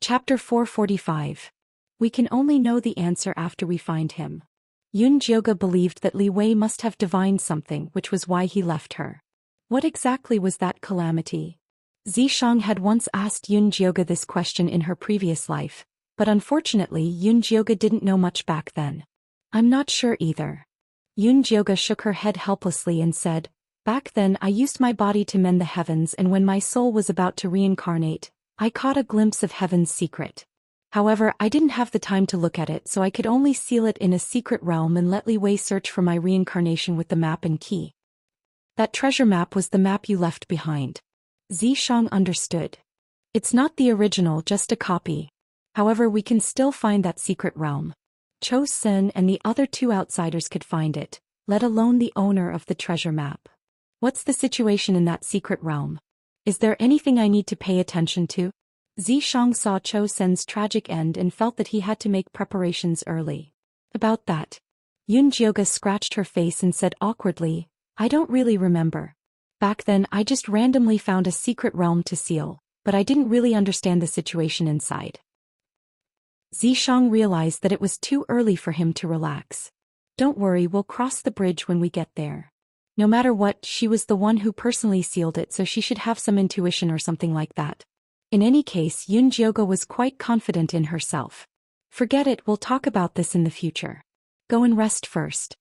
Chapter 445. We can only know the answer after we find him. Yun Jioge believed that Li Wei must have divined something, which was why he left her. What exactly was that calamity? Zishang had once asked Yun Jioge this question in her previous life, but unfortunately Yun Jioge didn't know much back then. I'm not sure either. Yun Jioge shook her head helplessly and said, back then I used my body to mend the heavens, and when my soul was about to reincarnate, I caught a glimpse of heaven's secret. However, I didn't have the time to look at it, so I could only seal it in a secret realm and let Li Wei search for my reincarnation with the map and key. That treasure map was the map you left behind. Zishang understood. It's not the original, just a copy. However, we can still find that secret realm. Zhou Xian and the other two outsiders could find it, let alone the owner of the treasure map. What's the situation in that secret realm? Is there anything I need to pay attention to? Zishang saw Zhou Xian's tragic end and felt that he had to make preparations early. About that, Yun Jioge scratched her face and said awkwardly, I don't really remember. Back then I just randomly found a secret realm to seal, but I didn't really understand the situation inside. Zishang realized that it was too early for him to relax. Don't worry, we'll cross the bridge when we get there. No matter what, she was the one who personally sealed it, so she should have some intuition or something like that. In any case, Yun Jioge was quite confident in herself. Forget it, we'll talk about this in the future. Go and rest first.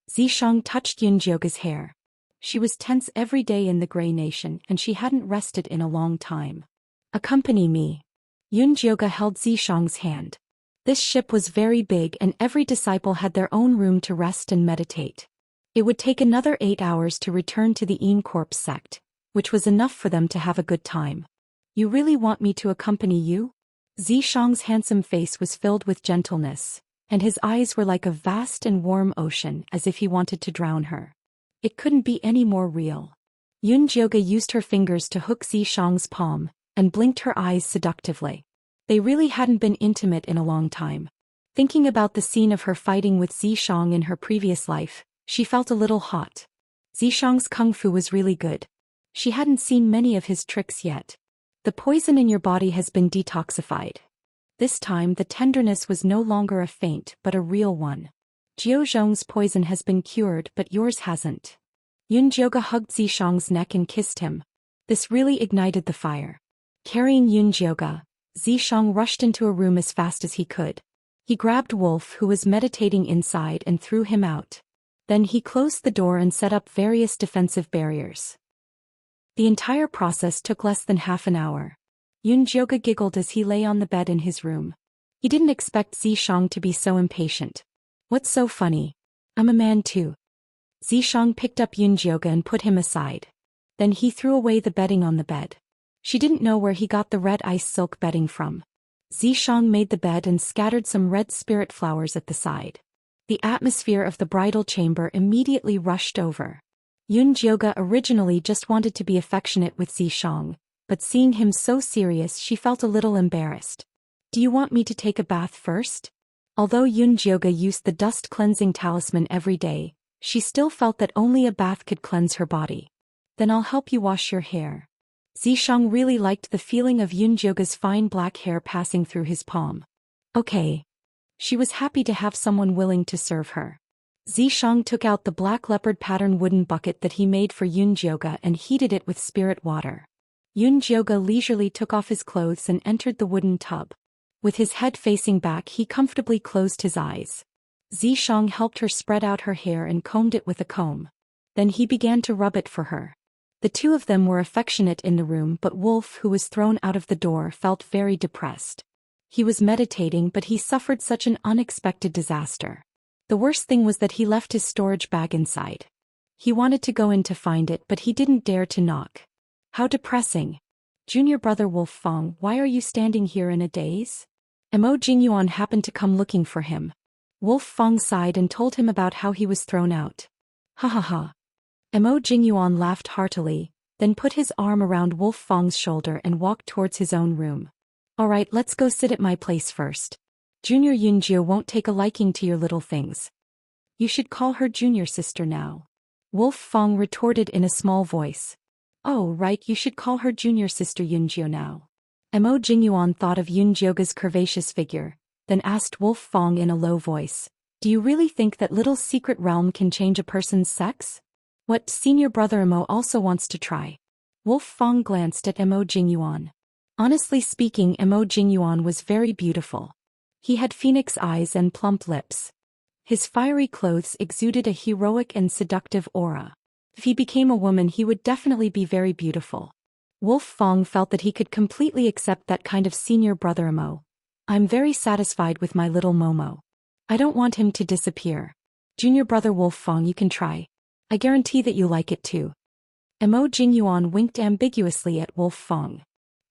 Zishang touched Yun Jioge's hair. She was tense every day in the Grey Nation, and she hadn't rested in a long time. Accompany me. Yun Jioge held Zishang's hand. This ship was very big, and every disciple had their own room to rest and meditate. It would take another 8 hours to return to the Corpse sect, which was enough for them to have a good time. You really want me to accompany you? Zishang's handsome face was filled with gentleness, and his eyes were like a vast and warm ocean, as if he wanted to drown her. It couldn't be any more real. Yun Jioge used her fingers to hook Zishang's palm, and blinked her eyes seductively. They really hadn't been intimate in a long time. Thinking about the scene of her fighting with Zishang in her previous life, she felt a little hot. Zishang's kung fu was really good. She hadn't seen many of his tricks yet. The poison in your body has been detoxified. This time the tenderness was no longer a feint but a real one. Jiao Zhong's poison has been cured, but yours hasn't. Yun Jioge hugged Zishang's neck and kissed him. This really ignited the fire. Carrying Yun Jioge, Zishang rushed into a room as fast as he could. He grabbed Wolf, who was meditating inside, and threw him out. Then he closed the door and set up various defensive barriers. The entire process took less than half an hour. Yun Jioge giggled as he lay on the bed in his room. He didn't expect Zishang to be so impatient. What's so funny? I'm a man too. Zishang picked up Yun Jioge and put him aside. Then he threw away the bedding on the bed. She didn't know where he got the red ice silk bedding from. Zishang made the bed and scattered some red spirit flowers at the side. The atmosphere of the bridal chamber immediately rushed over. Yun Jioge originally just wanted to be affectionate with Zishang, but seeing him so serious she felt a little embarrassed. Do you want me to take a bath first? Although Yun Jioge used the dust cleansing talisman every day, she still felt that only a bath could cleanse her body. Then I'll help you wash your hair. Zishang really liked the feeling of Yun Jioge's fine black hair passing through his palm. Okay. She was happy to have someone willing to serve her. Zishang took out the black leopard pattern wooden bucket that he made for Yun Jioge and heated it with spirit water. Yun Jioge leisurely took off his clothes and entered the wooden tub. With his head facing back, he comfortably closed his eyes. Zishang helped her spread out her hair and combed it with a comb. Then he began to rub it for her. The two of them were affectionate in the room, but Wolf, who was thrown out of the door, felt very depressed. He was meditating, but he suffered such an unexpected disaster. The worst thing was that he left his storage bag inside. He wanted to go in to find it, but he didn't dare to knock. How depressing. Junior brother Wolf Fong, why are you standing here in a daze? Mo Jingyuan happened to come looking for him. Wolf Fong sighed and told him about how he was thrown out. Ha ha ha. Mo Jingyuan laughed heartily, then put his arm around Wolf Fong's shoulder and walked towards his own room. Alright, let's go sit at my place first. Junior Yunjie won't take a liking to your little things. You should call her junior sister now. Wolf Fong retorted in a small voice. Oh right, you should call her junior sister Yunjie now. Mo Jingyuan thought of Yun Jioga's curvaceous figure, then asked Wolf Fong in a low voice, "Do you really think that little secret realm can change a person's sex? What senior brother Mo also wants to try?" Wolf Fong glanced at Mo Jingyuan. Honestly speaking, Mo Jingyuan was very beautiful. He had phoenix eyes and plump lips. His fiery clothes exuded a heroic and seductive aura. If he became a woman, he would definitely be very beautiful. Wolf Fong felt that he could completely accept that kind of senior brother Mo. "I'm very satisfied with my little Momo. I don't want him to disappear. Junior brother Wolf Fong, you can try. I guarantee that you like it too." Mo Jingyuan winked ambiguously at Wolf Fong.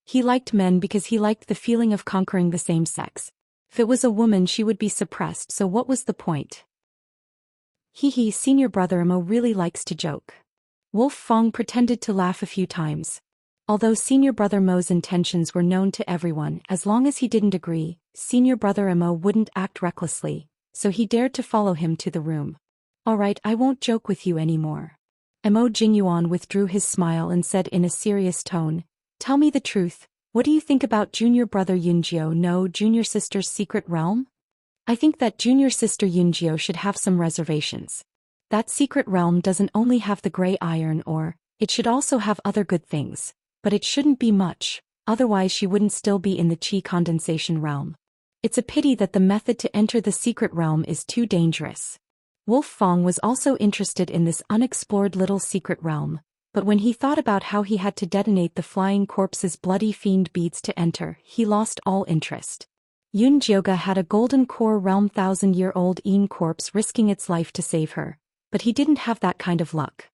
He liked men because he liked the feeling of conquering the same sex. If it was a woman, she would be suppressed, so what was the point? Hee, senior brother Mo really likes to joke. Wolf Fong pretended to laugh a few times. Although senior brother Mo's intentions were known to everyone, as long as he didn't agree, senior brother Mo wouldn't act recklessly, so he dared to follow him to the room. "Alright, I won't joke with you anymore." Mo Jingyuan withdrew his smile and said in a serious tone, "Tell me the truth, what do you think about junior brother Yunjio no junior sister's secret realm?" "I think that junior sister Yunjio should have some reservations. That secret realm doesn't only have the gray iron ore, it should also have other good things. But it shouldn't be much, otherwise she wouldn't still be in the chi condensation realm. It's a pity that the method to enter the secret realm is too dangerous." Wolf Fong was also interested in this unexplored little secret realm, but when he thought about how he had to detonate the flying corpse's bloody fiend beads to enter, he lost all interest. Yun Jioga had a golden core realm 1,000-year-old Een corpse risking its life to save her, but he didn't have that kind of luck.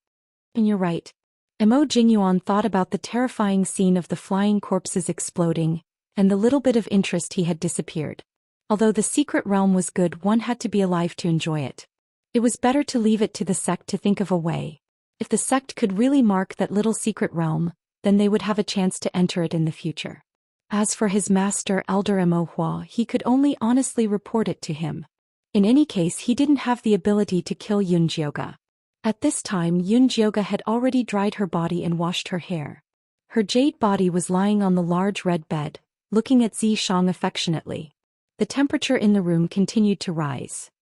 And you're right. Mo Jingyuan thought about the terrifying scene of the flying corpses exploding, and the little bit of interest he had disappeared. Although the secret realm was good, one had to be alive to enjoy it. It was better to leave it to the sect to think of a way. If the sect could really mark that little secret realm, then they would have a chance to enter it in the future. As for his master Elder Mo Hua, he could only honestly report it to him. In any case, he didn't have the ability to kill Yun Jioga. At this time, Yun Jioga had already dried her body and washed her hair. Her jade body was lying on the large red bed, looking at Zishang affectionately. The temperature in the room continued to rise.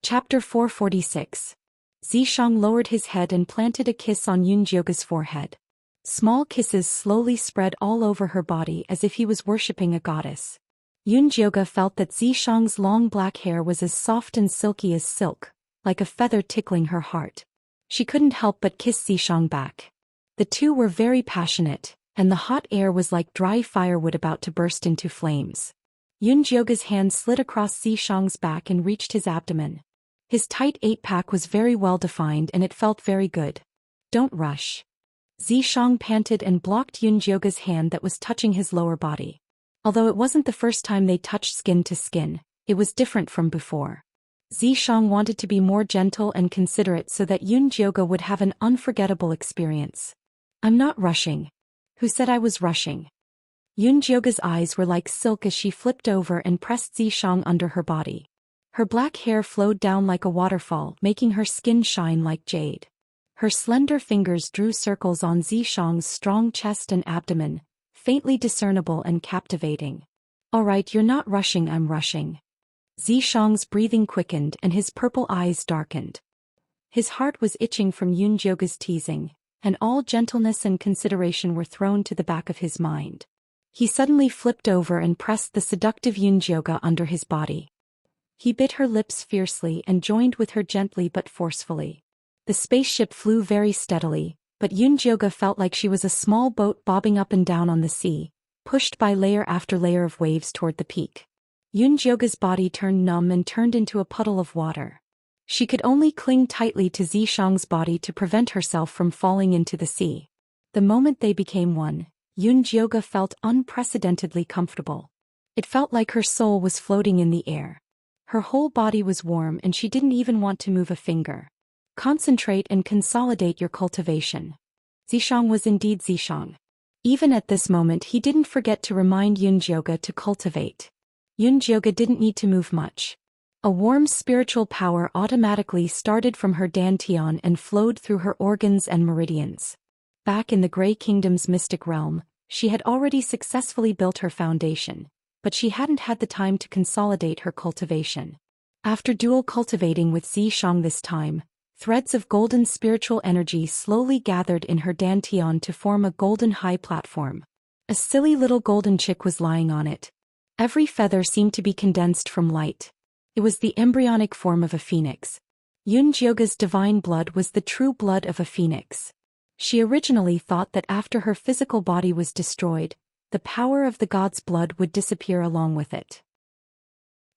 Chapter 446. Zishang lowered his head and planted a kiss on Yun Jioga's forehead. Small kisses slowly spread all over her body as if he was worshipping a goddess. Yun Jioga felt that Zishang's long black hair was as soft and silky as silk, like a feather tickling her heart. She couldn't help but kiss Zishang back. The two were very passionate, and the hot air was like dry firewood about to burst into flames. Yun Jioga's hand slid across Zishang's back and reached his abdomen. His tight 8-pack was very well defined and it felt very good. "Don't rush." Zishang panted and blocked Yun Jioga's hand that was touching his lower body. Although it wasn't the first time they touched skin to skin, it was different from before. Zishang wanted to be more gentle and considerate so that Yun Jioga would have an unforgettable experience. "I'm not rushing." "Who said I was rushing?" Yun Jioga's eyes were like silk as she flipped over and pressed Zishang under her body. Her black hair flowed down like a waterfall, making her skin shine like jade. Her slender fingers drew circles on Zishang's strong chest and abdomen, faintly discernible and captivating. "Alright, you're not rushing, I'm rushing." Zishang's breathing quickened and his purple eyes darkened. His heart was itching from Yun Jioga's teasing, and all gentleness and consideration were thrown to the back of his mind. He suddenly flipped over and pressed the seductive Yun Jioga under his body. He bit her lips fiercely and joined with her gently but forcefully. The spaceship flew very steadily, but Yun Jioga felt like she was a small boat bobbing up and down on the sea, pushed by layer after layer of waves toward the peak. Yun Jioga's body turned numb and turned into a puddle of water. She could only cling tightly to Zishang's body to prevent herself from falling into the sea. The moment they became one, Yun Jioga felt unprecedentedly comfortable. It felt like her soul was floating in the air. Her whole body was warm and she didn't even want to move a finger. "Concentrate and consolidate your cultivation." Zishang was indeed Zishang. Even at this moment he didn't forget to remind Yun Jioga to cultivate. Yun Jioga didn't need to move much. A warm spiritual power automatically started from her dantian and flowed through her organs and meridians. Back in the Grey Kingdom's mystic realm, She had already successfully built her foundation, but she hadn't had the time to consolidate her cultivation. After dual cultivating with Zhou this time, threads of golden spiritual energy slowly gathered in her dantian to form a golden high platform. A silly little golden chick was lying on it. Every feather seemed to be condensed from light. It was the embryonic form of a phoenix. Yunjioga's divine blood was the true blood of a phoenix. She originally thought that after her physical body was destroyed, the power of the god's blood would disappear along with it.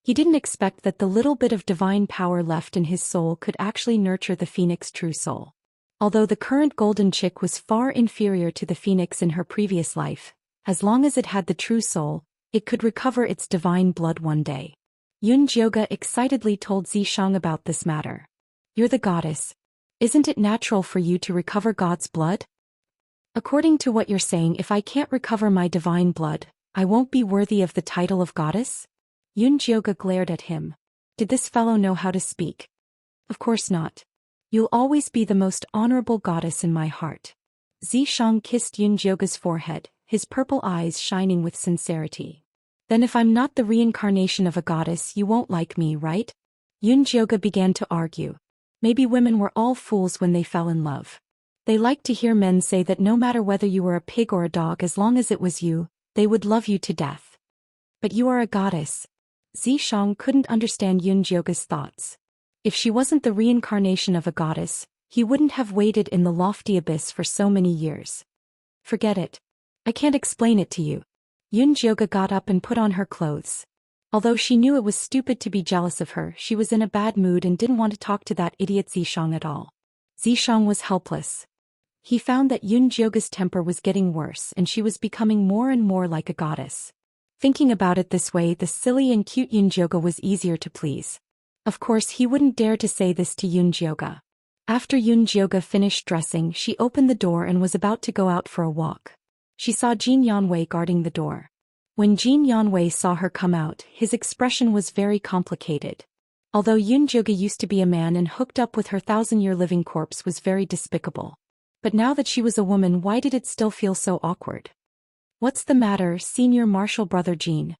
He didn't expect that the little bit of divine power left in his soul could actually nurture the phoenix true soul. Although the current golden chick was far inferior to the phoenix in her previous life, as long as it had the true soul, it could recover its divine blood one day. Yunjioga excitedly told Zhou about this matter. You're the goddess. Isn't it natural for you to recover God's blood? According to what you're saying, if I can't recover my divine blood, I won't be worthy of the title of goddess? Yunjioga glared at him. Did this fellow know how to speak? Of course not. You'll always be the most honorable goddess in my heart. Zhou kissed Yunjioga's forehead, his purple eyes shining with sincerity. Then if I'm not the reincarnation of a goddess, you won't like me, right? Yunjioga began to argue. Maybe women were all fools when they fell in love. They liked to hear men say that no matter whether you were a pig or a dog, as long as it was you, they would love you to death. But you are a goddess. Zhou couldn't understand Yunjioga's thoughts. If she wasn't the reincarnation of a goddess, he wouldn't have waited in the lofty abyss for so many years. Forget it. I can't explain it to you. Yunjioga got up and put on her clothes. Although she knew it was stupid to be jealous of her, she was in a bad mood and didn't want to talk to that idiot Zhou at all. Zhou was helpless. He found that Yunjioga's temper was getting worse and she was becoming more and more like a goddess. Thinking about it this way, the silly and cute Yunjioga was easier to please. Of course, he wouldn't dare to say this to Yunjioga. After Yunjioga finished dressing, she opened the door and was about to go out for a walk. She saw Jin Yanwei guarding the door. When Jin Yanwei saw her come out, his expression was very complicated. Although Yunjioga used to be a man and hooked up with her 1,000-year living corpse was very despicable. But now that she was a woman, why did it still feel so awkward? What's the matter, senior martial brother Jin?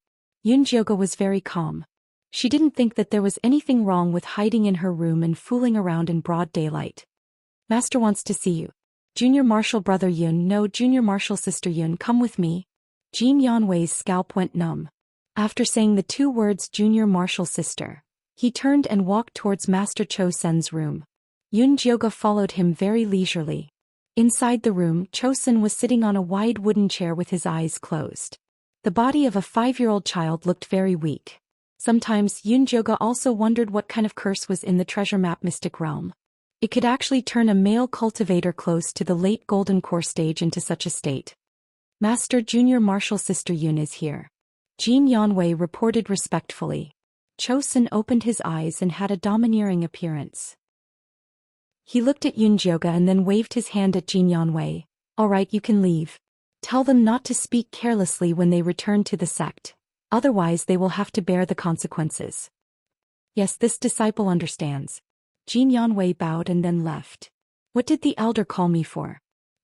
Yunjioga was very calm. She didn't think that there was anything wrong with hiding in her room and fooling around in broad daylight. Master wants to see you. Junior martial brother Yun, no, junior martial sister Yun, come with me. Jin Yanwei's scalp went numb. After saying the two words junior martial sister, he turned and walked towards Master Cho Sen's room. Yunjioga followed him very leisurely. Inside the room, Cho Sen was sitting on a wide wooden chair with his eyes closed. The body of a 5-year-old child looked very weak. Sometimes Yunjioga also wondered what kind of curse was in the treasure map mystic realm. It could actually turn a male cultivator close to the late golden core stage into such a state. Master Junior Martial Sister Yun is here. Jin Yanwei reported respectfully. Cho Sen opened his eyes and had a domineering appearance. He looked at Yunjioga and then waved his hand at Jin Yanwei. All right, you can leave. Tell them not to speak carelessly when they return to the sect. Otherwise they will have to bear the consequences. Yes, this disciple understands. Jin Yanwei bowed and then left. What did the elder call me for?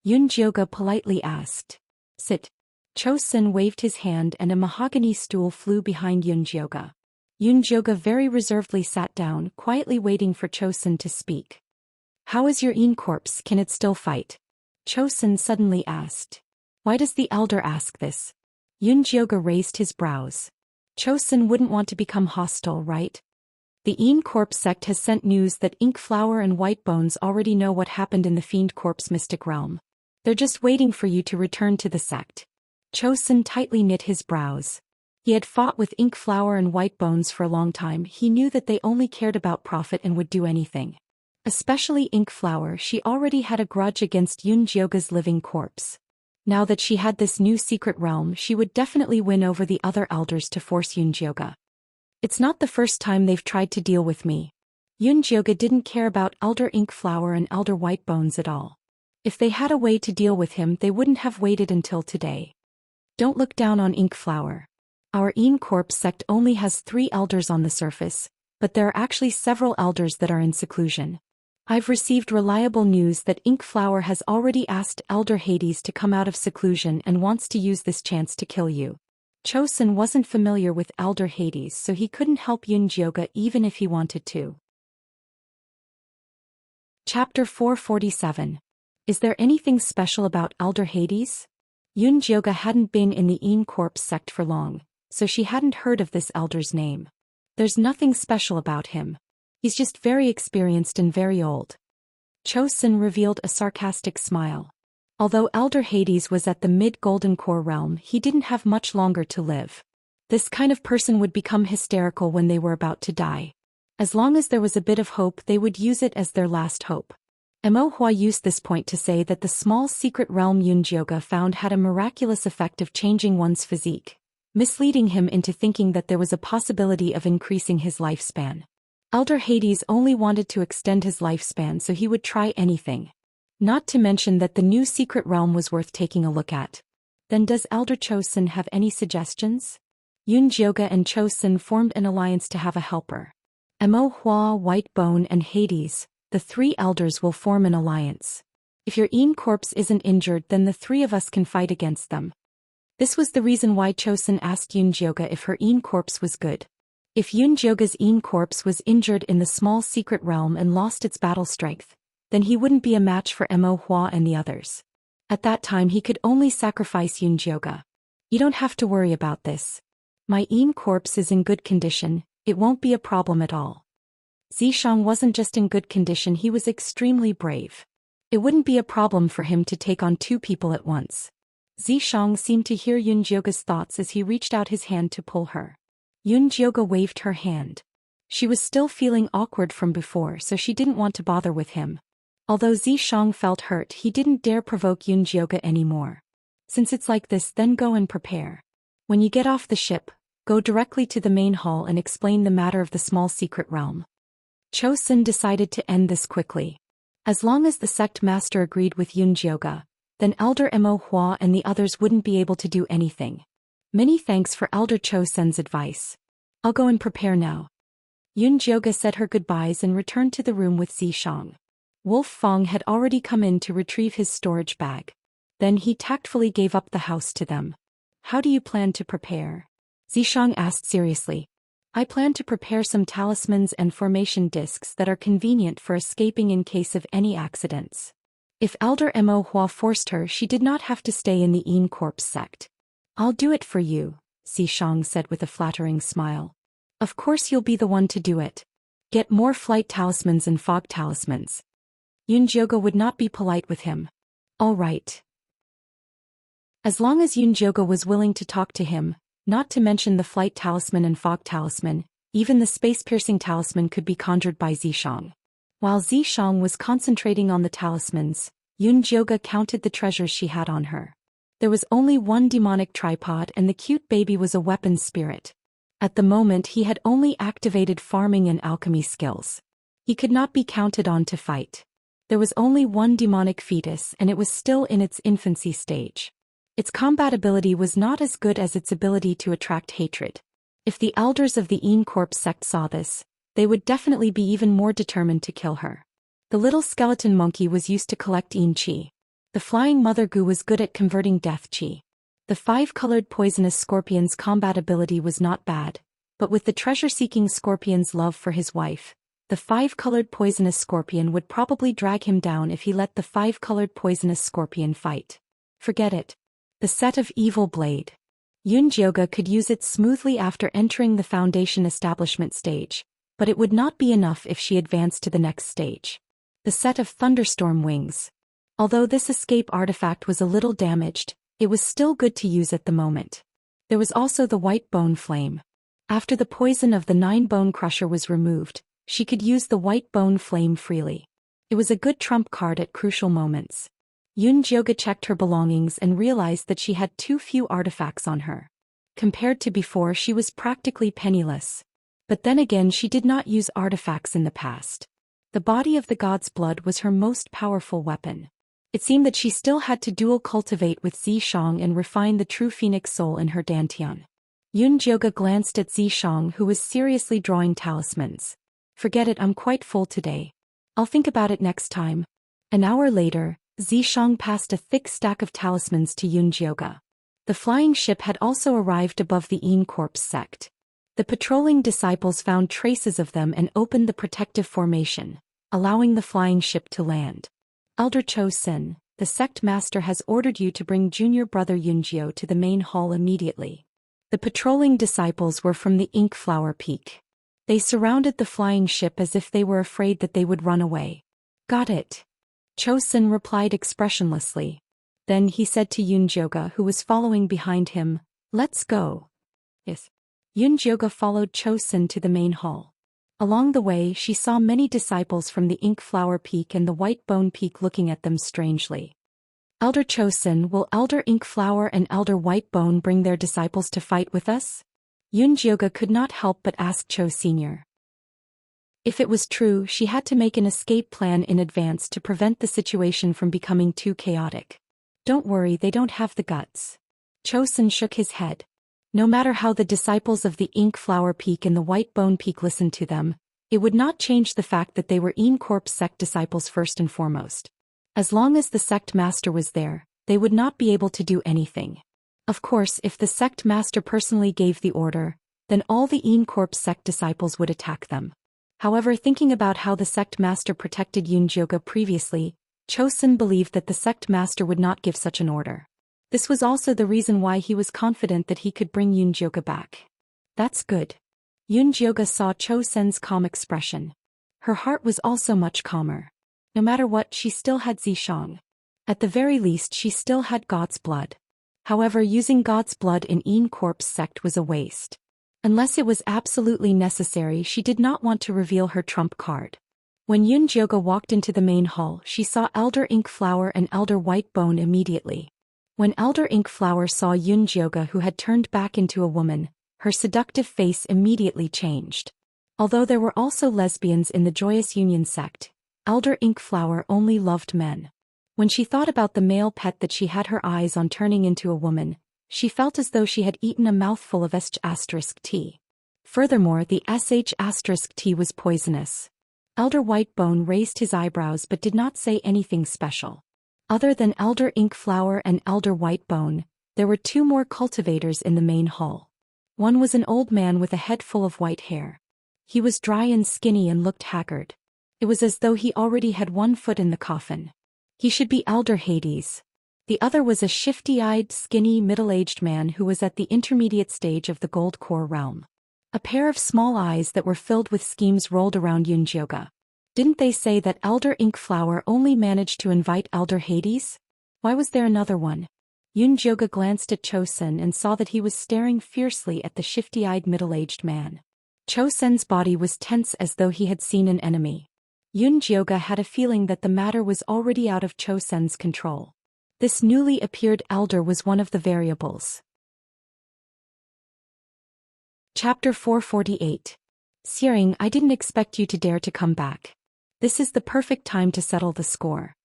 Yunjioga politely asked. Sit. Cho Sen waved his hand and a mahogany stool flew behind Yunjioga. Yunjioga very reservedly sat down, quietly waiting for Cho Sen to speak. How is your Yin corpse, can it still fight? Cho Sen suddenly asked. Why does the elder ask this? Yunjioga raised his brows. Cho Sen wouldn't want to become hostile, right? The Yin Corpse sect has sent news that Ink Flower and White Bones already know what happened in the Fiend Corpse mystic realm. They're just waiting for you to return to the sect. Cho Sen tightly knit his brows. He had fought with Ink Flower and White Bones for a long time. He knew that they only cared about profit and would do anything. Especially Ink Flower, she already had a grudge against Yunjioga's living corpse. Now that she had this new secret realm, she would definitely win over the other elders to force Yunjioga. It's not the first time they've tried to deal with me. Yunjioga didn't care about Elder Ink Flower and Elder White Bones at all. If they had a way to deal with him, they wouldn't have waited until today. Don't look down on Ink Flower. Our Yin Corpse sect only has 3 elders on the surface, but there are actually several elders that are in seclusion. I've received reliable news that Ink Flower has already asked Elder Hades to come out of seclusion and wants to use this chance to kill you. Chosun wasn't familiar with Elder Hades, so he couldn't help Yunjioga even if he wanted to. Chapter 447. Is there anything special about Elder Hades? Yunjioga hadn't been in the Een Corps sect for long, so she hadn't heard of this elder's name. There's nothing special about him. He's just very experienced and very old. Chosun revealed a sarcastic smile. Although Elder Hades was at the mid-Golden Core realm, he didn't have much longer to live. This kind of person would become hysterical when they were about to die. As long as there was a bit of hope, they would use it as their last hope. Mo Hua used this point to say that the small secret realm Yunjioga found had a miraculous effect of changing one's physique, misleading him into thinking that there was a possibility of increasing his lifespan. Elder Hades only wanted to extend his lifespan, so he would try anything. Not to mention that the new secret realm was worth taking a look at. Then does Elder Chosun have any suggestions? Yunjioga and Chosun formed an alliance to have a helper. Mo Hua, White Bone and Hades, the three elders will form an alliance. If your Een Corps isn't injured, then the three of us can fight against them. This was the reason why Chosun asked Yunjioga if her Een Corps was good. If Yunjioga's Een Corps was injured in the small secret realm and lost its battle strength, then he wouldn't be a match for Mo Hua and the others. At that time he could only sacrifice Yunjioga. You don't have to worry about this. My Een Corps is in good condition, it won't be a problem at all. Xianxia wasn't just in good condition, he was extremely brave. It wouldn't be a problem for him to take on two people at once. Xianxia seemed to hear Yunjioga's thoughts as he reached out his hand to pull her. Yunjioga waved her hand. She was still feeling awkward from before, so she didn't want to bother with him. Although Xianxia felt hurt, he didn't dare provoke Yunjioga anymore. Since it's like this, then go and prepare. When you get off the ship, go directly to the main hall and explain the matter of the small secret realm. Chosun decided to end this quickly. As long as the sect master agreed with Yunjioga, then Elder Mo Hua and the others wouldn't be able to do anything. Many thanks for Elder Chosun's advice. I'll go and prepare now. Yunjioga said her goodbyes and returned to the room with Xianxia. Wolf Fong had already come in to retrieve his storage bag. Then he tactfully gave up the house to them. How do you plan to prepare? Xianxia asked seriously. I plan to prepare some talismans and formation discs that are convenient for escaping in case of any accidents. If Elder Mo Hua forced her, she did not have to stay in the Een Corps sect. I'll do it for you, Xianxia said with a flattering smile. Of course you'll be the one to do it. Get more flight talismans and fog talismans. Yunjioga would not be polite with him. All right. As long as Yunjioga was willing to talk to him, not to mention the flight talisman and fog talisman, even the space-piercing talisman could be conjured by Xianxia. While Xianxia was concentrating on the talismans, Yunjioga counted the treasures she had on her. There was only one demonic tripod and the cute baby was a weapon spirit. At the moment he had only activated farming and alchemy skills. He could not be counted on to fight. There was only one demonic fetus and it was still in its infancy stage. Its combat ability was not as good as its ability to attract hatred. If the elders of the Een Corps sect saw this, they would definitely be even more determined to kill her. The little skeleton monkey was used to collect Een Qi. The flying mother goo was good at converting death Qi. The five-colored poisonous scorpion's combat ability was not bad, but with the treasure-seeking scorpion's love for his wife, the five-colored poisonous scorpion would probably drag him down if he let the five-colored poisonous scorpion fight. Forget it. The set of Evil Blade. Yunjioga could use it smoothly after entering the Foundation establishment stage, but it would not be enough if she advanced to the next stage. The set of Thunderstorm Wings. Although this escape artifact was a little damaged, it was still good to use at the moment. There was also the White Bone Flame. After the poison of the 9-Bone Crusher was removed, she could use the White Bone Flame freely. It was a good trump card at crucial moments. Yunjioga checked her belongings and realized that she had too few artifacts on her. Compared to before, she was practically penniless. But then again, she did not use artifacts in the past. The body of the god's blood was her most powerful weapon. It seemed that she still had to dual cultivate with Xianxia and refine the true phoenix soul in her dantian. Yunjioga glanced at Xianxia, who was seriously drawing talismans. Forget it, I'm quite full today. I'll think about it next time. An hour later, Zishang passed a thick stack of talismans to Yunjioga. The flying ship had also arrived above the Yin Corpse sect. The patrolling disciples found traces of them and opened the protective formation, allowing the flying ship to land. Elder Zhou Xian, the sect master has ordered you to bring junior brother Yunjio to the main hall immediately. The patrolling disciples were from the Ink Flower Peak. They surrounded the flying ship as if they were afraid that they would run away. Got it. Zhou Xian replied expressionlessly. Then he said to Yunjioga, who was following behind him, "Let's go." Yes. Yunjioga followed Zhou Xian to the main hall. Along the way she saw many disciples from the Ink Flower Peak and the White Bone Peak looking at them strangely. Elder Zhou Xian, will Elder Ink Flower and Elder White Bone bring their disciples to fight with us? Yunjioga could not help but ask Zhou Senior. If it was true, she had to make an escape plan in advance to prevent the situation from becoming too chaotic. Don't worry, they don't have the guts. Zhou Xian shook his head. No matter how the disciples of the Ink Flower Peak and the White Bone Peak listened to them, it would not change the fact that they were Yin Corpse sect disciples first and foremost. As long as the sect master was there, they would not be able to do anything. Of course, if the sect master personally gave the order, then all the Yin Corpse sect disciples would attack them. However, thinking about how the sect master protected Yunjioga previously, Zhou Xian believed that the sect master would not give such an order. This was also the reason why he was confident that he could bring Yunjioga back. That's good. Yunjioga saw Zhou Xian's calm expression. Her heart was also much calmer. No matter what, she still had Zishang. At the very least, she still had God's blood. However, using God's blood in Yin Corpse sect was a waste. Unless it was absolutely necessary, she did not want to reveal her trump card. When Yunjioga walked into the main hall, she saw Elder Ink Flower and Elder White Bone immediately. When Elder Ink Flower saw Yunjioga, who had turned back into a woman, her seductive face immediately changed. Although there were also lesbians in the Joyous Union sect, Elder Ink Flower only loved men. When she thought about the male pet that she had her eyes on turning into a woman, she felt as though she had eaten a mouthful of sh*tea. Furthermore, the sh*tea was poisonous. Elder White Bone raised his eyebrows but did not say anything special. Other than Elder Ink Flower and Elder White Bone, there were two more cultivators in the main hall. One was an old man with a head full of white hair. He was dry and skinny and looked haggard. It was as though he already had one foot in the coffin. He should be Elder Hades. The other was a shifty-eyed, skinny, middle-aged man who was at the intermediate stage of the Gold Core realm. A pair of small eyes that were filled with schemes rolled around Yunjioga. Didn't they say that Elder Ink Flower only managed to invite Elder Hades? Why was there another one? Yunjioga glanced at Zhou Xian and saw that he was staring fiercely at the shifty-eyed middle-aged man. Zhou Xian's body was tense as though he had seen an enemy. Yunjioga had a feeling that the matter was already out of Zhou Xian's control. This newly appeared elder was one of the variables. Chapter 448. Xiang, I didn't expect you to dare to come back. This is the perfect time to settle the score.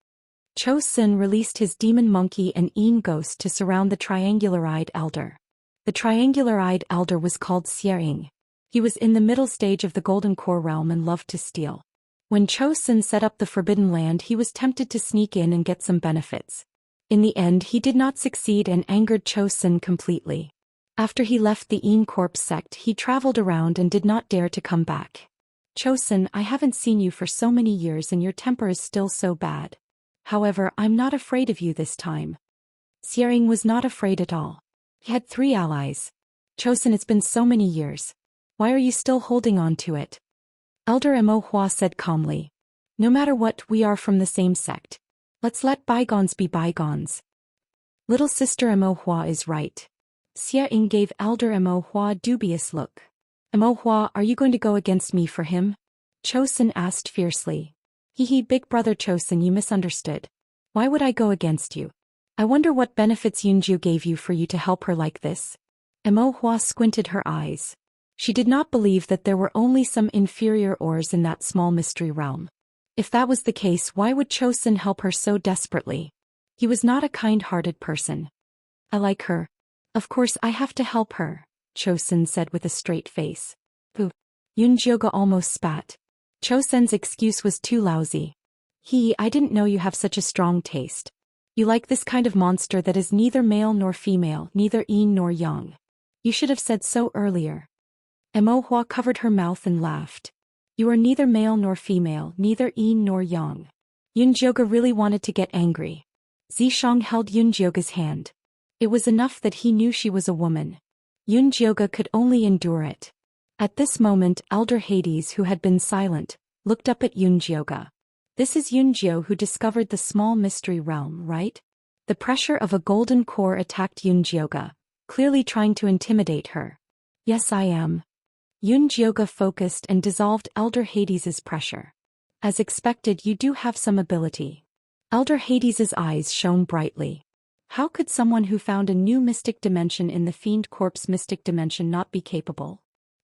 Zhou Xian released his demon monkey and Yin ghost to surround the triangular-eyed elder. The triangular-eyed elder was called Xiang. He was in the middle stage of the Golden Core realm and loved to steal. When Zhou Xian set up the Forbidden Land, he was tempted to sneak in and get some benefits. In the end, he did not succeed and angered Zhou Xian completely. After he left the Yin Corpse sect, he traveled around and did not dare to come back. Zhou Xian, I haven't seen you for so many years and your temper is still so bad. However, I'm not afraid of you this time. Xiang was not afraid at all. He had 3 allies. Zhou Xian, it's been so many years. Why are you still holding on to it? Elder Mo Hua said calmly. No matter what, we are from the same sect. Let's let bygones be bygones. Little sister Mo Hua is right. Xiang gave Elder Mo Hua a dubious look. Mo Hua, are you going to go against me for him? Zhou Xian asked fiercely. Hee, big brother Zhou Xian, you misunderstood. Why would I go against you? I wonder what benefits Yunju gave you for you to help her like this. Mo Hua squinted her eyes. She did not believe that there were only some inferior ores in that small mystery realm. If that was the case, why would Zhou Xian help her so desperately? He was not a kind-hearted person. I like her. Of course I have to help her, Zhou Xian said with a straight face. Pooh. Yunjioga almost spat. Cho Sen's excuse was too lousy. I didn't know you have such a strong taste. You like this kind of monster that is neither male nor female, neither yin nor yang. You should have said so earlier. Emohua covered her mouth and laughed. You are neither male nor female, neither yin nor yang. Yunjioga really wanted to get angry. Zishang held Yunjioga's hand. It was enough that he knew she was a woman. Yunjioga could only endure it. At this moment, Elder Hades, who had been silent, looked up at Yunjioga. This is Yunjio who discovered the small mystery realm, right? The pressure of a golden core attacked Yunjioga, clearly trying to intimidate her. Yes, I am. Yunjioga focused and dissolved Elder Hades's pressure. As expected, you do have some ability. Elder Hades's eyes shone brightly. How could someone who found a new mystic dimension in the Fiend Corp's mystic dimension not be capable?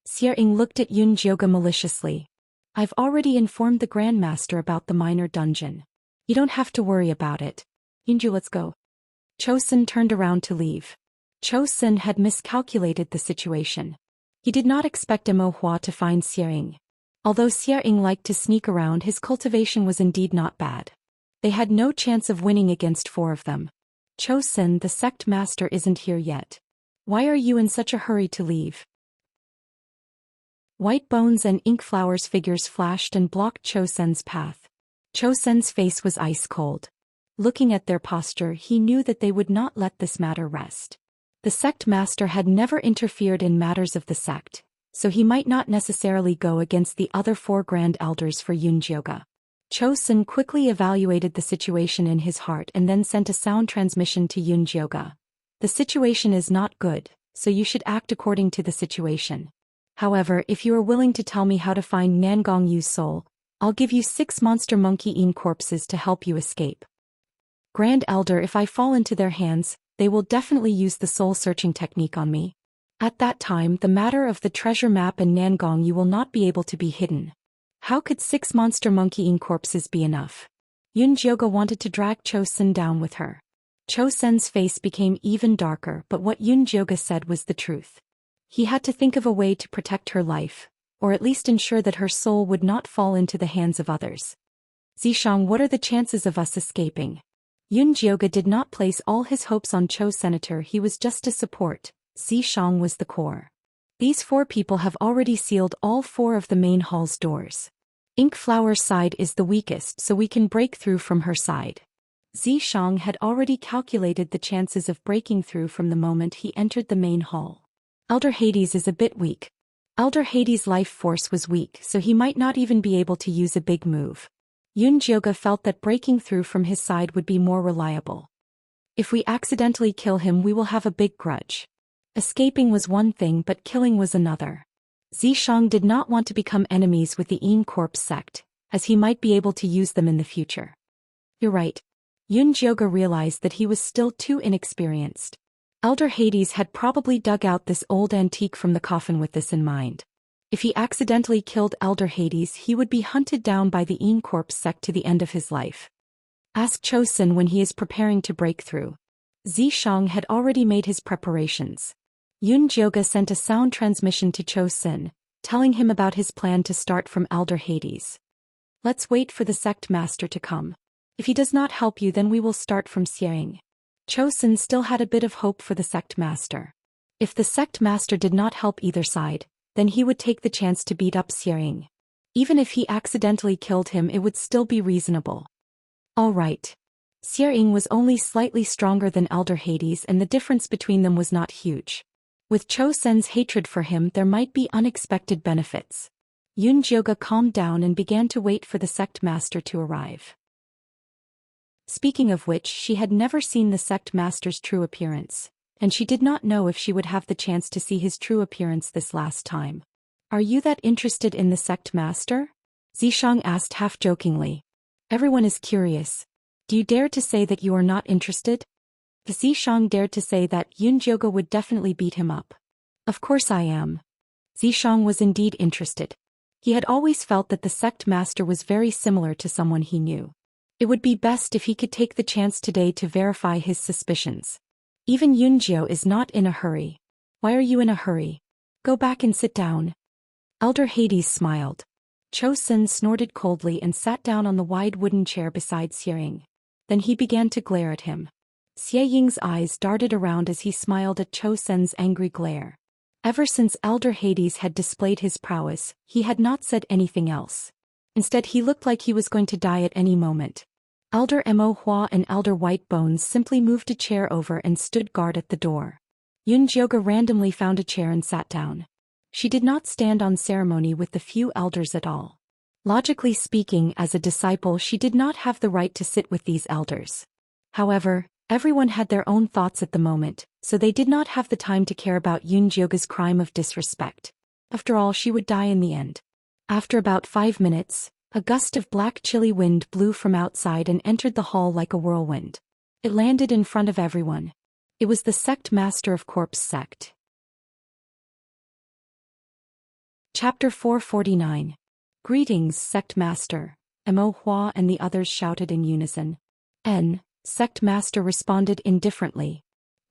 Xiang looked at Yunjioga maliciously. I've already informed the Grandmaster about the minor dungeon. You don't have to worry about it. Yunju, let's go. Chosun turned around to leave. Chosun had miscalculated the situation. He did not expect Emohua to find Xiang. Although Xiang liked to sneak around, his cultivation was indeed not bad. They had no chance of winning against 4 of them. Chosun, the sect master, isn't here yet. Why are you in such a hurry to leave? White bones and ink flowers figures flashed and blocked Chosun's path. Chosun's face was ice cold. Looking at their posture, he knew that they would not let this matter rest. The sect master had never interfered in matters of the sect, so he might not necessarily go against the other 4 grand elders for Yunjioga. Chosun quickly evaluated the situation in his heart and then sent a sound transmission to Yunjioga. The situation is not good, so you should act according to the situation. However, if you are willing to tell me how to find Nangong Yu's soul, I'll give you 6 monster monkey yin corpses to help you escape. Grand Elder, if I fall into their hands, they will definitely use the soul-searching technique on me. At that time, the matter of the treasure map and Nangong Yu will not be able to be hidden. How could 6 monster monkey yin corpses be enough? Yunjioga wanted to drag Chosun down with her. Chosun's face became even darker, but what Yunjioga said was the truth. He had to think of a way to protect her life, or at least ensure that her soul would not fall into the hands of others. Zishang, what are the chances of us escaping? Yunjioga did not place all his hopes on Cho Senator, he was just a support. Zishang was the core. These 4 people have already sealed all 4 of the main hall's doors. Ink Flower's side is the weakest, so we can break through from her side. Zishang had already calculated the chances of breaking through from the moment he entered the main hall. Elder Hades is a bit weak. Elder Hades' life force was weak, so he might not even be able to use a big move. Yunjioga felt that breaking through from his side would be more reliable. If we accidentally kill him, we will have a big grudge. Escaping was one thing, but killing was another. Zishang did not want to become enemies with the Yin Corpse sect, as he might be able to use them in the future. You're right. Yunjioga realized that he was still too inexperienced. Elder Hades had probably dug out this old antique from the coffin with this in mind. If he accidentally killed Elder Hades, he would be hunted down by the Yin Corpse sect to the end of his life. Ask Chosun when he is preparing to break through. Zishang had already made his preparations. Yunjioga sent a sound transmission to Chosun, telling him about his plan to start from Elder Hades. Let's wait for the sect master to come. If he does not help you, then we will start from Xiang. Chosun still had a bit of hope for the sect master. If the sect master did not help either side, then he would take the chance to beat up Xiang. Even if he accidentally killed him, it would still be reasonable. All right. Xiang was only slightly stronger than Elder Hades, and the difference between them was not huge. With Chosun's hatred for him, there might be unexpected benefits. Yunjioga calmed down and began to wait for the sect master to arrive. Speaking of which, she had never seen the sect master's true appearance, and she did not know if she would have the chance to see his true appearance this last time. Are you that interested in the sect master? Zishang asked half-jokingly. Everyone is curious. Do you dare to say that you are not interested? Zishang dared to say that Yunjioga would definitely beat him up. Of course I am. Zishang was indeed interested. He had always felt that the sect master was very similar to someone he knew. It would be best if he could take the chance today to verify his suspicions. Even Yunjio is not in a hurry. Why are you in a hurry? Go back and sit down. Elder Hades smiled. Chosun snorted coldly and sat down on the wide wooden chair beside Xiang. Then he began to glare at him. Xiang's eyes darted around as he smiled at Chosun's angry glare. Ever since Elder Hades had displayed his prowess, he had not said anything else. Instead he looked like he was going to die at any moment. Elder Mo Hua and Elder White Bones simply moved a chair over and stood guard at the door. Yun Jioga randomly found a chair and sat down. She did not stand on ceremony with the few elders at all. Logically speaking, as a disciple she did not have the right to sit with these elders. However, everyone had their own thoughts at the moment, so they did not have the time to care about Yun Jioga's crime of disrespect. After all, she would die in the end. After about 5 minutes, a gust of black chilly wind blew from outside and entered the hall like a whirlwind. It landed in front of everyone. It was the sect master of Corpse Sect. Chapter 449. Greetings, Sect Master. Mo Hua and the others shouted in unison. Sect Master responded indifferently.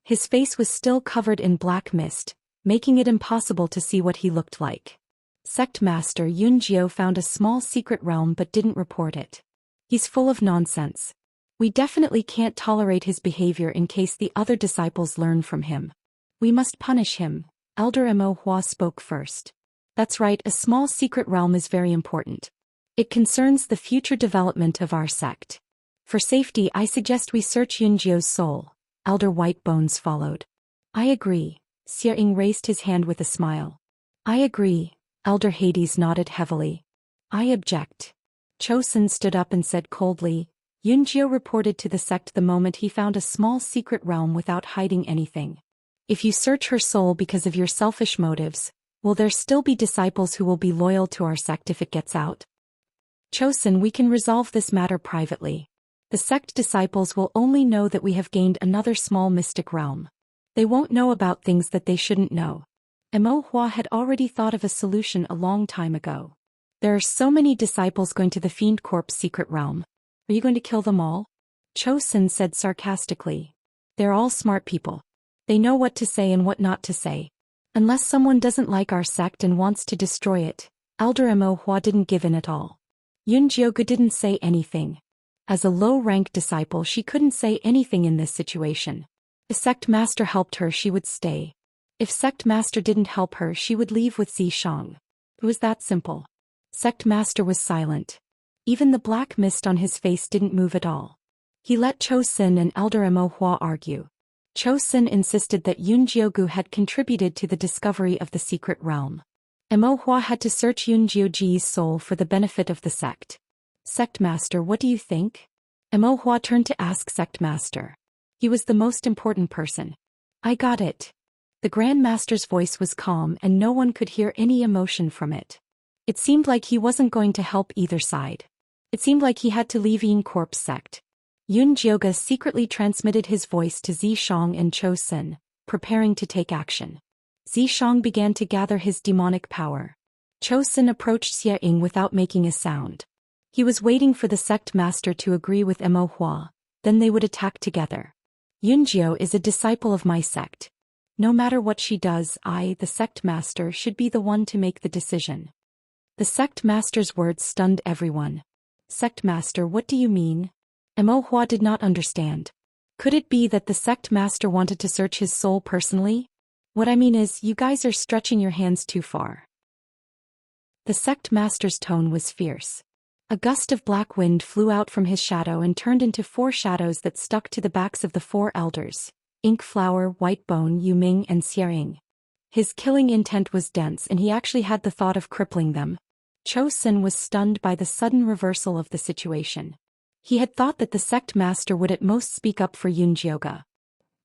His face was still covered in black mist, making it impossible to see what he looked like. Sect Master Yun Jio found a small secret realm but didn't report it. He's full of nonsense. We definitely can't tolerate his behavior in case the other disciples learn from him. We must punish him. Elder Mo Hua spoke first. That's right, a small secret realm is very important. It concerns the future development of our sect. For safety, I suggest we search Yun Jio's soul. Elder White Bones followed. I agree. Xiang raised his hand with a smile. I agree. Elder Hades nodded heavily. I object. Chosun stood up and said coldly, Yun Jio reported to the sect the moment he found a small secret realm without hiding anything. If you search her soul because of your selfish motives, will there still be disciples who will be loyal to our sect if it gets out? Chosun, we can resolve this matter privately. The sect disciples will only know that we have gained another small mystic realm. They won't know about things that they shouldn't know. Mo Hua had already thought of a solution a long time ago. There are so many disciples going to the Fiend Corp's secret realm. Are you going to kill them all? Chosun said sarcastically. They're all smart people. They know what to say and what not to say. Unless someone doesn't like our sect and wants to destroy it, Elder Mo Hua didn't give in at all. Yun Jioga didn't say anything. As a low-rank disciple she couldn't say anything in this situation. If Sect Master helped her she would stay. If Sect Master didn't help her she would leave with Xianxia. It was that simple. Sect Master was silent. Even the black mist on his face didn't move at all. He let Chosun and Elder Mo Hua argue. Chosun insisted that Yun Jiogu had contributed to the discovery of the secret realm. Mo Hua had to search Yun Jioji's soul for the benefit of the sect. Sect Master, what do you think? Mo Hua turned to ask Sect Master. He was the most important person. I got it. The Grand Master's voice was calm and no one could hear any emotion from it. It seemed like he wasn't going to help either side. It seemed like he had to leave Fiend Corp's sect. Yun Jioga secretly transmitted his voice to Xianxia and Chosun, preparing to take action. Xianxia began to gather his demonic power. Chosun approached Xiang without making a sound. He was waiting for the sect master to agree with Mo Hua, then they would attack together. Yun Jio is a disciple of my sect. No matter what she does, I, the sect master, should be the one to make the decision. The sect master's words stunned everyone. Sect master, what do you mean? Mo Hua did not understand. Could it be that the sect master wanted to search his soul personally? What I mean is, you guys are stretching your hands too far. The sect master's tone was fierce. A gust of black wind flew out from his shadow and turned into 4 shadows that stuck to the backs of the 4 elders: Ink Flower, White Bone, Yuming and Xiang. His killing intent was dense and he actually had the thought of crippling them. Chosun was stunned by the sudden reversal of the situation. He had thought that the sect master would at most speak up for Yun Jioga.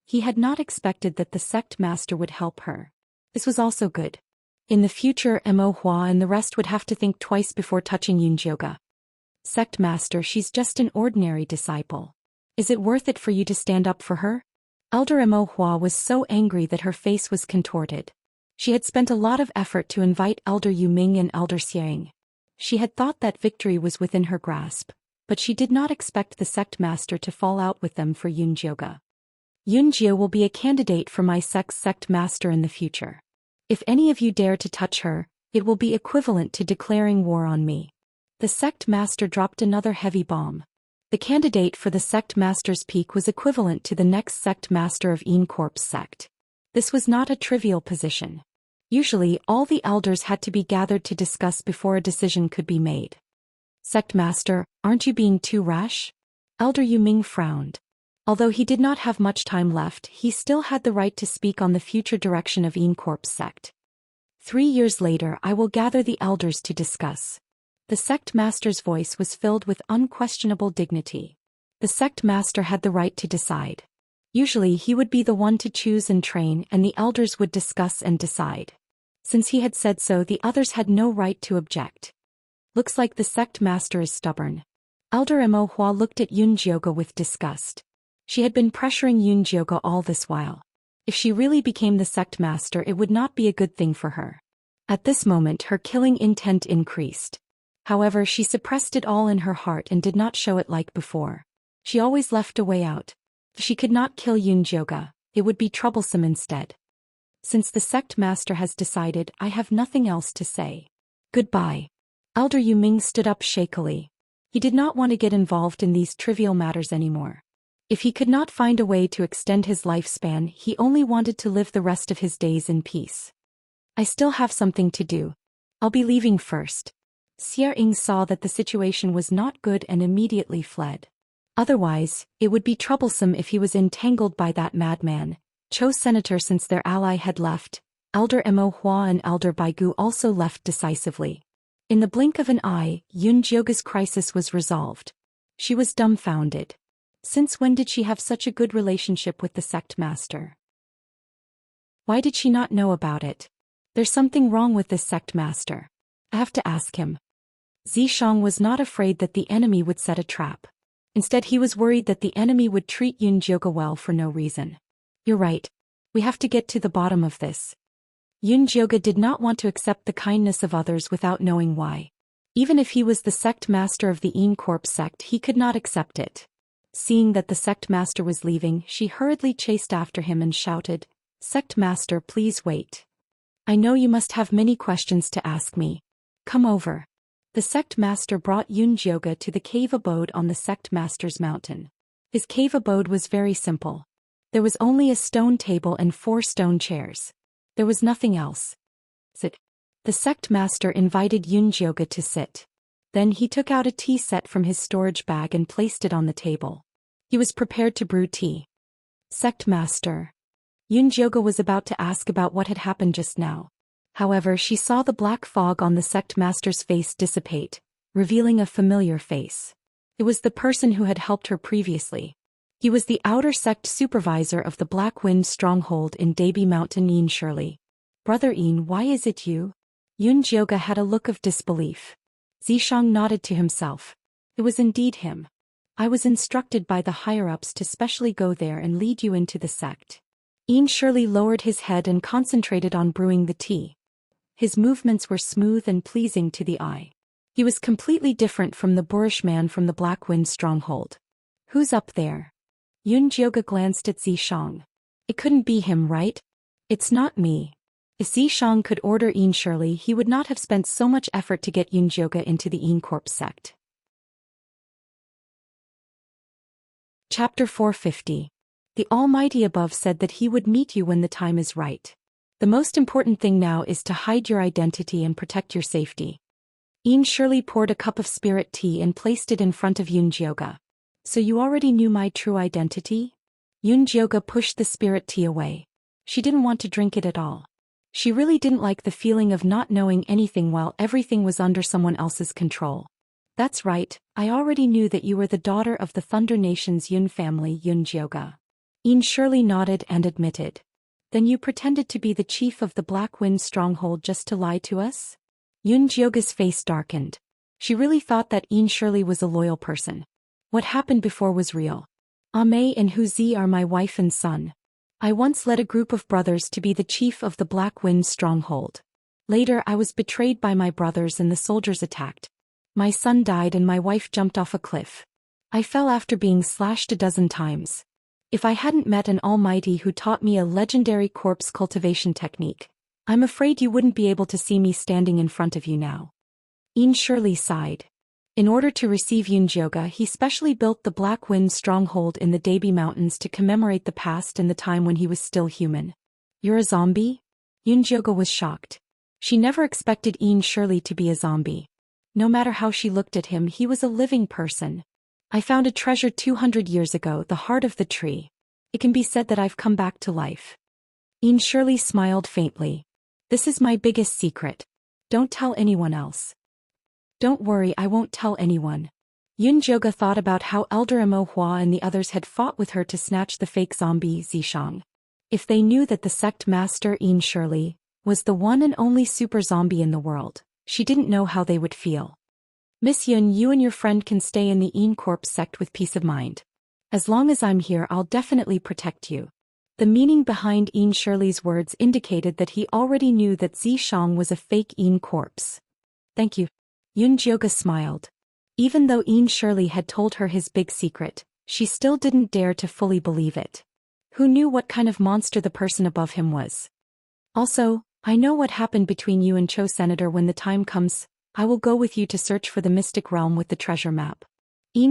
He had not expected that the sect master would help her. This was also good. In the future, Mo Hua and the rest would have to think twice before touching Yun Jioga. Sect master, she's just an ordinary disciple. Is it worth it for you to stand up for her? Elder Mo Hua was so angry that her face was contorted. She had spent a lot of effort to invite Elder Yuming and Elder Xiang. She had thought that victory was within her grasp, but she did not expect the sect master to fall out with them for Yun Jioga. Yun Jio will be a candidate for my sect's sect master in the future. If any of you dare to touch her, It will be equivalent to declaring war on me. The sect master dropped another heavy bomb. The candidate for the sect master's peak was equivalent to the next sect master of Corp's sect. This was not a trivial position. Usually, all the elders had to be gathered to discuss before a decision could be made. Sect master, aren't you being too rash? Elder Yuming frowned. Although he did not have much time left, he still had the right to speak on the future direction of Corp's sect. 3 years later, I will gather the elders to discuss. The sect master's voice was filled with unquestionable dignity. The sect master had the right to decide. Usually he would be the one to choose and train, and the elders would discuss and decide. Since he had said so, the others had no right to object. Looks like the sect master is stubborn. Elder Mo Hua looked at Yun Jioge with disgust. She had been pressuring Yun Jioge all this while. If she really became the sect master, it would not be a good thing for her. At this moment, her killing intent increased. However, she suppressed it all in her heart and did not show it like before. She always left a way out. If she could not kill Yun Jioge, it would be troublesome instead. Since the sect master has decided, I have nothing else to say. Goodbye. Elder Yuming stood up shakily. He did not want to get involved in these trivial matters anymore. If he could not find a way to extend his lifespan, he only wanted to live the rest of his days in peace. I still have something to do. I'll be leaving first. Xie Ying saw that the situation was not good and immediately fled. Otherwise, it would be troublesome if he was entangled by that madman, Cho Senator. Since their ally had left, Elder Mo Hua and Elder Baigu also left decisively. In the blink of an eye, Yun Jioge's crisis was resolved. She was dumbfounded. Since when did she have such a good relationship with the sect master? Why did she not know about it? There's something wrong with this sect master. I have to ask him. Zishang was not afraid that the enemy would set a trap. Instead, he was worried that the enemy would treat Yun Jioge well for no reason. You're right. We have to get to the bottom of this. Yun Jioge did not want to accept the kindness of others without knowing why. Even if he was the sect master of the Corp sect, he could not accept it. Seeing that the sect master was leaving, she hurriedly chased after him and shouted, "Sect master, please wait. I know you must have many questions to ask me. Come over." The sect master brought Yun Jioge to the cave abode on the sect master's mountain. His cave abode was very simple. There was only a stone table and 4 stone chairs. There was nothing else. Sit. The sect master invited Yun Jioge to sit. Then he took out a tea set from his storage bag and placed it on the table. He was prepared to brew tea. Sect master. Yun Jioge was about to ask about what had happened just now. However, she saw the black fog on the sect master's face dissipate, revealing a familiar face. It was the person who had helped her previously. He was the outer sect supervisor of the Black Wind stronghold in Daby Mountain. Yin Shirley. Brother Yin, why is it you? Yun Jioge had a look of disbelief. Zishang nodded to himself. It was indeed him. I was instructed by the higher-ups to specially go there and lead you into the sect. Yin Shirley lowered his head and concentrated on brewing the tea. His movements were smooth and pleasing to the eye. He was completely different from the boorish man from the Black Wind stronghold. Who's up there? Yun Jioge glanced at Zishang. It couldn't be him, right? It's not me. If Zishang could order Yin Shirley, he would not have spent so much effort to get Yun Jioge into the Corp sect. Chapter 450. The Almighty above said that he would meet you when the time is right. The most important thing now is to hide your identity and protect your safety. Yin Shirley poured a cup of spirit tea and placed it in front of Yun Jioge. So you already knew my true identity? Yun Jioge pushed the spirit tea away. She didn't want to drink it at all. She really didn't like the feeling of not knowing anything while everything was under someone else's control. That's right, I already knew that you were the daughter of the Thunder Nation's Yun family. Yun Jioge. Yin Shirley nodded and admitted. Then you pretended to be the chief of the Black Wind stronghold just to lie to us? Yun Jioge's face darkened. She really thought that Yin Shirley was a loyal person. What happened before was real. Ame and Hu Zi are my wife and son. I once led a group of brothers to be the chief of the Black Wind stronghold. Later I was betrayed by my brothers and the soldiers attacked. My son died and my wife jumped off a cliff. I fell after being slashed a dozen times. If I hadn't met an almighty who taught me a legendary corpse cultivation technique, I'm afraid you wouldn't be able to see me standing in front of you now. Shirley sighed. In order to receive Yunjioga, he specially built the Black Wind stronghold in the Dabi Mountains to commemorate the past and the time when he was still human. You're a zombie? Yunjioga was shocked. She never expected Shirley to be a zombie. No matter how she looked at him, he was a living person. I found a treasure 200 years ago, the heart of the tree. It can be said that I've come back to life. Shirley smiled faintly. This is my biggest secret. Don't tell anyone else. Don't worry, I won't tell anyone. Yunjioga thought about how Elder Imo Hua and the others had fought with her to snatch the fake zombie Zishang. If they knew that the sect master Shirley was the one and only super zombie in the world, she didn't know how they would feel. Miss Yun, you and your friend can stay in the Corpse sect with peace of mind. As long as I'm here, I'll definitely protect you. The meaning behind Shirley's words indicated that he already knew that Zishang was a fake corpse. Thank you. Yunjioga smiled. Even though Shirley had told her his big secret, she still didn't dare to fully believe it. Who knew what kind of monster the person above him was? Also, I know what happened between you and Cho Senator. When the time comes, I will go with you to search for the mystic realm with the treasure map.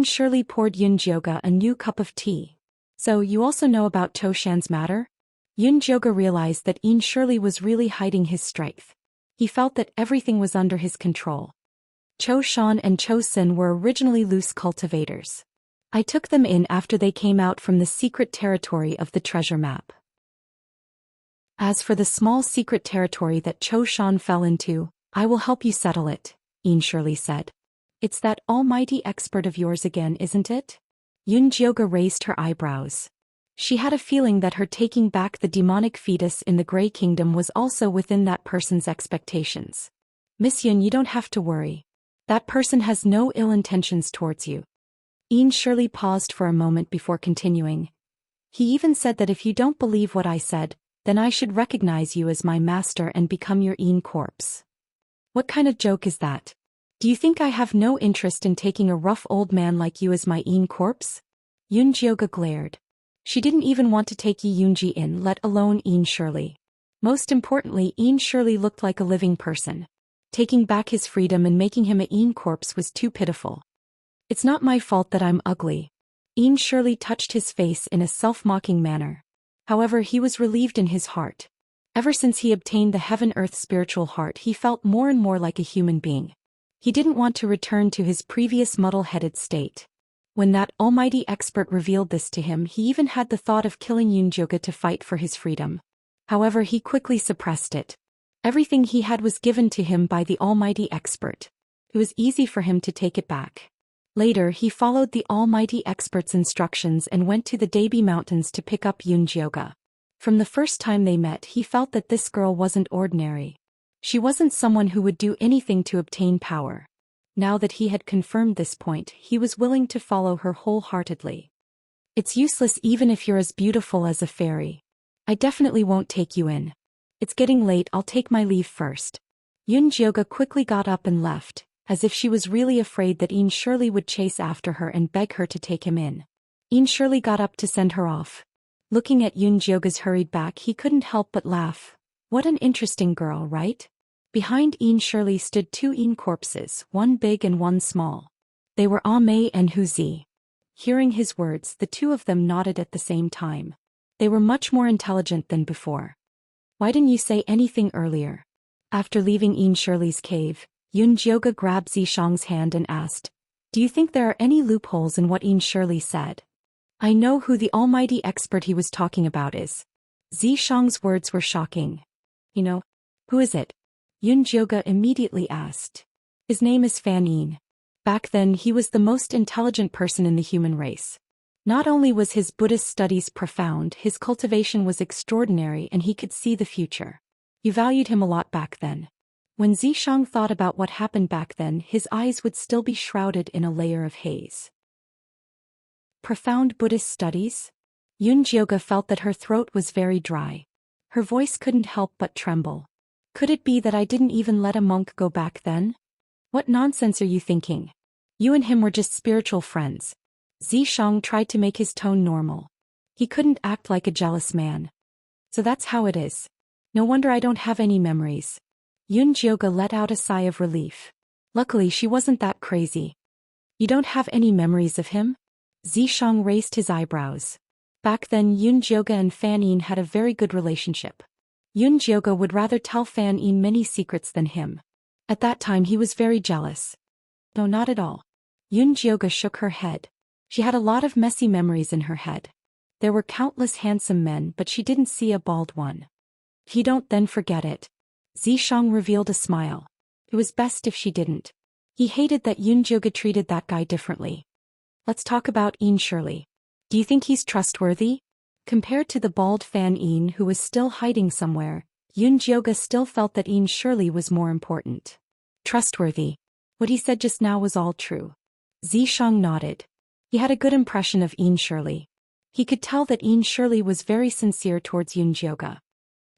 Shirley poured Yunjioga a new cup of tea. So you also know about Zhou Xian's matter? Yunjioga realized that Shirley was really hiding his strength. He felt that everything was under his control. Zhou Xian and Zhou Xin were originally loose cultivators. I took them in after they came out from the secret territory of the treasure map. As for the small secret territory that Zhou Xian fell into, I will help you settle it, Shirley said. It's that almighty expert of yours again, isn't it? Yunjioga raised her eyebrows. She had a feeling that her taking back the demonic fetus in the Grey Kingdom was also within that person's expectations. Miss Yun, you don't have to worry. That person has no ill intentions towards you. Shirley paused for a moment before continuing. He even said that if you don't believe what I said, then I should recognize you as my master and become your corpse. What kind of joke is that? Do you think I have no interest in taking a rough old man like you as my corpse? Yunjioga glared. She didn't even want to take Yunji in, let alone Shirley. Most importantly, Shirley looked like a living person. Taking back his freedom and making him a corpse was too pitiful. It's not my fault that I'm ugly. Shirley touched his face in a self-mocking manner. However, he was relieved in his heart. Ever since he obtained the Heaven-Earth spiritual heart, he felt more and more like a human being. He didn't want to return to his previous muddle-headed state. When that almighty expert revealed this to him, he even had the thought of killing Yunjioga to fight for his freedom. However, he quickly suppressed it. Everything he had was given to him by the almighty expert. It was easy for him to take it back. Later, he followed the almighty expert's instructions and went to the Dabi Mountains to pick up Yunjioga. From the first time they met, he felt that this girl wasn't ordinary. She wasn't someone who would do anything to obtain power. Now that he had confirmed this point, he was willing to follow her wholeheartedly. It's useless even if you're as beautiful as a fairy. I definitely won't take you in. It's getting late, I'll take my leave first. Yunjioga quickly got up and left, as if she was really afraid that Shirley would chase after her and beg her to take him in. Shirley got up to send her off. Looking at Yunjioga's hurried back, he couldn't help but laugh. What an interesting girl, right? Behind Shirley stood two corpses, one big and one small. They were Mei and Huzi. Hearing his words, the two of them nodded at the same time. They were much more intelligent than before. Why didn't you say anything earlier? After leaving Shirley's cave, Yunjioga grabbed Zishang's hand and asked, Do you think there are any loopholes in what Shirley said? I know who the almighty expert he was talking about is. Zishang's words were shocking. You know, who is it? Yunjioga immediately asked. His name is Fan Yin. Back then he was the most intelligent person in the human race. Not only was his Buddhist studies profound, his cultivation was extraordinary and he could see the future. You valued him a lot back then. When Zishang thought about what happened back then, his eyes would still be shrouded in a layer of haze. Profound Buddhist studies? Yunjioga felt that her throat was very dry. Her voice couldn't help but tremble. Could it be that I didn't even let a monk go back then? What nonsense are you thinking? You and him were just spiritual friends. Zishang tried to make his tone normal. He couldn't act like a jealous man. So that's how it is. No wonder I don't have any memories. Yun Jioga let out a sigh of relief. Luckily she wasn't that crazy. You don't have any memories of him? Zishang raised his eyebrows. Back then Yun Jioga and Fan Yin had a very good relationship. Yun Jioga would rather tell Fan Yin many secrets than him. At that time he was very jealous. No, not at all. Yun Jioga shook her head. She had a lot of messy memories in her head. There were countless handsome men, but she didn't see a bald one. If you don't, then forget it. Zishang revealed a smile. It was best if she didn't. He hated that Yun Jioga treated that guy differently. Let's talk about Yin Shirley. Do you think he's trustworthy? Compared to the bald Fan Yin who was still hiding somewhere, Yun Jioga still felt that Yin Shirley was more important. Trustworthy. What he said just now was all true. Zishang nodded. He had a good impression of Yin Shirley. He could tell that Yin Shirley was very sincere towards Yun Jioga.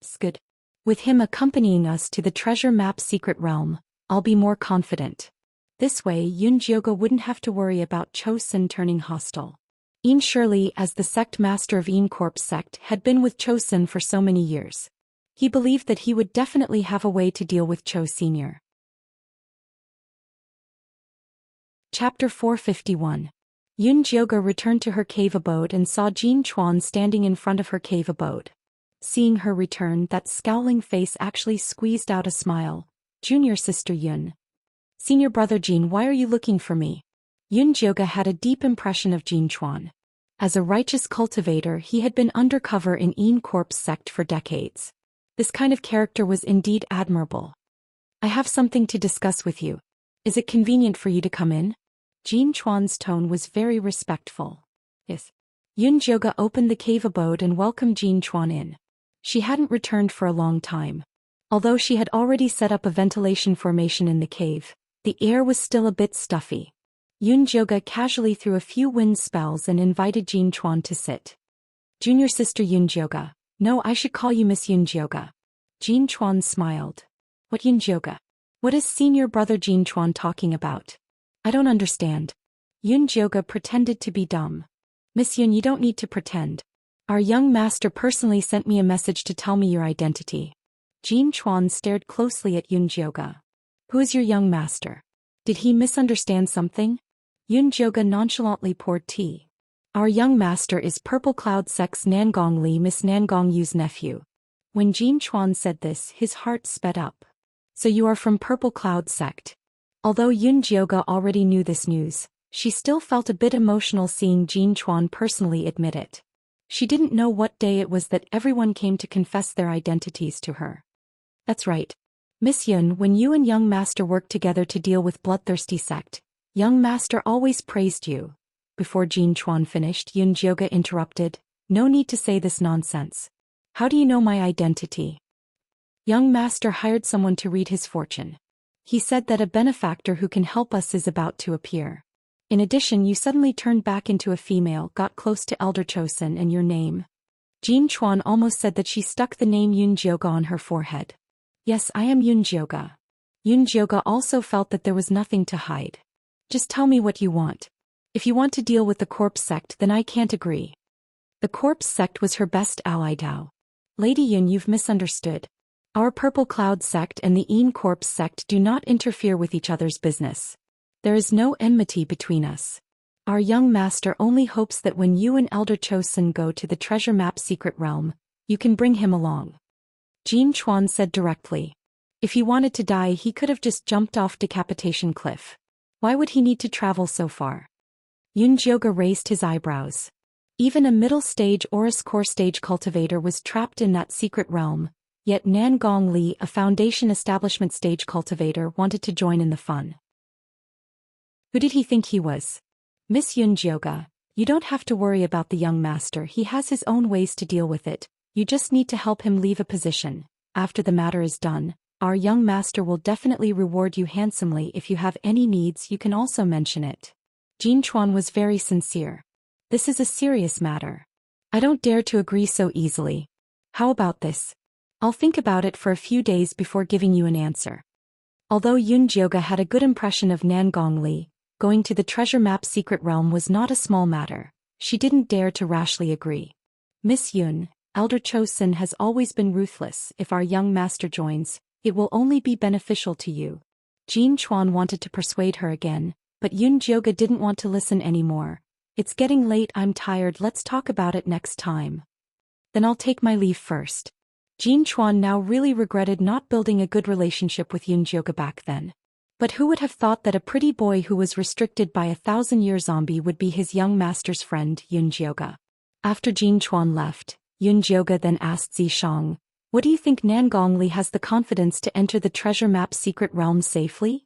It's good. With him accompanying us to the treasure map secret realm, I'll be more confident. This way Yun Jioga wouldn't have to worry about Zhou Xian turning hostile. Yin Shirley, as the sect master of Yin Corp's sect, had been with Zhou Xian for so many years. He believed that he would definitely have a way to deal with Zhou Sr. Chapter 451. Yun Jioga returned to her cave abode and saw Jin Chuan standing in front of her cave abode. Seeing her return, that scowling face actually squeezed out a smile. Junior sister Yun. Senior brother Jin, why are you looking for me? Yun Jioga had a deep impression of Jin Chuan. As a righteous cultivator, he had been undercover in Yin Corp's sect for decades. This kind of character was indeed admirable. I have something to discuss with you. Is it convenient for you to come in? Jin Chuan's tone was very respectful. Yes. Yun Jioga opened the cave abode and welcomed Jin Chuan in. She hadn't returned for a long time. Although she had already set up a ventilation formation in the cave, the air was still a bit stuffy. Yun Jioga casually threw a few wind spells and invited Jin Chuan to sit. Junior sister Yun Jioga. No, I should call you Miss Yun Jioga. Jin Chuan smiled. What Yun Jioga? What is senior brother Jin Chuan talking about? I don't understand. Yun Jioga pretended to be dumb. Miss Yun, you don't need to pretend. Our young master personally sent me a message to tell me your identity. Jin Chuan stared closely at Yun Jioga. Who is your young master? Did he misunderstand something? Yun Jioga nonchalantly poured tea. Our young master is Purple Cloud Sect's Nangong Li, Miss Nangong Yu's nephew. When Jin Chuan said this, his heart sped up. So you are from Purple Cloud Sect. Although Yun Jioga already knew this news, she still felt a bit emotional seeing Jin Chuan personally admit it. She didn't know what day it was that everyone came to confess their identities to her. That's right. Miss Yun, when you and young master worked together to deal with bloodthirsty sect, young master always praised you. Before Jin Chuan finished, Yun Jioga interrupted. No need to say this nonsense. How do you know my identity? Young master hired someone to read his fortune. He said that a benefactor who can help us is about to appear. In addition, you suddenly turned back into a female, got close to Elder Chosen, and your name. Jin Chuan almost said that she stuck the name Yun Jioga on her forehead. Yes, I am Yun Jioga. Yun Jioga also felt that there was nothing to hide. Just tell me what you want. If you want to deal with the corpse sect, then I can't agree. The corpse sect was her best ally Dao. Lady Yun, you've misunderstood. Our Purple Cloud sect and the Yin Corpse sect do not interfere with each other's business. There is no enmity between us. Our young master only hopes that when you and Elder Chosen go to the treasure map secret realm, you can bring him along. Jin Chuan said directly. If he wanted to die, he could have just jumped off Decapitation Cliff. Why would he need to travel so far? Yun Jioga raised his eyebrows. Even a middle-stage Oris core stage cultivator was trapped in that secret realm, yet Nangong Li, a foundation establishment stage cultivator, wanted to join in the fun. Who did he think he was? Miss Yun Jioga, you don't have to worry about the young master, he has his own ways to deal with it, you just need to help him leave a position. After the matter is done, our young master will definitely reward you handsomely. If you have any needs, you can also mention it. Jin Chuan was very sincere. This is a serious matter. I don't dare to agree so easily. How about this? I'll think about it for a few days before giving you an answer. Although Yun Jioga had a good impression of Nangong Li, going to the treasure map secret realm was not a small matter. She didn't dare to rashly agree. Miss Yun, Elder Zhou Xian has always been ruthless. If our young master joins, it will only be beneficial to you. Jin Chuan wanted to persuade her again, but Yun Jioga didn't want to listen anymore. It's getting late, I'm tired, let's talk about it next time. Then I'll take my leave first. Jin Chuan now really regretted not building a good relationship with Yun Jioga back then. But who would have thought that a pretty boy who was restricted by a 1,000-year zombie would be his young master's friend, Yun Jioga. After Jin Chuan left, Yun Jioga then asked Zishang, "What do you think Nangongli has the confidence to enter the treasure map secret realm safely?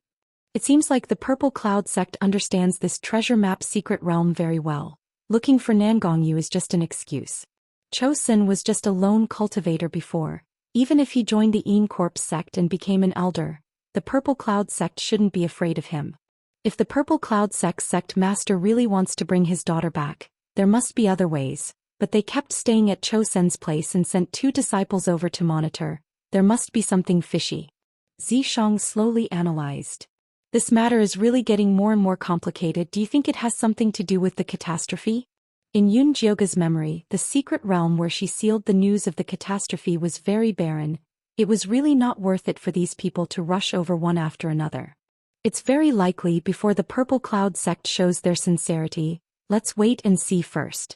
It seems like the Purple Cloud sect understands this treasure map secret realm very well. Looking for Nangongyu is just an excuse. Zhou Xian was just a lone cultivator before. Even if he joined the Yin Corpse sect and became an elder, the Purple Cloud sect shouldn't be afraid of him. If the Purple Cloud sect master really wants to bring his daughter back, there must be other ways. But they kept staying at Zhou Xian's place and sent 2 disciples over to monitor. There must be something fishy." Zishang slowly analyzed. "This matter is really getting more and more complicated. Do you think it has something to do with the catastrophe?" In Yun Jioga's memory, the secret realm where she sealed the news of the catastrophe was very barren. It was really not worth it for these people to rush over one after another. "It's very likely before the Purple Cloud sect shows their sincerity. Let's wait and see first."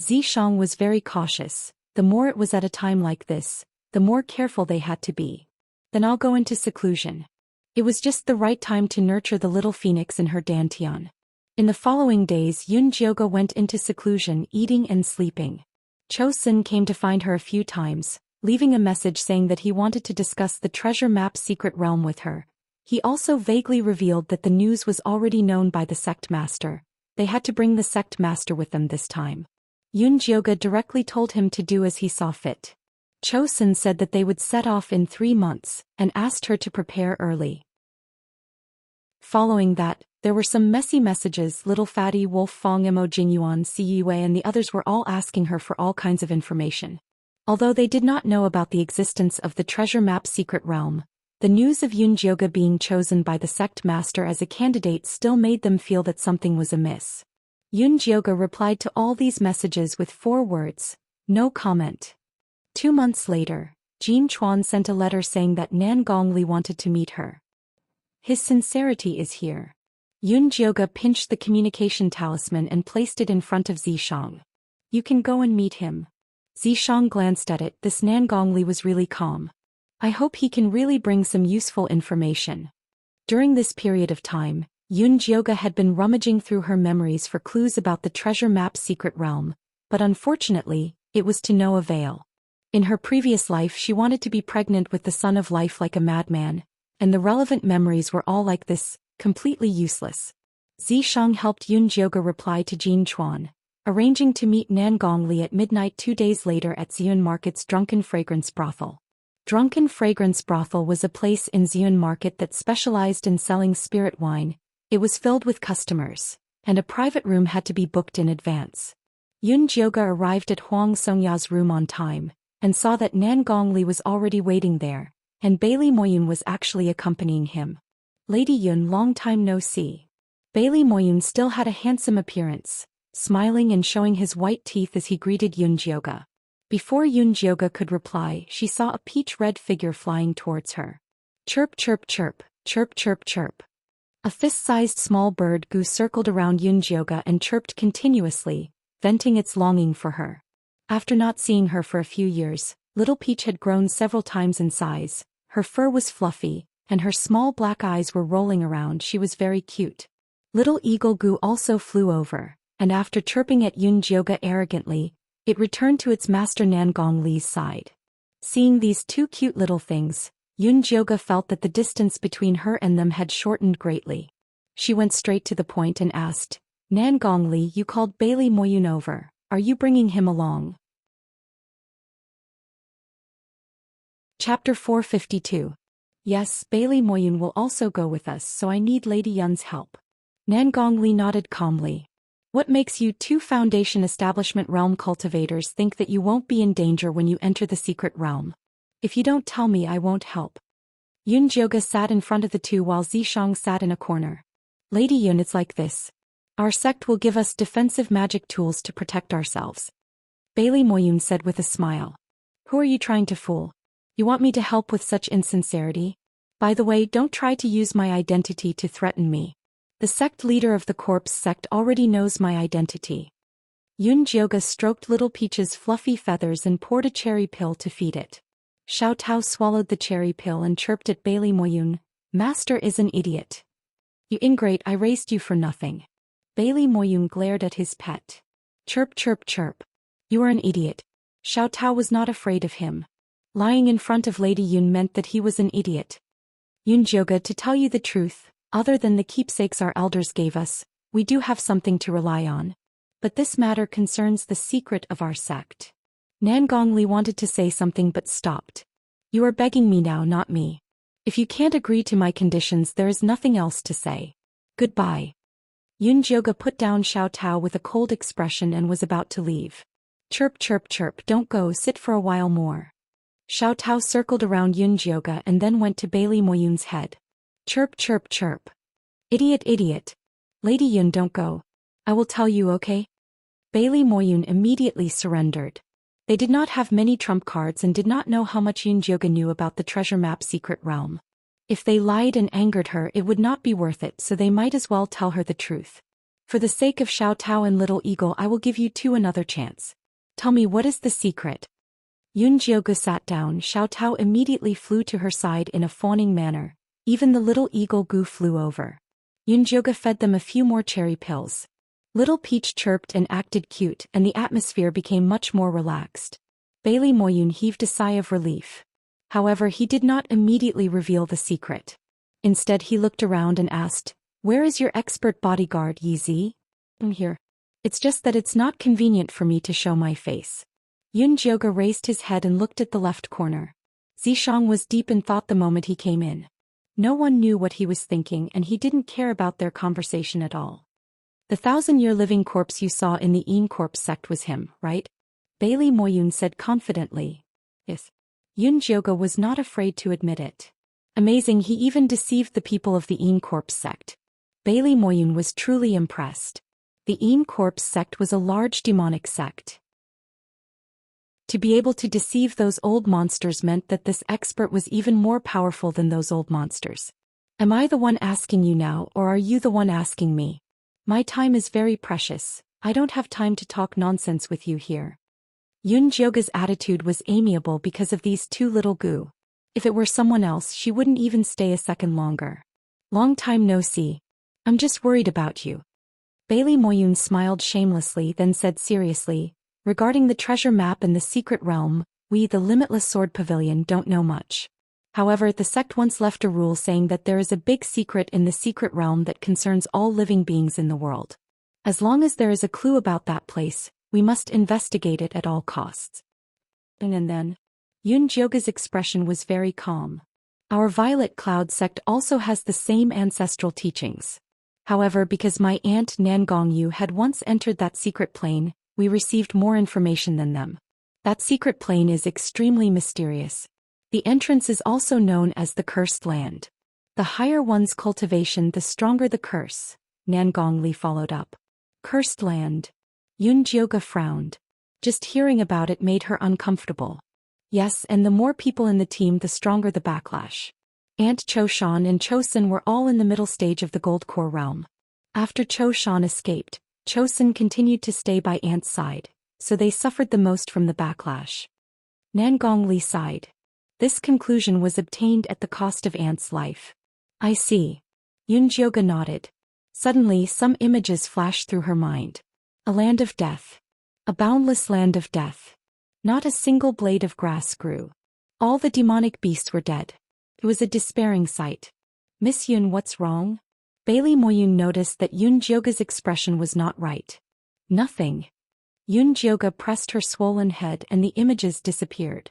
Zishang was very cautious. The more it was at a time like this, the more careful they had to be. "Then I'll go into seclusion." It was just the right time to nurture the little phoenix in her dantian. In the following days, Yun Jioga went into seclusion, eating and sleeping. Zhou Xian came to find her a few times, leaving a message saying that he wanted to discuss the treasure map secret realm with her. He also vaguely revealed that the news was already known by the sect master. They had to bring the sect master with them this time. Yun Jioga directly told him to do as he saw fit. Zhou Xian said that they would set off in 3 months, and asked her to prepare early. Following that, there were some messy messages. Little Fatty Wolf Fong Mo Jinyuan Ciyue and the others were all asking her for all kinds of information. Although they did not know about the existence of the treasure map secret realm, the news of Yun Jioga being chosen by the sect master as a candidate still made them feel that something was amiss. Yun Jioga replied to all these messages with 4 words, "No comment." 2 months later, Jin Chuan sent a letter saying that Nangongli wanted to meet her. "His sincerity is here." Yun Jioga pinched the communication talisman and placed it in front of Zishang. "You can go and meet him." Zishang glanced at it. This Nangongli was really calm. "I hope he can really bring some useful information." During this period of time, Yun Jioga had been rummaging through her memories for clues about the treasure map secret realm, but unfortunately, it was to no avail. In her previous life she wanted to be pregnant with the son of life like a madman, and the relevant memories were all like this, completely useless. Zishang helped Yun Jioga reply to Jin Chuan, arranging to meet Nangongli at midnight 2 days later at Xian Market's Drunken Fragrance Brothel. Drunken Fragrance Brothel was a place in Xian Market that specialized in selling spirit wine. It was filled with customers, and a private room had to be booked in advance. Yun Jioga arrived at Huang Songya's room on time, and saw that Nangongli was already waiting there, and Bailey Moyun was actually accompanying him. "Lady Yun, long time no see." Bailey Moyun still had a handsome appearance, smiling and showing his white teeth as he greeted Yun Jioga. Before Yun Jioga could reply, she saw a peach-red figure flying towards her. Chirp chirp chirp, chirp chirp chirp. A fist-sized small bird goose circled around Yun Jioga and chirped continuously, venting its longing for her. After not seeing her for a few years, Little Peach had grown several times in size. Her fur was fluffy, and her small black eyes were rolling around. She was very cute. Little Eagle Goo also flew over, and after chirping at Yun Jioga arrogantly, it returned to its master Nangong-li's side. Seeing these 2 cute little things, Yun Jioga felt that the distance between her and them had shortened greatly. She went straight to the point and asked, "Nangong-li, you called Bailey Moyun over. Are you bringing him along?" Chapter 452. "Yes, Bailey Moyun will also go with us, so I need Lady Yun's help." Nangong-li nodded calmly. "What makes you 2 Foundation Establishment Realm cultivators think that you won't be in danger when you enter the secret realm? If you don't tell me, I won't help." Yun Jioga sat in front of the 2 while Zishang sat in a corner. "Lady Yun, it's like this. Our sect will give us defensive magic tools to protect ourselves. Bailey Moyun said with a smile. Who are you trying to fool? You want me to help with such insincerity? By the way, don't try to use my identity to threaten me. The sect leader of the corpse sect already knows my identity. Yun Jioga stroked Little Peach's fluffy feathers and poured a cherry pill to feed it. Xiao Tao swallowed the cherry pill and chirped at Bailey Moyun. Master is an idiot. You ingrate, I raised you for nothing. Bailey Moyun glared at his pet. Chirp chirp chirp. You are an idiot. Xiao Tao was not afraid of him. Lying in front of Lady Yun meant that he was an idiot. Yun Jioga, to tell you the truth, other than the keepsakes our elders gave us, we do have something to rely on. But this matter concerns the secret of our sect. Nangong Li wanted to say something but stopped. You are begging me now, not me. If you can't agree to my conditions, there is nothing else to say. Goodbye. Yun Jioga put down Xiao Tao with a cold expression and was about to leave. Chirp chirp chirp, don't go, sit for a while more. Xiao Tao circled around Yun Jioga and then went to Bailey Moyun's head. Chirp chirp chirp. Idiot idiot. Lady Yun, don't go. I will tell you, okay? Bailey Moyun immediately surrendered. They did not have many trump cards and did not know how much Yun Jioga knew about the treasure map secret realm. If they lied and angered her, it would not be worth it, so they might as well tell her the truth. For the sake of Xiao Tao and Little Eagle, I will give you two another chance. Tell me, what is the secret? Yun Jioga sat down. Xiao Tao immediately flew to her side in a fawning manner. Even the Little Eagle Goo flew over. Yun Jioga fed them a few more cherry pills. Little Peach chirped and acted cute, and the atmosphere became much more relaxed. Bailey Moyun heaved a sigh of relief. However, he did not immediately reveal the secret. Instead, he looked around and asked, Where is your expert bodyguard, Yi Zi? I'm here. It's just that it's not convenient for me to show my face. Yun Jioga raised his head and looked at the left corner. Zishang was deep in thought the moment he came in. No one knew what he was thinking, and he didn't care about their conversation at all. The 1,000-year living corpse you saw in the Yin corpse sect was him, right? Bailey Moyun said confidently. Yes. Yun Jioga was not afraid to admit it. Amazing, he even deceived the people of the Yin corpse sect. Bailey Moyun was truly impressed. The Yin corpse sect was a large demonic sect. To be able to deceive those old monsters meant that this expert was even more powerful than those old monsters. Am I the one asking you now, or are you the one asking me? My time is very precious. I don't have time to talk nonsense with you here. Yun Jioga's attitude was amiable because of these two little goo. If it were someone else, she wouldn't even stay a second longer. Long time no see. I'm just worried about you. Bailey Moyun smiled shamelessly, then said seriously, regarding the treasure map and the secret realm, we, the Limitless Sword Pavilion, don't know much. However, the sect once left a rule saying that there is a big secret in the secret realm that concerns all living beings in the world. As long as there is a clue about that place, we must investigate it at all costs. And then, Yun Jioga's expression was very calm. Our Violet Cloud sect also has the same ancestral teachings. However, because my aunt Nangong Yu had once entered that secret plane, we received more information than them. That secret plane is extremely mysterious. The entrance is also known as the Cursed Land. The higher one's cultivation, the stronger the curse. Nangong Li followed up. Cursed Land. Yun Jioga frowned. Just hearing about it made her uncomfortable. Yes, and the more people in the team, the stronger the backlash. Aunt Cho Shan and Cho Sin were all in the middle stage of the Gold Core realm. After Cho Shan escaped, Cho Sin continued to stay by Aunt's side, so they suffered the most from the backlash. Nangong Li sighed. This conclusion was obtained at the cost of Aunt's life. I see. Yun Jioga nodded. Suddenly, some images flashed through her mind. A land of death. A boundless land of death. Not a single blade of grass grew. All the demonic beasts were dead. It was a despairing sight. Miss Yun, what's wrong? Bailey Moyun noticed that Yun Jioga's expression was not right. Nothing. Yun Jioga pressed her swollen head and the images disappeared.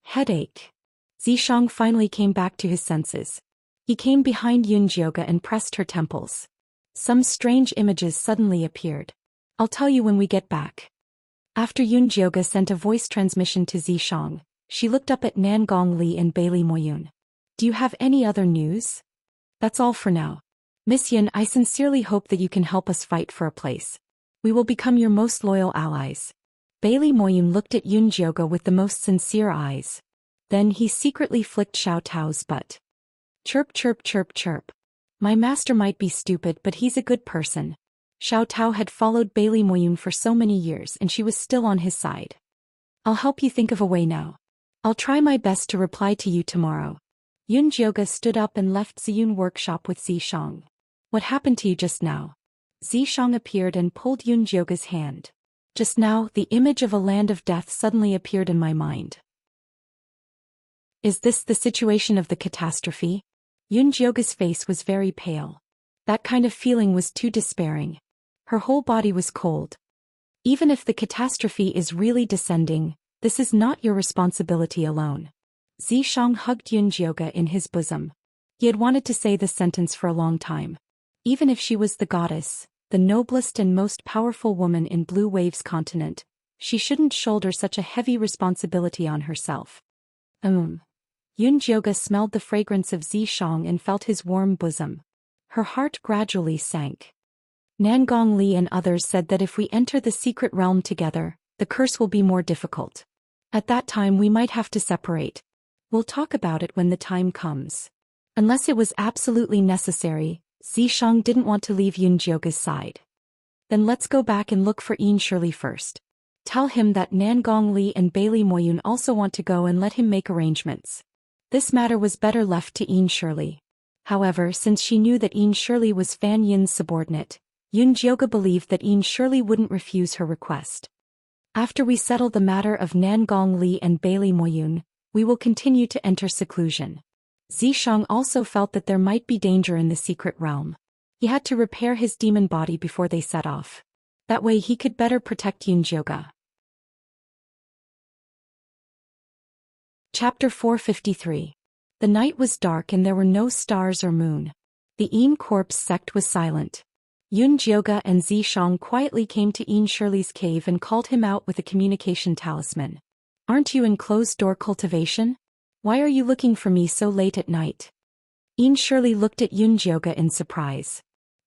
Headache. Zishang finally came back to his senses. He came behind Yun Jioga and pressed her temples. Some strange images suddenly appeared. I'll tell you when we get back. After Yun Jioga sent a voice transmission to Zishang, she looked up at Nangong Li and Bailey Moyun. Do you have any other news? That's all for now. Miss Yun, I sincerely hope that you can help us fight for a place. We will become your most loyal allies. Bailey Moyun looked at Yun Jioge with the most sincere eyes. Then he secretly flicked Xiao Tao's butt. Chirp chirp chirp chirp. My master might be stupid, but he's a good person. Xiao Tao had followed Bailey Moyun for so many years and she was still on his side. I'll help you think of a way now. I'll try my best to reply to you tomorrow. Yun Jioge stood up and left Ziyun workshop with Zishang. What happened to you just now? Zishang appeared and pulled Yun Jioge's hand. Just now, the image of a land of death suddenly appeared in my mind. Is this the situation of the catastrophe? Yun Jioge's face was very pale. That kind of feeling was too despairing. Her whole body was cold. Even if the catastrophe is really descending, this is not your responsibility alone. Zishang hugged Yun Jioge in his bosom. He had wanted to say this sentence for a long time. Even if she was the goddess, the noblest and most powerful woman in Blue Wave's continent, she shouldn't shoulder such a heavy responsibility on herself. Yun Jioge smelled the fragrance of Zishang and felt his warm bosom. Her heart gradually sank. Nangong Li and others said that if we enter the secret realm together, the curse will be more difficult. At that time we might have to separate. We'll talk about it when the time comes. Unless it was absolutely necessary, Zishang didn't want to leave Yun Jioge's side. Then let's go back and look for Yin Shirley first. Tell him that Nangong Li and Bailey Moyun also want to go and let him make arrangements. This matter was better left to Yin Shirley. However, since she knew that Yin Shirley was Fan Yin's subordinate, Yun Jioge believed that Yin Shirley wouldn't refuse her request. After we settle the matter of Nangong Li and Bailey Moyun, we will continue to enter seclusion. Zishang also felt that there might be danger in the secret realm. He had to repair his demon body before they set off. That way he could better protect Yun Jioge. Chapter 453. The night was dark and there were no stars or moon. The Yin Corpse sect was silent. Yun Jioge and Zishang quietly came to Yin Shirley's cave and called him out with a communication talisman. Aren't you in closed-door cultivation? Why are you looking for me so late at night? Yin Shirley looked at Yun Jioge in surprise.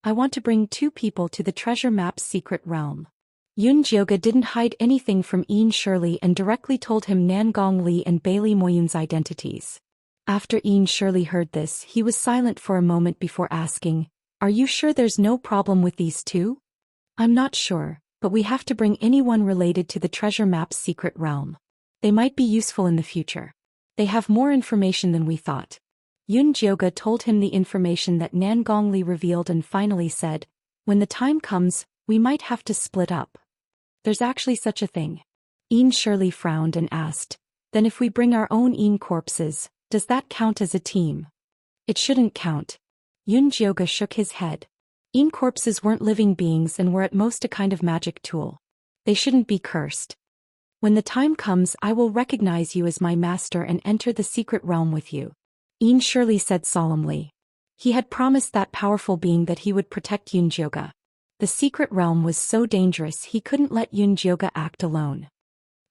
I want to bring 2 people to the treasure map's secret realm. Yun Jioge didn't hide anything from Yin Shirley and directly told him Nangong Li and Bailey Moyun's identities. After Yin Shirley heard this, he was silent for a moment before asking, Are you sure there's no problem with these 2? I'm not sure, but we have to bring anyone related to the treasure map's secret realm. They might be useful in the future. They have more information than we thought. Yun Jioge told him the information that Nangong Li revealed and finally said, When the time comes, we might have to split up. There's actually such a thing. Yin Shirley frowned and asked, Then if we bring our own Yin corpses, does that count as a team? It shouldn't count. Yun Jioge shook his head. Yin corpses weren't living beings and were at most a kind of magic tool. They shouldn't be cursed. When the time comes, I will recognize you as my master and enter the secret realm with you. Yin Shirley said solemnly. He had promised that powerful being that he would protect Yun Jioge. The secret realm was so dangerous he couldn't let Yun Jioge act alone.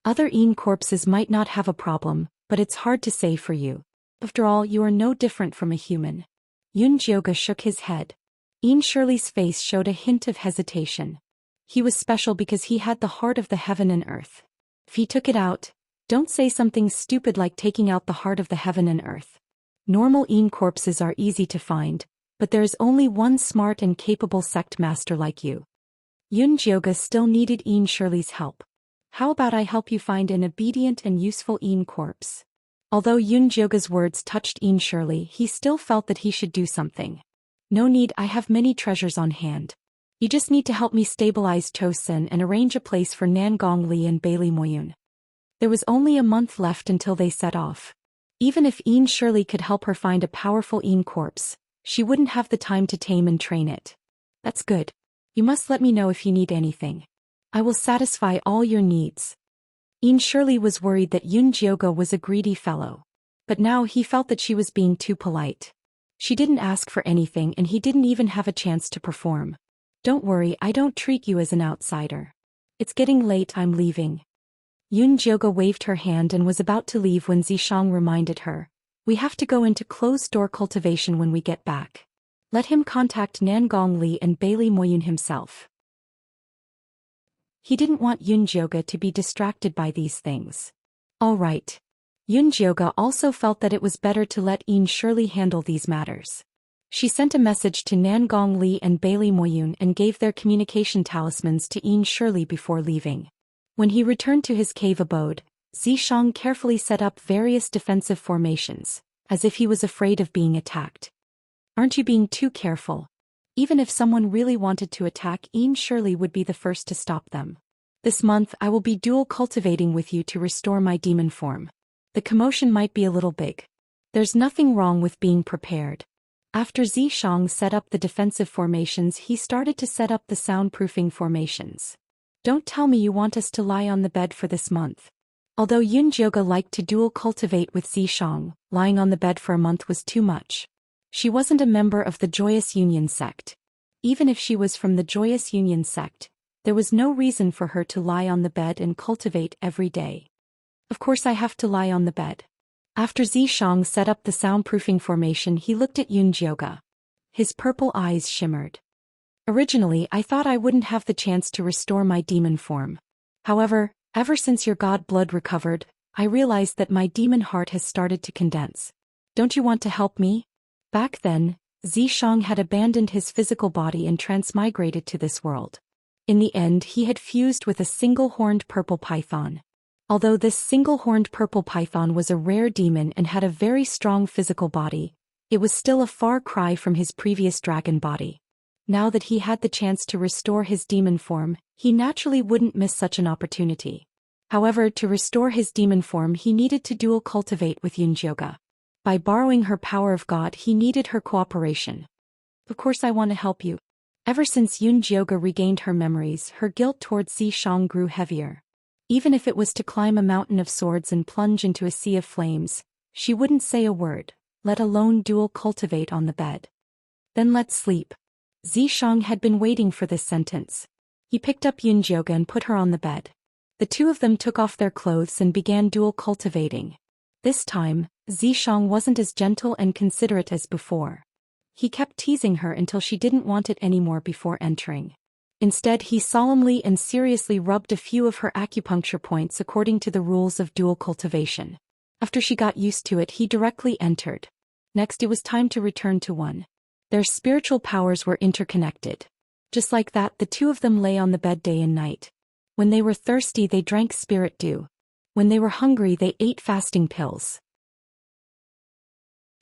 Other Yin corpses might not have a problem, but it's hard to say for you. After all, you are no different from a human. Yun Jioge shook his head. Yin Shirley's face showed a hint of hesitation. He was special because he had the heart of the heaven and earth. If he took it out, don't say something stupid like taking out the heart of the heaven and earth. Normal Yin corpses are easy to find, but there is only one smart and capable sect master like you. Yun Jioge still needed Yin Shirley's help. How about I help you find an obedient and useful Yin corpse? Although Yun Jioge's words touched Yin Shirley, he still felt that he should do something. No need, I have many treasures on hand. You just need to help me stabilize Zhou Xian and arrange a place for Nangong Li and Bailey Moyun. There was only a month left until they set off. Even if Yin Shirley could help her find a powerful Yin corpse, she wouldn't have the time to tame and train it. That's good. You must let me know if you need anything. I will satisfy all your needs. Yin Shirley was worried that Yun Jioge was a greedy fellow. But now he felt that she was being too polite. She didn't ask for anything and he didn't even have a chance to perform. Don't worry, I don't treat you as an outsider. It's getting late, I'm leaving. Yun Jioge waved her hand and was about to leave when Zishang reminded her. We have to go into closed-door cultivation when we get back. Let him contact Nangong Li and Bailey Moyun himself. He didn't want Yunjioga to be distracted by these things. All right. Yunjioga also felt that it was better to let Yin Shirley handle these matters. She sent a message to Nangong Li and Bailey Moyun and gave their communication talismans to Yin Shirley before leaving. When he returned to his cave abode, Zishang carefully set up various defensive formations, as if he was afraid of being attacked. Aren't you being too careful? Even if someone really wanted to attack, Yin Shirley would be the first to stop them. This month I will be dual cultivating with you to restore my demon form. The commotion might be a little big. There's nothing wrong with being prepared. After Zishang set up the defensive formations, he started to set up the soundproofing formations. Don't tell me you want us to lie on the bed for this month. Although Yunjioga liked to dual cultivate with Zishang, lying on the bed for a month was too much. She wasn't a member of the Joyous Union sect. Even if she was from the Joyous Union sect, there was no reason for her to lie on the bed and cultivate every day. Of course I have to lie on the bed. After Zishang set up the soundproofing formation, he looked at Yunjioga. His purple eyes shimmered. Originally I thought I wouldn't have the chance to restore my demon form. However, ever since your god blood recovered, I realized that my demon heart has started to condense. Don't you want to help me? Back then, Zishang had abandoned his physical body and transmigrated to this world. In the end, he had fused with a single-horned purple python. Although this single-horned purple python was a rare demon and had a very strong physical body, it was still a far cry from his previous dragon body. Now that he had the chance to restore his demon form, he naturally wouldn't miss such an opportunity. However, to restore his demon form he needed to dual cultivate with Yunjioga. By borrowing her power of God, he needed her cooperation. Of course I want to help you. Ever since Yunjioga regained her memories, her guilt towards Zishang grew heavier. Even if it was to climb a mountain of swords and plunge into a sea of flames, she wouldn't say a word, let alone dual cultivate on the bed. Then let's sleep. Zishang had been waiting for this sentence. He picked up Yunjioga and put her on the bed. The two of them took off their clothes and began dual cultivating. This time, Zishang wasn't as gentle and considerate as before. He kept teasing her until she didn't want it anymore before entering. Instead, he solemnly and seriously rubbed a few of her acupuncture points according to the rules of dual cultivation. After she got used to it, he directly entered. Next, it was time to return to one. Their spiritual powers were interconnected. Just like that, the two of them lay on the bed day and night. When they were thirsty, they drank spirit dew. When they were hungry, they ate fasting pills.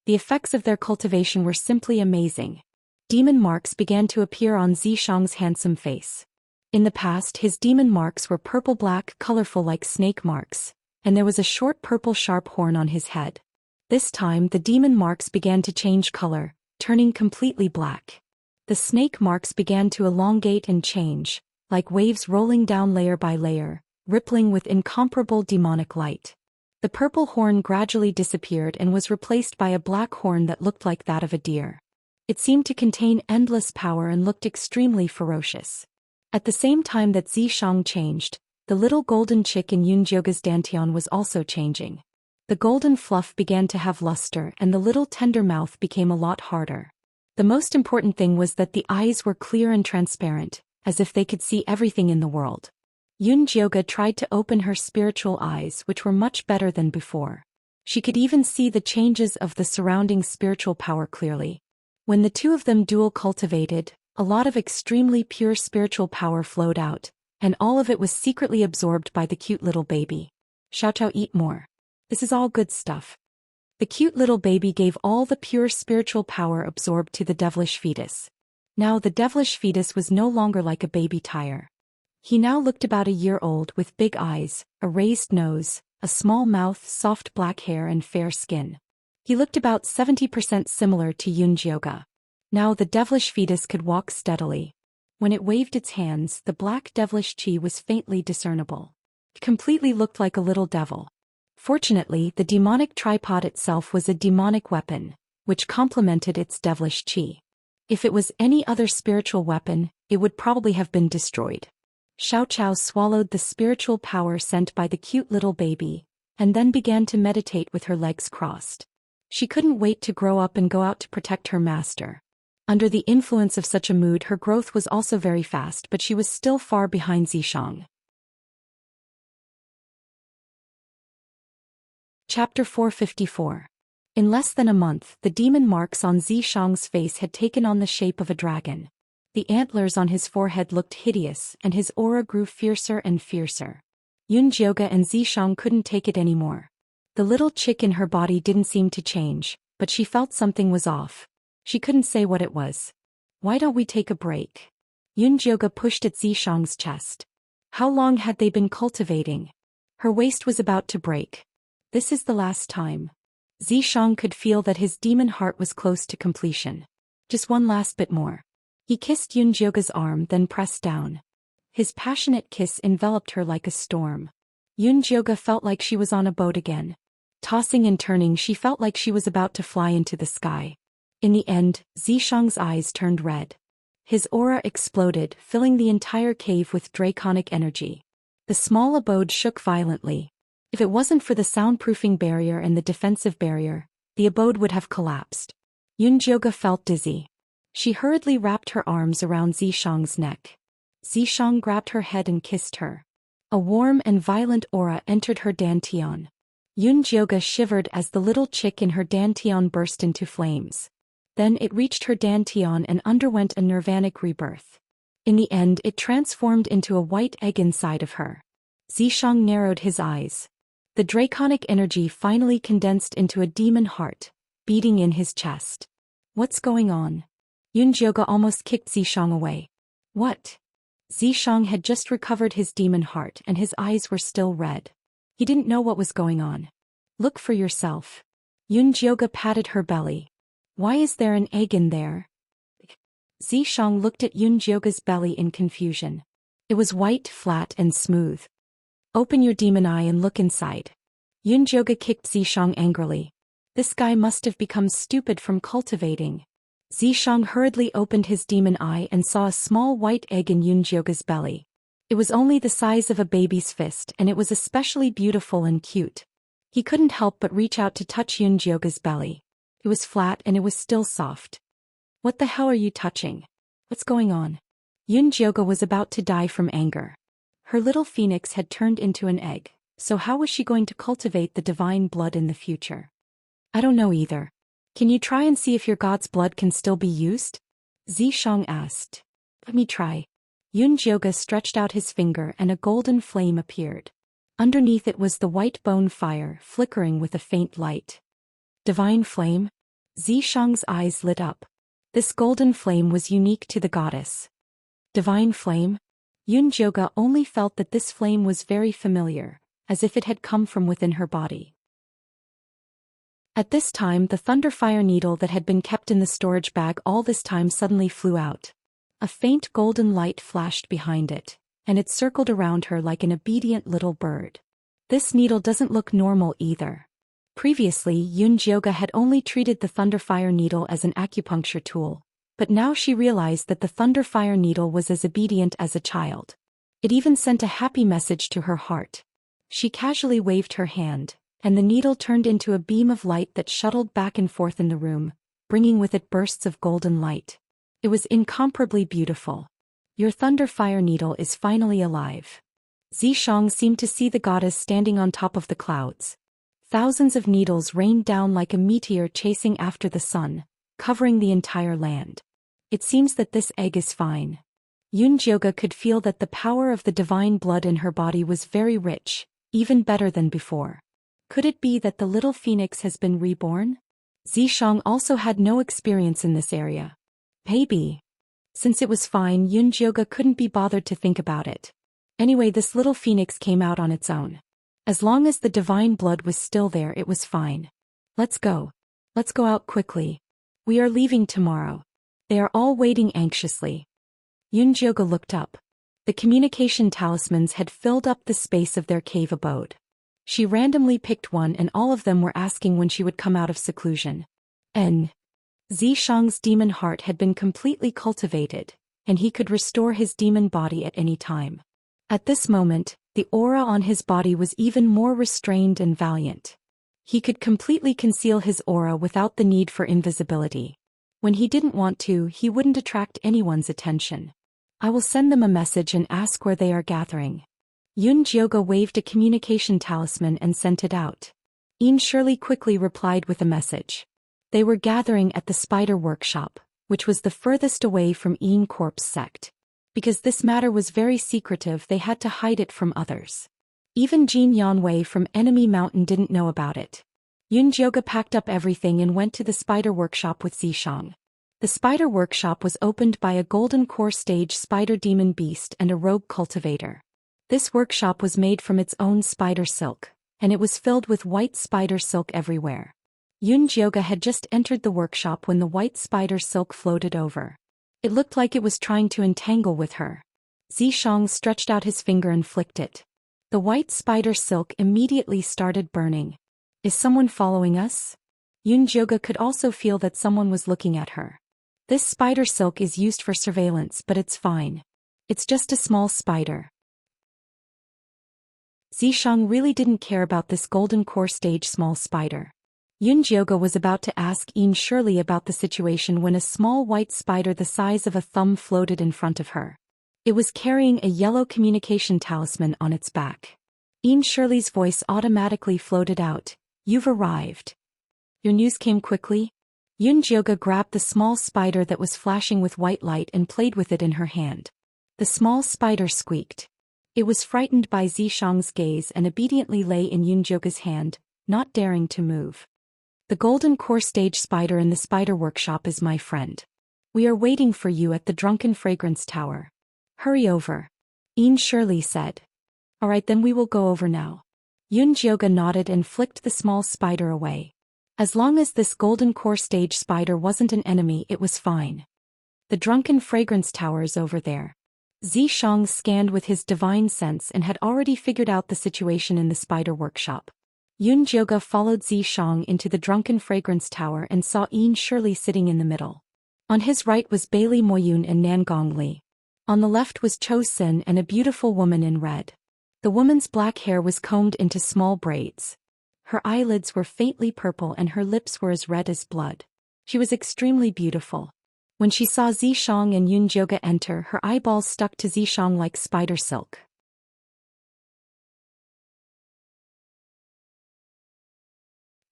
The effects of their cultivation were simply amazing. Demon marks began to appear on Zishang's handsome face. In the past, his demon marks were purple-black, colorful like snake marks, and there was a short purple sharp horn on his head. This time, the demon marks began to change color, turning completely black. The snake marks began to elongate and change, like waves rolling down layer by layer, rippling with incomparable demonic light. The purple horn gradually disappeared and was replaced by a black horn that looked like that of a deer. It seemed to contain endless power and looked extremely ferocious. At the same time that Zishang changed, the little golden chick in Yunjioga's dantian was also changing. The golden fluff began to have luster and the little tender mouth became a lot harder. The most important thing was that the eyes were clear and transparent, as if they could see everything in the world. Yunjioga tried to open her spiritual eyes, which were much better than before. She could even see the changes of the surrounding spiritual power clearly. When the two of them dual cultivated, a lot of extremely pure spiritual power flowed out, and all of it was secretly absorbed by the cute little baby. Xiao, eat more. This is all good stuff. The cute little baby gave all the pure spiritual power absorbed to the devilish fetus. Now the devilish fetus was no longer like a baby tire. He now looked about a year old with big eyes, a raised nose, a small mouth, soft black hair and fair skin. He looked about 70% similar to Yunjioga. Now the devilish fetus could walk steadily. When it waved its hands, the black devilish chi was faintly discernible. It completely looked like a little devil. Fortunately, the demonic tripod itself was a demonic weapon, which complemented its devilish chi. If it was any other spiritual weapon, it would probably have been destroyed. Xiao swallowed the spiritual power sent by the cute little baby, and then began to meditate with her legs crossed. She couldn't wait to grow up and go out to protect her master. Under the influence of such a mood, her growth was also very fast, but she was still far behind Zhishang. Chapter 454. In less than a month, the demon marks on Zhishang's face had taken on the shape of a dragon. The antlers on his forehead looked hideous, and his aura grew fiercer and fiercer. Yunjioge and Zhishang couldn't take it anymore. The little chick in her body didn't seem to change, but she felt something was off. She couldn't say what it was. Why don't we take a break? Yunjioge pushed at Zhishang's chest. How long had they been cultivating? Her waist was about to break. This is the last time. Zhishang could feel that his demon heart was close to completion. Just one last bit more. He kissed Yunjioge's arm, then pressed down. His passionate kiss enveloped her like a storm. Yunjioge felt like she was on a boat again. Tossing and turning, she felt like she was about to fly into the sky. In the end, Zhishang's eyes turned red. His aura exploded, filling the entire cave with draconic energy. The small abode shook violently. If it wasn't for the soundproofing barrier and the defensive barrier, the abode would have collapsed. Yunjioge felt dizzy. She hurriedly wrapped her arms around Zhishang's neck. Zhishang grabbed her head and kissed her. A warm and violent aura entered her dantian. Yunjioge shivered as the little chick in her dantian burst into flames. Then it reached her dantian and underwent a nirvanic rebirth. In the end, it transformed into a white egg inside of her. Zhishang narrowed his eyes. The draconic energy finally condensed into a demon heart, beating in his chest. What's going on? Yunjioge almost kicked Zhishang away. What? Zhishang had just recovered his demon heart and his eyes were still red. He didn't know what was going on. Look for yourself. Yunjioge patted her belly. Why is there an egg in there? Zhishang looked at Yunjioge's belly in confusion. It was white, flat, and smooth. Open your demon eye and look inside. Yunjioge kicked Zhishang angrily. This guy must have become stupid from cultivating. Zhishang hurriedly opened his demon eye and saw a small white egg in Yunjioge's belly. It was only the size of a baby's fist and it was especially beautiful and cute. He couldn't help but reach out to touch Yunjioge's belly. It was flat and it was still soft. What the hell are you touching? What's going on? Yunjioge was about to die from anger. Her little phoenix had turned into an egg, so how was she going to cultivate the divine blood in the future? I don't know either. Can you try and see if your god's blood can still be used? Zhishang asked. Let me try. Yunjioge stretched out his finger and a golden flame appeared. Underneath it was the white bone fire flickering with a faint light. Divine flame? Zhishang's eyes lit up. This golden flame was unique to the goddess. Divine flame? Yunjioge only felt that this flame was very familiar, as if it had come from within her body. At this time, the thunderfire needle that had been kept in the storage bag all this time suddenly flew out. A faint golden light flashed behind it, and it circled around her like an obedient little bird. This needle doesn't look normal either. Previously, Yunjioge had only treated the thunderfire needle as an acupuncture tool, but now she realized that the thunderfire needle was as obedient as a child. It even sent a happy message to her heart. She casually waved her hand, and the needle turned into a beam of light that shuttled back and forth in the room, bringing with it bursts of golden light. It was incomparably beautiful. Your thunderfire needle is finally alive. Zhishang seemed to see the goddess standing on top of the clouds. Thousands of needles rained down like a meteor chasing after the sun, covering the entire land. It seems that this egg is fine. Yunjioge could feel that the power of the divine blood in her body was very rich, even better than before. Could it be that the little phoenix has been reborn? Zhishang also had no experience in this area. Maybe. Since it was fine, Yunjioge couldn't be bothered to think about it. Anyway, this little phoenix came out on its own. As long as the divine blood was still there, it was fine. Let's go. Let's go out quickly. We are leaving tomorrow. They are all waiting anxiously. Yunjioge looked up. The communication talismans had filled up the space of their cave abode. She randomly picked one and all of them were asking when she would come out of seclusion. Zhishang's demon heart had been completely cultivated, and he could restore his demon body at any time. At this moment, the aura on his body was even more restrained and valiant. He could completely conceal his aura without the need for invisibility. When he didn't want to, he wouldn't attract anyone's attention. I will send them a message and ask where they are gathering. Yun Jioge waved a communication talisman and sent it out. Ian Shirley quickly replied with a message. They were gathering at the spider workshop, which was the furthest away from Ian Corp's sect. Because this matter was very secretive, they had to hide it from others. Even Jin Yanwei from Enemy Mountain didn't know about it. Yun Jioge packed up everything and went to the spider workshop with Zishang. The spider workshop was opened by a golden core stage spider demon beast and a rogue cultivator. This workshop was made from its own spider silk, and it was filled with white spider silk everywhere. Yun Jioge had just entered the workshop when the white spider silk floated over. It looked like it was trying to entangle with her. Zishang stretched out his finger and flicked it. The white spider silk immediately started burning. Is someone following us? Yun Jioge could also feel that someone was looking at her. This spider silk is used for surveillance, but it's fine. It's just a small spider. Zishang really didn't care about this golden core stage small spider. Yun Jioge was about to ask Ian Shirley about the situation when a small white spider the size of a thumb floated in front of her. It was carrying a yellow communication talisman on its back. Ian Shirley's voice automatically floated out. You've arrived. Your news came quickly? Yun Jioge grabbed the small spider that was flashing with white light and played with it in her hand. The small spider squeaked. It was frightened by Zishang's gaze and obediently lay in Yun Jioge's hand, not daring to move. The golden core stage spider in the spider workshop is my friend. We are waiting for you at the Drunken Fragrance Tower. Hurry over. Ian Shirley said. Alright, then we will go over now. Yun Jioge nodded and flicked the small spider away. As long as this golden core stage spider wasn't an enemy, it was fine. The Drunken Fragrance Tower is over there. Zishang scanned with his divine sense and had already figured out the situation in the spider workshop. Yun Jioge followed Zishang into the Drunken Fragrance Tower and saw Ian Shirley sitting in the middle. On his right was Bailey Moyun and Nangong Li. On the left was Zhou Xian and a beautiful woman in red. The woman's black hair was combed into small braids. Her eyelids were faintly purple and her lips were as red as blood. She was extremely beautiful. When she saw Zishang and Yun Jioge enter, her eyeballs stuck to Zishang like spider silk.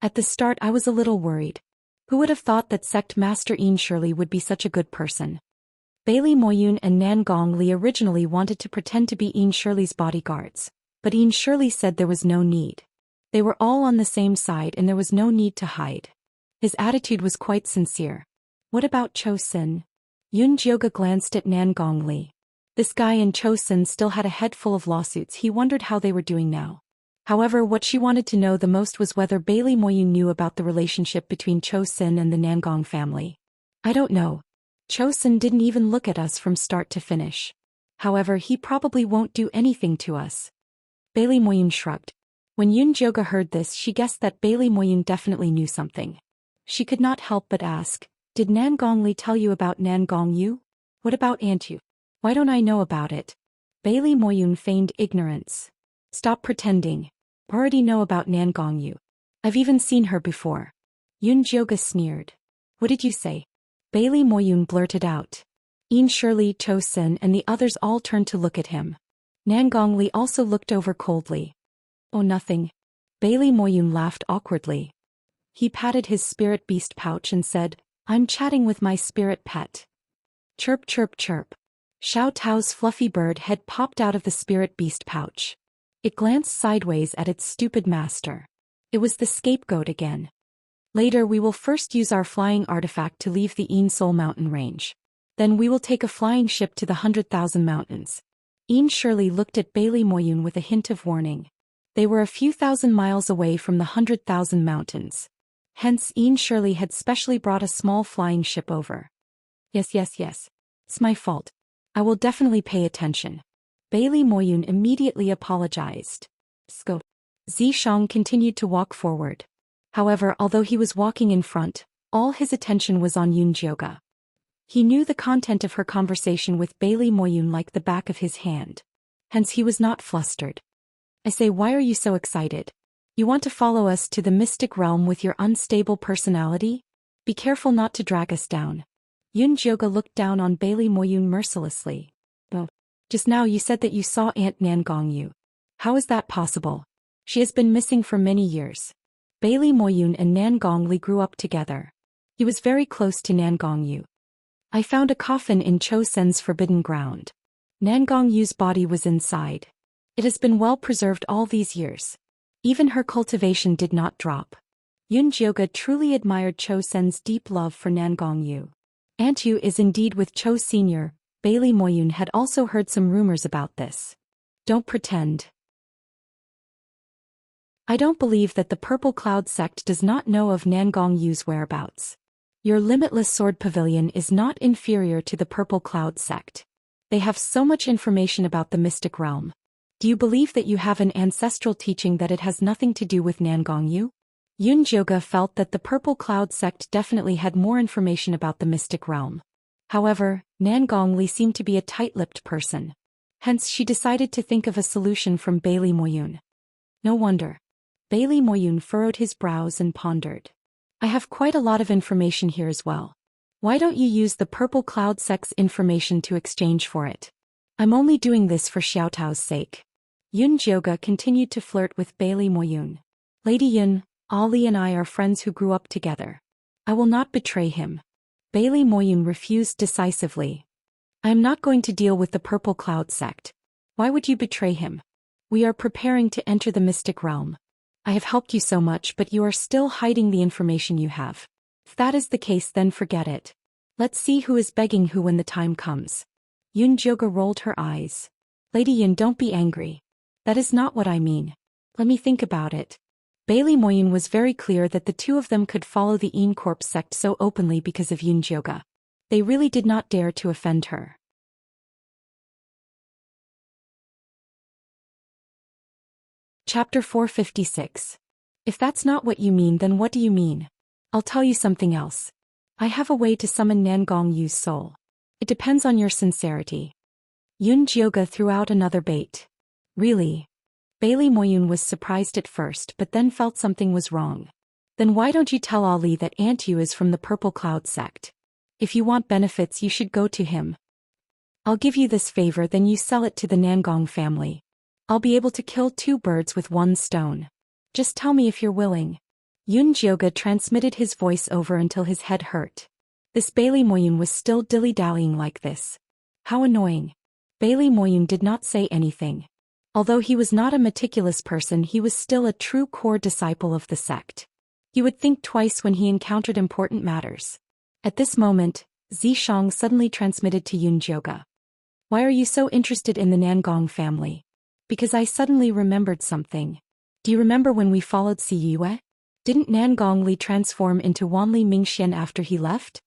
At the start I was a little worried. Who would have thought that Sect Master Ian Shirley would be such a good person? Bailey Moyun and Nangong Li originally wanted to pretend to be Ian Shirley's bodyguards, but Ian Shirley said there was no need. They were all on the same side and there was no need to hide. His attitude was quite sincere. What about Zhou Xian? Yun Jioge glanced at Nangong Li. This guy and Zhou Xian still had a head full of lawsuits. He wondered how they were doing now. However, what she wanted to know the most was whether Bailey Moyun knew about the relationship between Zhou Xian and the Nangong family. I don't know. Zhou Xian didn't even look at us from start to finish. However, he probably won't do anything to us. Bailey Moyun shrugged. When Yun Jioge heard this, she guessed that Bailey Moyun definitely knew something. She could not help but ask, did Nangong Li tell you about Nangong Yu? What about Aunt Yu? Why don't I know about it? Bailey Moyun feigned ignorance. Stop pretending. I already know about Nangong Yu. I've even seen her before. Yun Jioge sneered. What did you say? Bailey Moyun blurted out. Ian Shirley, Zhou Xian and the others all turned to look at him. Nangong Li also looked over coldly. Oh, nothing. Bailey Moyun laughed awkwardly. He patted his spirit beast pouch and said, I'm chatting with my spirit pet. Chirp chirp chirp. Xiao Tao's fluffy bird head popped out of the spirit beast pouch. It glanced sideways at its stupid master. It was the scapegoat again. Later we will first use our flying artifact to leave the Ian Soul Mountain range. Then we will take a flying ship to the 100,000 mountains. Ian Shirley looked at Bailey Moyun with a hint of warning. They were a few thousand miles away from the 100,000 mountains. Hence Ian Shirley had specially brought a small flying ship over. Yes. It's my fault. I will definitely pay attention. Bailey Moyun immediately apologized. Scope. Zishang continued to walk forward. However, although he was walking in front, all his attention was on Yun Jioge. He knew the content of her conversation with Bailey Moyun like the back of his hand. Hence he was not flustered. I say, why are you so excited? You want to follow us to the mystic realm with your unstable personality? Be careful not to drag us down. Yun Jioga looked down on Bailey Moyun mercilessly. Oh. Just now you said that you saw Aunt Nan Gongyu. How is that possible? She has been missing for many years. Bailey Moyun and Nan Gongli grew up together. He was very close to Nan Gongyu. I found a coffin in Cho Sen's forbidden ground. Nan Gongyu's body was inside. It has been well preserved all these years. Even her cultivation did not drop. Yun Jioga truly admired Cho Sen's deep love for Nan Gongyu. Aunt Yu is indeed with Cho Sr. Bailey Moyun had also heard some rumors about this. Don't pretend. I don't believe that the Purple Cloud sect does not know of Nan Gongyu's whereabouts. Your limitless sword pavilion is not inferior to the Purple Cloud sect. They have so much information about the mystic realm. Do you believe that you have an ancestral teaching that it has nothing to do with Nan Gongyu? Yun Jioga felt that the Purple Cloud sect definitely had more information about the mystic realm. However, Nan Gongli seemed to be a tight-lipped person. Hence she decided to think of a solution from Bailey Moyun. No wonder. Bailey Moyun furrowed his brows and pondered. I have quite a lot of information here as well. Why don't you use the Purple Cloud sect's information to exchange for it? I'm only doing this for Xiaotao's sake. Yun Jioga continued to flirt with Bailey Moyun. Lady Yun, Ali and I are friends who grew up together. I will not betray him. Bailey Moyun refused decisively. I am not going to deal with the Purple Cloud sect. Why would you betray him? We are preparing to enter the mystic realm. I have helped you so much, but you are still hiding the information you have. If that is the case, then forget it. Let's see who is begging who when the time comes. Yun Jioga rolled her eyes. Lady Yun, don't be angry. That is not what I mean. Let me think about it. Bailey Moyun was very clear that the two of them could follow the Een Corp sect so openly because of Yun Jioga. They really did not dare to offend her. Chapter 456. If that's not what you mean, then what do you mean? I'll tell you something else. I have a way to summon Nan Gongyu's soul. It depends on your sincerity. Yun Jioga threw out another bait. Really? Bailey Moyun was surprised at first but then felt something was wrong. Then why don't you tell Ali that Aunt Yu is from the Purple Cloud sect? If you want benefits, you should go to him. I'll give you this favor, then you sell it to the Nangong family. I'll be able to kill two birds with one stone. Just tell me if you're willing. Yun Jioga transmitted his voice over until his head hurt. This Bailey Moyun was still dilly-dallying like this. How annoying. Bailey Moyun did not say anything. Although he was not a meticulous person, he was still a true core disciple of the sect. He would think twice when he encountered important matters. At this moment, Zishang suddenly transmitted to Yun Jioga. Why are you so interested in the Nangong family? Because I suddenly remembered something. Do you remember when we followed Si Yue? Didn't Nan Gongli transform into Wanli Mingxian after he left?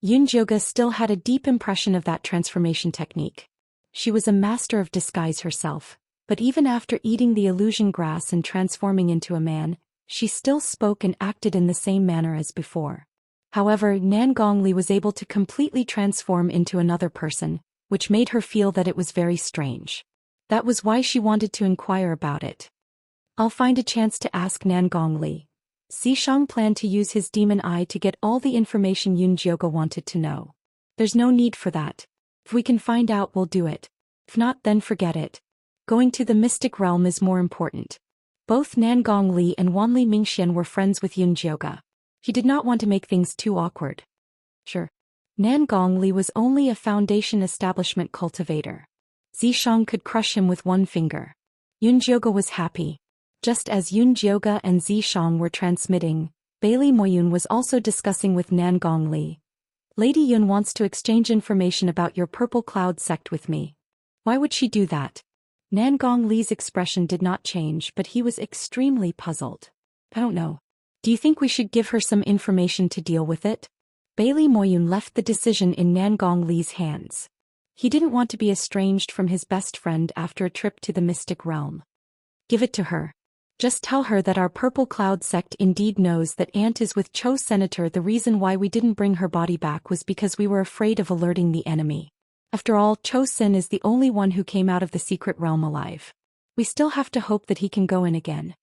Yun Jioga still had a deep impression of that transformation technique. She was a master of disguise herself, but even after eating the illusion grass and transforming into a man, she still spoke and acted in the same manner as before. However, Nan Gongli was able to completely transform into another person, which made her feel that it was very strange. That was why she wanted to inquire about it. I'll find a chance to ask Nan Gongli. Zishang planned to use his demon eye to get all the information Yun Jioga wanted to know. There's no need for that. If we can find out, we'll do it. If not, then forget it. Going to the mystic realm is more important. Both Nan Gongli and Wanli Mingxian were friends with Yun Jioga. He did not want to make things too awkward. Sure. Nan Gongli was only a foundation establishment cultivator. Zishang could crush him with one finger. Yun Jioga was happy. Just as Yun Jioga and Zishang were transmitting, Bailey Moyun was also discussing with Nan Gongli. Lady Yun wants to exchange information about your Purple Cloud sect with me. Why would she do that? Nan Gongli's expression did not change, but he was extremely puzzled. I don't know. Do you think we should give her some information to deal with it? Bailey Moyun left the decision in Nan Gongli's hands. He didn't want to be estranged from his best friend after a trip to the mystic realm. Give it to her. Just tell her that our Purple Cloud sect indeed knows that Aunt is with Cho Senator. The reason why we didn't bring her body back was because we were afraid of alerting the enemy. After all, Cho Sin is the only one who came out of the secret realm alive. We still have to hope that he can go in again.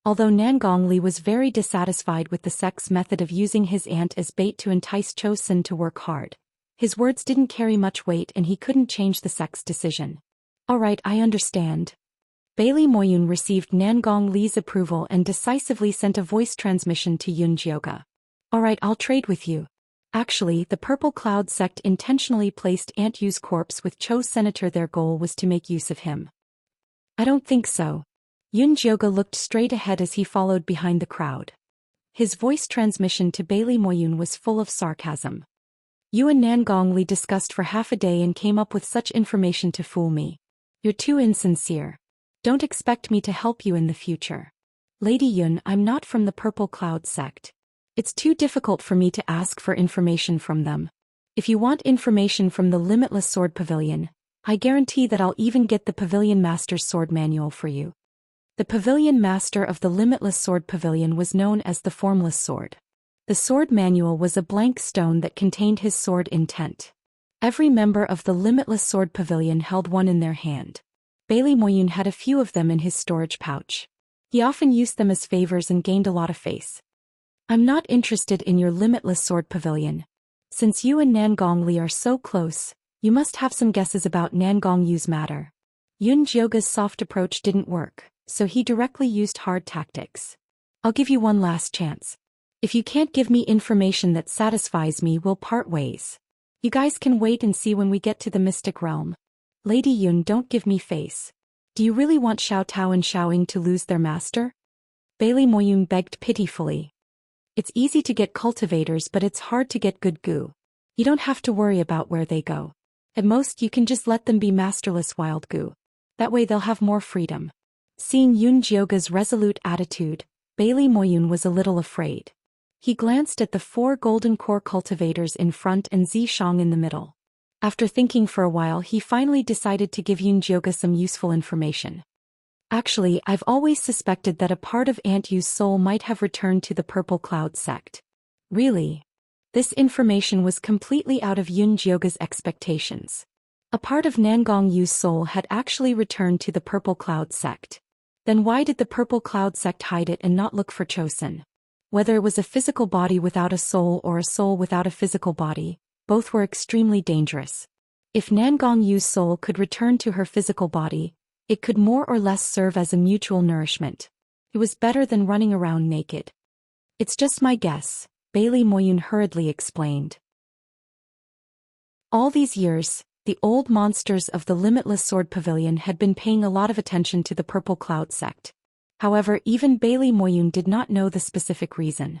Although Nangong Li was very dissatisfied with the sect's method of using his aunt as bait to entice Zhou Xian to work hard, his words didn't carry much weight and he couldn't change the sect's decision. Alright, I understand. Bailey Moyun received Nangong Li's approval and decisively sent a voice transmission to Yun Jioge. Alright, I'll trade with you. Actually, the Purple Cloud sect intentionally placed Aunt Yu's corpse with Cho's senator. Their goal was to make use of him. I don't think so. Yun Jioge looked straight ahead as he followed behind the crowd. His voice transmission to Bailey Moyun was full of sarcasm. You and Nangong Li discussed for half a day and came up with such information to fool me. You're too insincere. Don't expect me to help you in the future. Lady Yun, I'm not from the Purple Cloud sect. It's too difficult for me to ask for information from them. If you want information from the Limitless Sword Pavilion, I guarantee that I'll even get the Pavilion Master's sword manual for you. The Pavilion Master of the Limitless Sword Pavilion was known as the Formless Sword. The sword manual was a blank stone that contained his sword intent. Every member of the Limitless Sword Pavilion held one in their hand. Bailey Moyun had a few of them in his storage pouch. He often used them as favors and gained a lot of face. I'm not interested in your Limitless Sword Pavilion. Since you and Nangong Li are so close, you must have some guesses about Nangong Yu's matter. Yun Jioge's soft approach didn't work, so he directly used hard tactics. I'll give you one last chance. If you can't give me information that satisfies me, we'll part ways. You guys can wait and see when we get to the Mystic Realm. Lady Yun, don't give me face. Do you really want Xiao Tao and Xiao Ying to lose their master? Bailey Moyun begged pitifully. It's easy to get cultivators, but it's hard to get good goo. You don't have to worry about where they go. At most, you can just let them be masterless wild goo. That way they'll have more freedom. Seeing Yun Jioge's resolute attitude, Bailey Moyun was a little afraid. He glanced at the 4 golden core cultivators in front and Zishang in the middle. After thinking for a while, he finally decided to give Yun Jioge some useful information. Actually, I've always suspected that a part of Aunt Yu's soul might have returned to the Purple Cloud sect. Really? This information was completely out of Yun Jioge's expectations. A part of Nangong Yu's soul had actually returned to the Purple Cloud sect. Then why did the Purple Cloud sect hide it and not look for Chosen? Whether it was a physical body without a soul or a soul without a physical body, both were extremely dangerous. If Nangong Yu's soul could return to her physical body, it could more or less serve as a mutual nourishment. It was better than running around naked. It's just my guess, Bailey Moyun hurriedly explained. All these years, the old monsters of the Limitless Sword Pavilion had been paying a lot of attention to the Purple Cloud sect. However, even Bailey Moyun did not know the specific reason.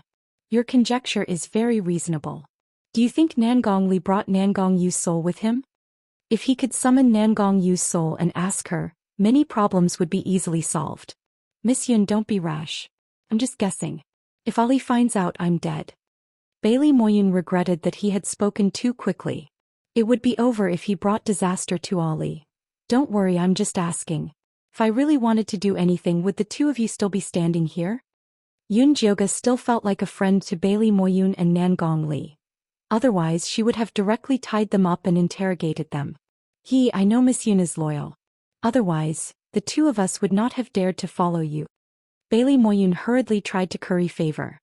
Your conjecture is very reasonable. Do you think Nangong Li brought Nangong Yu's soul with him? If he could summon Nangong Yu's soul and ask her, many problems would be easily solved. Miss Yun, don't be rash. I'm just guessing. If Ali finds out, I'm dead. Bailey Moyun regretted that he had spoken too quickly. It would be over if he brought disaster to Ali. Don't worry, I'm just asking. If I really wanted to do anything, would the two of you still be standing here? Yun Jioge still felt like a friend to Bailey Moyun and Nangong Li. Otherwise, she would have directly tied them up and interrogated them. I know Miss Yun is loyal. Otherwise, the two of us would not have dared to follow you. Bailey Moyun hurriedly tried to curry favor.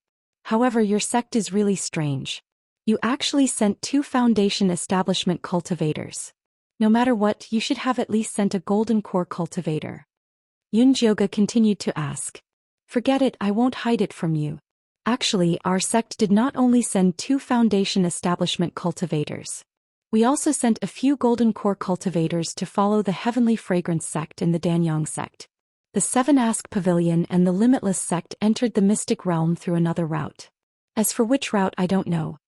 However, your sect is really strange. You actually sent 2 Foundation establishment cultivators. No matter what, you should have at least sent a golden core cultivator. Yun Jioge continued to ask. Forget it, I won't hide it from you. Actually, our sect did not only send 2 Foundation establishment cultivators. We also sent a few golden core cultivators to follow the Heavenly Fragrance sect and the Danyang sect. The 7 Ask Pavilion and the Limitless sect entered the Mystic Realm through another route. As for which route, I don't know.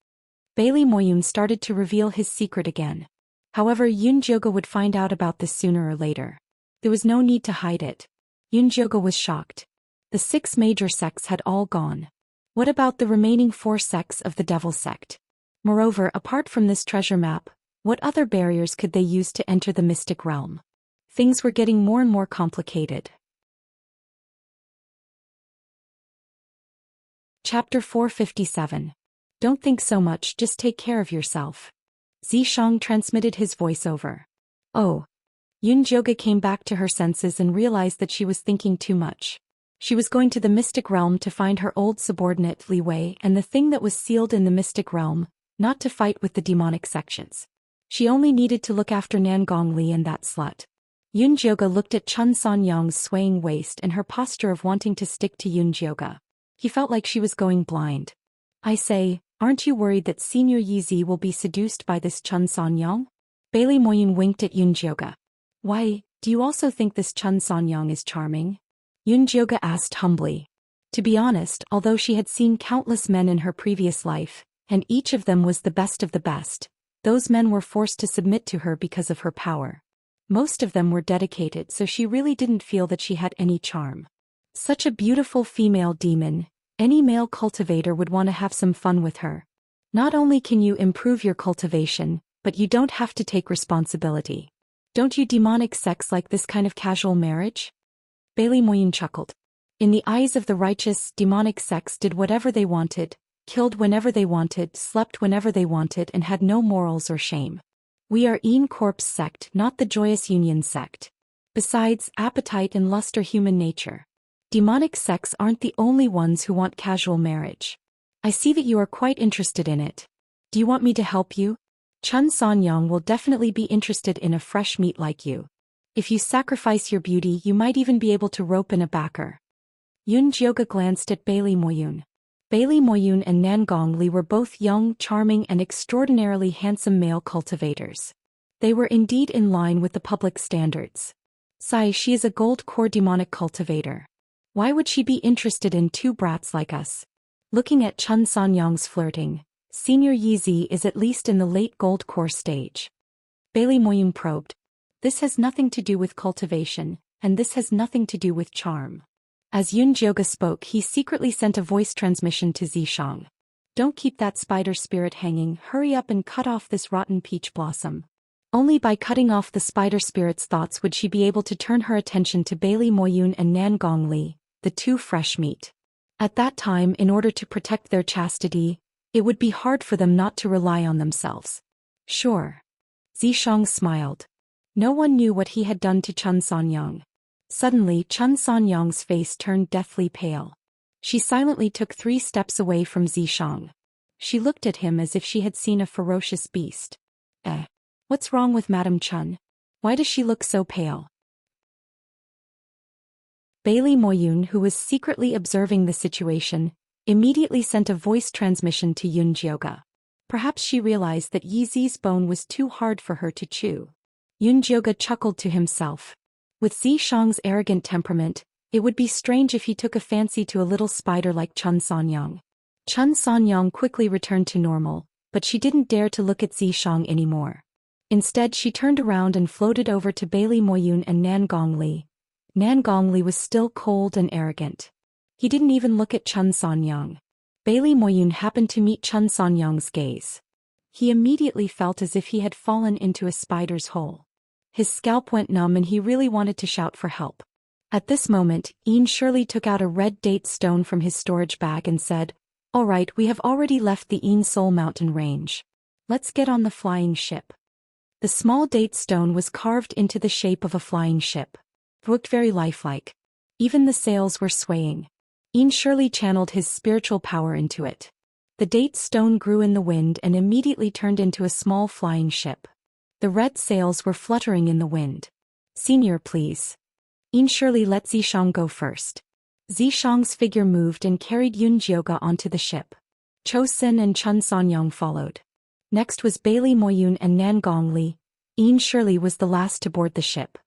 Bailey Moyun started to reveal his secret again. However, Yun Jioge would find out about this sooner or later. There was no need to hide it. Yun Jioge was shocked. The 6 major sects had all gone. What about the remaining 4 sects of the Devil sect? Moreover, apart from this treasure map, what other barriers could they use to enter the Mystic Realm? Things were getting more and more complicated. Chapter 457. Don't think so much, just take care of yourself. Zishang transmitted his voiceover. Oh. Yun Jioge came back to her senses and realized that she was thinking too much. She was going to the mystic realm to find her old subordinate Li Wei and the thing that was sealed in the mystic realm, not to fight with the demonic sections. She only needed to look after Nangong Li and that slut. Yun Jioge looked at Chun Sanyang's swaying waist and her posture of wanting to stick to Yun Jioge. He felt like she was going blind. I say, aren't you worried that Senior Yizi will be seduced by this Chun Sanyang? Bailey Moyun winked at Yun Jioge. Why, do you also think this Chun Sanyang is charming? Yun Jioge asked humbly. To be honest, although she had seen countless men in her previous life, and each of them was the best of the best, those men were forced to submit to her because of her power. Most of them were dedicated, so she really didn't feel that she had any charm. Such a beautiful female demon, any male cultivator would want to have some fun with her. Not only can you improve your cultivation, but you don't have to take responsibility. Don't you demonic sex like this kind of casual marriage? Bailey Moyun chuckled. In the eyes of the righteous, demonic sex did whatever they wanted, killed whenever they wanted, slept whenever they wanted, and had no morals or shame. We are Een Corp's sect, not the Joyous Union sect. Besides, appetite and lust are human nature. Demonic sects aren't the only ones who want casual marriage. I see that you are quite interested in it. Do you want me to help you? Chun Sanyang will definitely be interested in a fresh meat like you. If you sacrifice your beauty, you might even be able to rope in a backer. Yun Jioge glanced at Bailey Moyun. Bailey Moyun and Nangong Li were both young, charming and extraordinarily handsome male cultivators. They were indeed in line with the public standards. She is a gold core demonic cultivator. Why would she be interested in two brats like us? Looking at Chun Sanyang's flirting, Senior Yizi is at least in the late gold core stage. Bailey Moyun probed. This has nothing to do with cultivation, and this has nothing to do with charm. As Yun Jioge spoke, he secretly sent a voice transmission to Zishang. Don't keep that spider spirit hanging, hurry up and cut off this rotten peach blossom. Only by cutting off the spider spirit's thoughts would she be able to turn her attention to Bailey Moyun and Nangong Li, the two fresh meat. At that time, in order to protect their chastity, it would be hard for them not to rely on themselves. Sure. Zishang smiled. No one knew what he had done to Chun Sanyang. Suddenly, Chun Sanyang's face turned deathly pale. She silently took 3 steps away from Zishang. She looked at him as if she had seen a ferocious beast. What's wrong with Madame Chun? Why does she look so pale? Bailey Moyun, who was secretly observing the situation, immediately sent a voice transmission to Yun Jioge. Perhaps she realized that Yizi's bone was too hard for her to chew. Yun Jioge chuckled to himself. With Zishang's arrogant temperament, it would be strange if he took a fancy to a little spider like Chun Sanyang. Chun Sanyang quickly returned to normal, but she didn't dare to look at Zishang anymore. Instead, she turned around and floated over to Bailey Moyun and Nangong Li. Nangong Li was still cold and arrogant. He didn't even look at Chun Sanyang. Bailey Moyun happened to meet Chun Sanyang's gaze. He immediately felt as if he had fallen into a spider's hole. His scalp went numb and he really wanted to shout for help. At this moment, Een Shirley took out a red date stone from his storage bag and said, "All right, we have already left the Een Soul Mountain range. Let's get on the flying ship." The small date stone was carved into the shape of a flying ship. It looked very lifelike. Even the sails were swaying. Een Shirley channeled his spiritual power into it. The date stone grew in the wind and immediately turned into a small flying ship. The red sails were fluttering in the wind. "Senior, please." Een Shirley let Zishang go first. Zishang's figure moved and carried Yun Jioge onto the ship. Cho Sin and Chun Sanyang followed. Next was Bailey Moyun and Nangong Li. Een Shirley was the last to board the ship.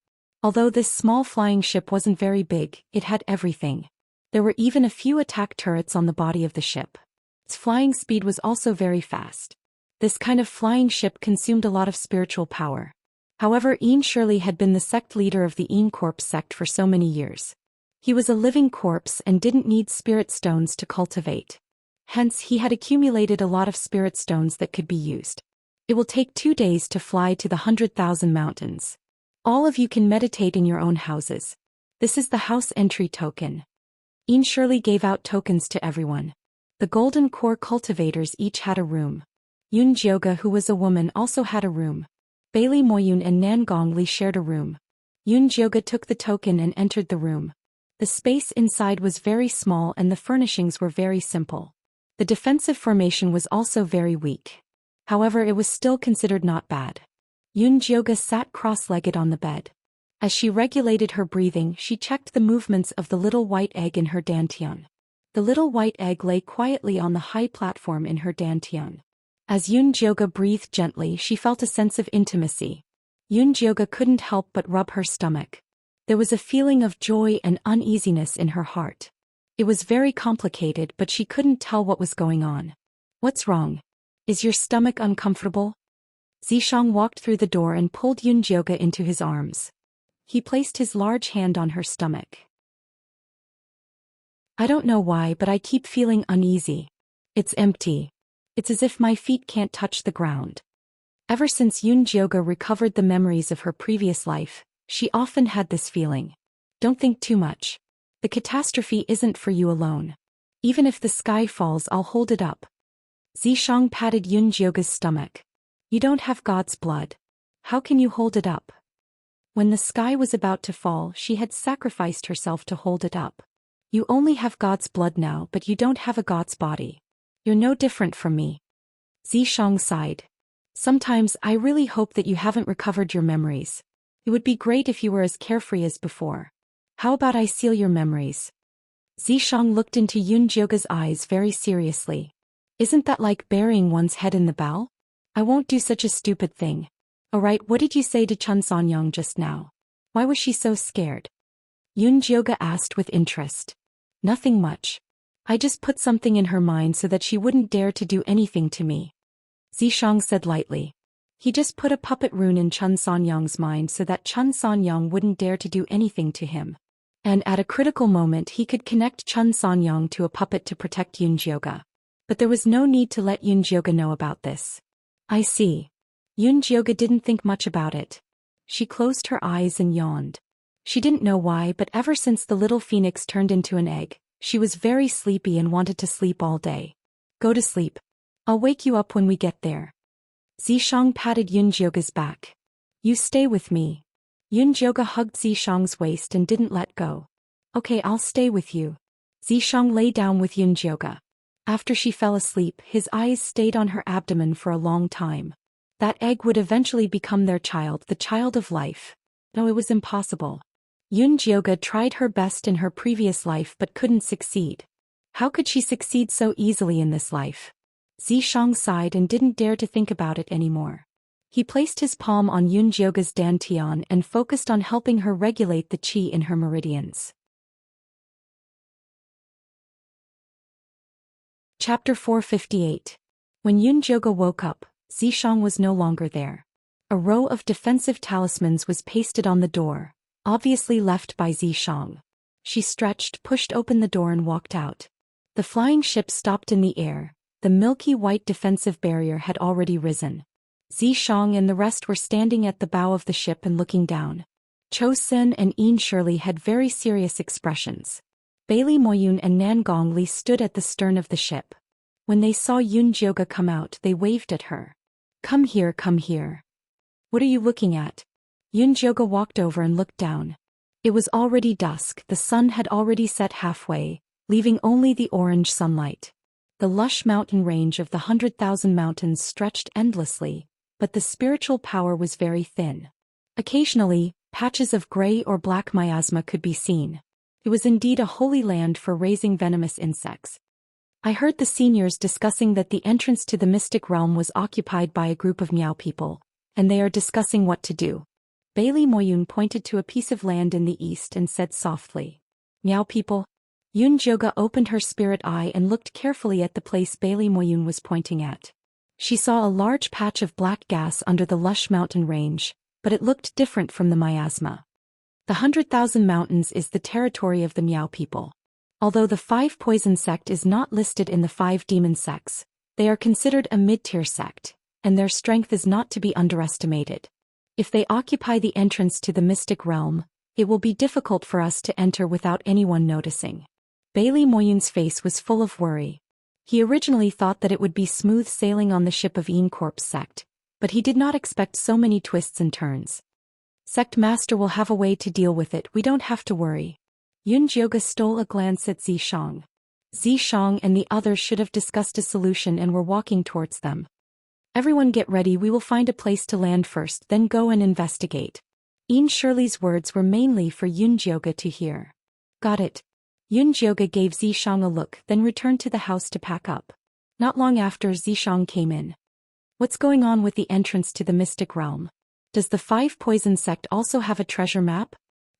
Although this small flying ship wasn't very big, it had everything. There were even a few attack turrets on the body of the ship. Its flying speed was also very fast. This kind of flying ship consumed a lot of spiritual power. However, Een Shirley had been the sect leader of the Een Corp sect for so many years. He was a living corpse and didn't need spirit stones to cultivate. Hence, he had accumulated a lot of spirit stones that could be used. It will take 2 days to fly to the 100,000 mountains. All of you can meditate in your own houses. This is the house entry token. Een Shirley gave out tokens to everyone. The Golden Core cultivators each had a room. Yun Jioge, who was a woman, also had a room. Bailey Moyun and Nangong Li shared a room. Yun Jioge took the token and entered the room. The space inside was very small and the furnishings were very simple. The defensive formation was also very weak. However, it was still considered not bad. Yun Jioga sat cross-legged on the bed. As she regulated her breathing, she checked the movements of the little white egg in her dantian. The little white egg lay quietly on the high platform in her dantian. As Yun Jioga breathed gently, she felt a sense of intimacy. Yun Jioga couldn't help but rub her stomach. There was a feeling of joy and uneasiness in her heart. It was very complicated, but she couldn't tell what was going on. What's wrong? Is your stomach uncomfortable? Zishang walked through the door and pulled Yun Jioga into his arms. He placed his large hand on her stomach. I don't know why, but I keep feeling uneasy. It's empty. It's as if my feet can't touch the ground. Ever since Yun Jioga recovered the memories of her previous life, she often had this feeling. Don't think too much. The catastrophe isn't for you alone. Even if the sky falls, I'll hold it up. Zishang patted Yun Jioga's stomach. You don't have God's blood. How can you hold it up? When the sky was about to fall, she had sacrificed herself to hold it up. You only have God's blood now, but you don't have a God's body. You're no different from me. Zishang sighed. Sometimes I really hope that you haven't recovered your memories. It would be great if you were as carefree as before. How about I seal your memories? Zishang looked into Yun Jioga's eyes very seriously. Isn't that like burying one's head in the bowl? I won't do such a stupid thing. Alright, what did you say to Chun Sanyang just now? Why was she so scared? Yun Jioga asked with interest. Nothing much. I just put something in her mind so that she wouldn't dare to do anything to me. Zishang said lightly. He just put a puppet rune in Chun Sanyang's mind so that Chun Sanyang wouldn't dare to do anything to him. And at a critical moment he could connect Chun Sanyang to a puppet to protect Yun Jioga. But there was no need to let Yun Jioga know about this. I see. Yun Jioga didn't think much about it. She closed her eyes and yawned. She didn't know why, but ever since the little phoenix turned into an egg, she was very sleepy and wanted to sleep all day. Go to sleep. I'll wake you up when we get there. Zishang patted Yun Jioga's back. You stay with me. Yun Jioga hugged Zishang's waist and didn't let go. Okay, I'll stay with you. Zishang lay down with Yun Jioga. After she fell asleep, his eyes stayed on her abdomen for a long time. That egg would eventually become their child, the child of life. No, it was impossible. Yun Jioga tried her best in her previous life but couldn't succeed. How could she succeed so easily in this life? Zishang sighed and didn't dare to think about it anymore. He placed his palm on Yun Jioga's dantian and focused on helping her regulate the qi in her meridians. Chapter 458. When Yun Jioga woke up, Zishang was no longer there. A row of defensive talismans was pasted on the door, obviously left by Zishang. She stretched, pushed open the door and walked out. The flying ship stopped in the air. The milky white defensive barrier had already risen. Zishang and the rest were standing at the bow of the ship and looking down. Zhou Xian and Yin Shirley had very serious expressions. Bailey Moyun and Nan Gongli stood at the stern of the ship. When they saw Yun Jioga come out, they waved at her. Come here, come here. What are you looking at? Yun Jioga walked over and looked down. It was already dusk, the sun had already set halfway, leaving only the orange sunlight. The lush mountain range of the 100,000 mountains stretched endlessly, but the spiritual power was very thin. Occasionally, patches of gray or black miasma could be seen. It was indeed a holy land for raising venomous insects. I heard the seniors discussing that the entrance to the mystic realm was occupied by a group of Miao people, and they are discussing what to do. Bailey Moyun pointed to a piece of land in the east and said softly, Miao people? Yun Jioga opened her spirit eye and looked carefully at the place Bailey Moyun was pointing at. She saw a large patch of black gas under the lush mountain range, but it looked different from the miasma. The 100,000 mountains is the territory of the Miao people. Although the 5 poison sect is not listed in the 5 demon sects, they are considered a mid-tier sect, and their strength is not to be underestimated. If they occupy the entrance to the mystic realm, it will be difficult for us to enter without anyone noticing. Bailey Moyun's face was full of worry. He originally thought that it would be smooth sailing on the ship of Yin Corp's sect, but he did not expect so many twists and turns. Sect Master will have a way to deal with it, we don't have to worry. Yunjioga stole a glance at Zishang. Zishang and the others should have discussed a solution and were walking towards them. Everyone get ready, we will find a place to land first, then go and investigate. Ian Shirley's words were mainly for Yunjioga to hear. Got it. Yunjioga gave Zishang a look, then returned to the house to pack up. Not long after, Zishang came in. What's going on with the entrance to the mystic realm? Does the Five Poison sect also have a treasure map?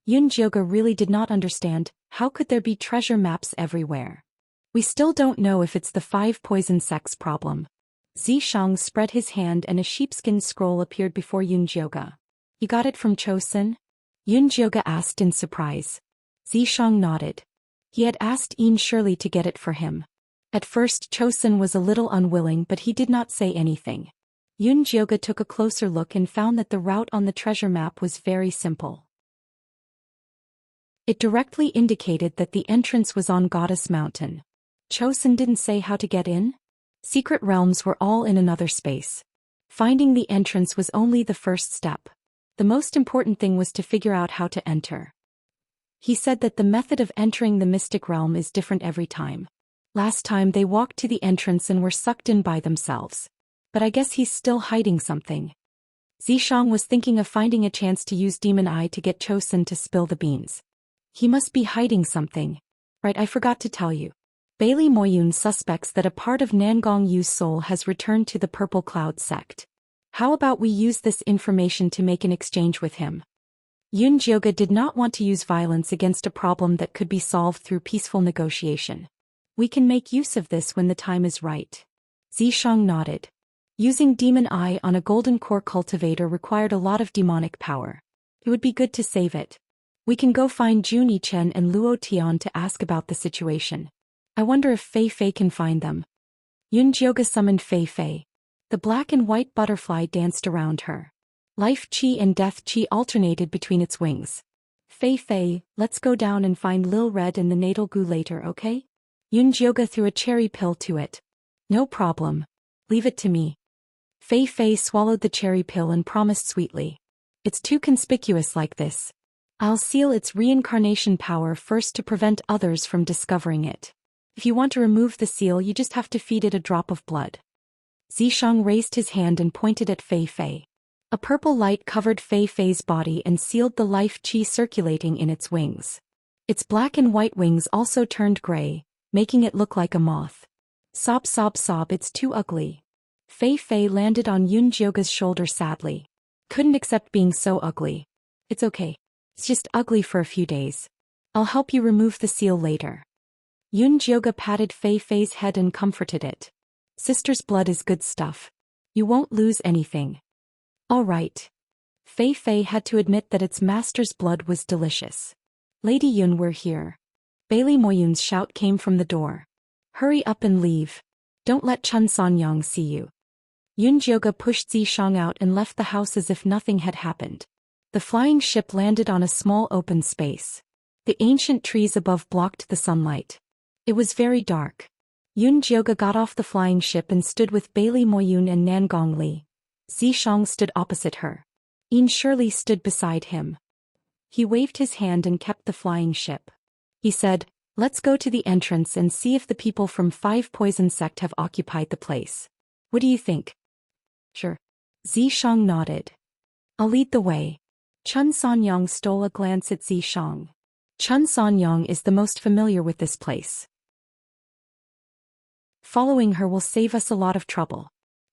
Yunjioga really did not understand, how could there be treasure maps everywhere? We still don't know if it's the Five Poison sect's problem. Zishang spread his hand and a sheepskin scroll appeared before Yunjioga. You got it from Chosun? Yunjioga asked in surprise. Zishang nodded. He had asked Ian Shirley to get it for him. At first Chosun was a little unwilling, but he did not say anything. Yunjioga took a closer look and found that the route on the treasure map was very simple. It directly indicated that the entrance was on Goddess Mountain. Chosun didn't say how to get in? Secret realms were all in another space. Finding the entrance was only the first step. The most important thing was to figure out how to enter. He said that the method of entering the mystic realm is different every time. Last time they walked to the entrance and were sucked in by themselves. But I guess he's still hiding something. Zishang was thinking of finding a chance to use Demon Eye to get Chosun to spill the beans. He must be hiding something. Right, I forgot to tell you. Bailey Moyun suspects that a part of Nangong Yu's soul has returned to the Purple Cloud sect. How about we use this information to make an exchange with him? Yunjioga did not want to use violence against a problem that could be solved through peaceful negotiation. We can make use of this when the time is right. Zishang nodded. Using Demon Eye on a golden core cultivator required a lot of demonic power. It would be good to save it. We can go find Jun Yichen and Luo Tian to ask about the situation. I wonder if Fei Fei can find them. Yunjioga summoned Fei Fei. The black and white butterfly danced around her. Life Chi and Death Chi alternated between its wings. Fei Fei, let's go down and find Lil Red and the Natal Goo later, okay? Yunjioga threw a cherry pill to it. No problem. Leave it to me. Fei Fei swallowed the cherry pill and promised sweetly. It's too conspicuous like this. I'll seal its reincarnation power first to prevent others from discovering it. If you want to remove the seal, you just have to feed it a drop of blood. Zishang raised his hand and pointed at Fei Fei. A purple light covered Fei Fei's body and sealed the life chi circulating in its wings. Its black and white wings also turned gray, making it look like a moth. Sob sob sob, it's too ugly. Fei Fei landed on Yunjioga's shoulder sadly. Couldn't accept being so ugly. It's okay. It's just ugly for a few days. I'll help you remove the seal later. Yunjioga patted Fei Fei's head and comforted it. Sister's blood is good stuff. You won't lose anything. All right. Fei Fei had to admit that its master's blood was delicious. Lady Yun, we're here. Bailey Moyun's shout came from the door. Hurry up and leave. Don't let Chun Sanyang see you. Yunjioga pushed Zishang out and left the house as if nothing had happened. The flying ship landed on a small open space. The ancient trees above blocked the sunlight. It was very dark. Yunjioga got off the flying ship and stood with Bailey Moyun and Nangong Li. Zishang stood opposite her. Ian Shirley stood beside him. He waved his hand and kept the flying ship. He said, let's go to the entrance and see if the people from Five Poison sect have occupied the place. What do you think? Sure. Zishang nodded. I'll lead the way. Chun Sanyang stole a glance at Zishang. Chun Sanyang is the most familiar with this place. Following her will save us a lot of trouble.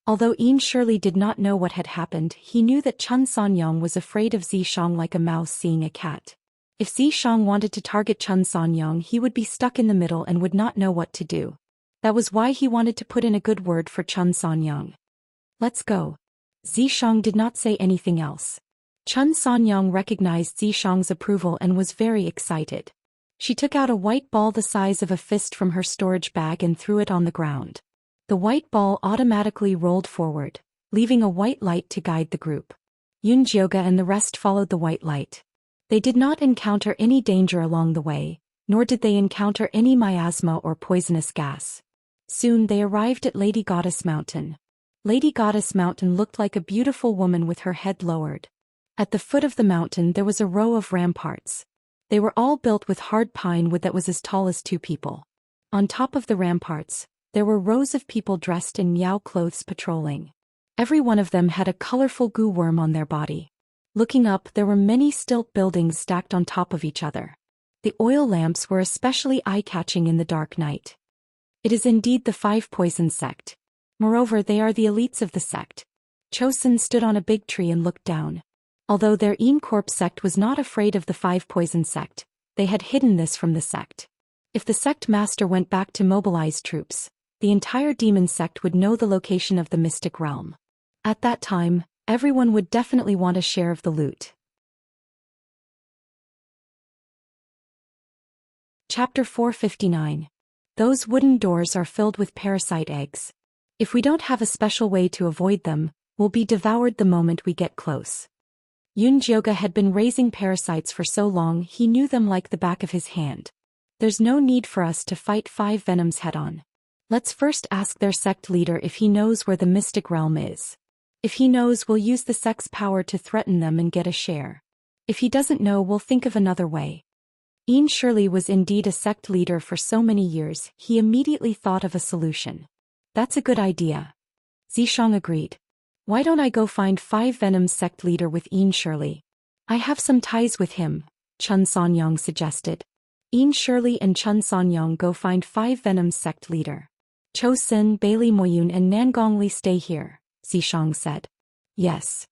Although Ian Shirley did not know what had happened, he knew that Chun Sanyang was afraid of Zishang like a mouse seeing a cat. If Zishang wanted to target Chun Sanyang, he would be stuck in the middle and would not know what to do. That was why he wanted to put in a good word for Chun Sanyang. Let's go. Zishang did not say anything else. Chun Sanyang recognized Zishang's approval and was very excited. She took out a white ball the size of a fist from her storage bag and threw it on the ground. The white ball automatically rolled forward, leaving a white light to guide the group. Yunjioga and the rest followed the white light. They did not encounter any danger along the way, nor did they encounter any miasma or poisonous gas. Soon they arrived at Lady Goddess Mountain. Lady Goddess Mountain looked like a beautiful woman with her head lowered. At the foot of the mountain there was a row of ramparts. They were all built with hard pine wood that was as tall as 2 people. On top of the ramparts, there were rows of people dressed in Miao clothes patrolling. Every one of them had a colorful goo worm on their body. Looking up, there were many stilt buildings stacked on top of each other. The oil lamps were especially eye-catching in the dark night. It is indeed the 5 poison sect. Moreover, they are the elites of the sect. Chosun stood on a big tree and looked down. Although their Corp sect was not afraid of the 5 poison sect, they had hidden this from the sect. If the sect master went back to mobilize troops, the entire demon sect would know the location of the mystic realm. At that time, everyone would definitely want a share of the loot. Chapter 459. Those wooden doors are filled with parasite eggs. If we don't have a special way to avoid them, we'll be devoured the moment we get close. Yunjioga had been raising parasites for so long he knew them like the back of his hand. There's no need for us to fight 5 venoms head-on. Let's first ask their sect leader if he knows where the mystic realm is. If he knows, we'll use the sect's power to threaten them and get a share. If he doesn't know, we'll think of another way. Ian Shirley was indeed a sect leader for so many years, he immediately thought of a solution. That's a good idea. Zishang agreed. Why don't I go find 5 Venom's sect leader with Ian Shirley? I have some ties with him, Chun Sanyong suggested. Ian Shirley and Chun Sanyong go find 5 Venom's sect leader. Cho Sin, Bailey Moyun and Nangong Li stay here, Zishang said. Yes.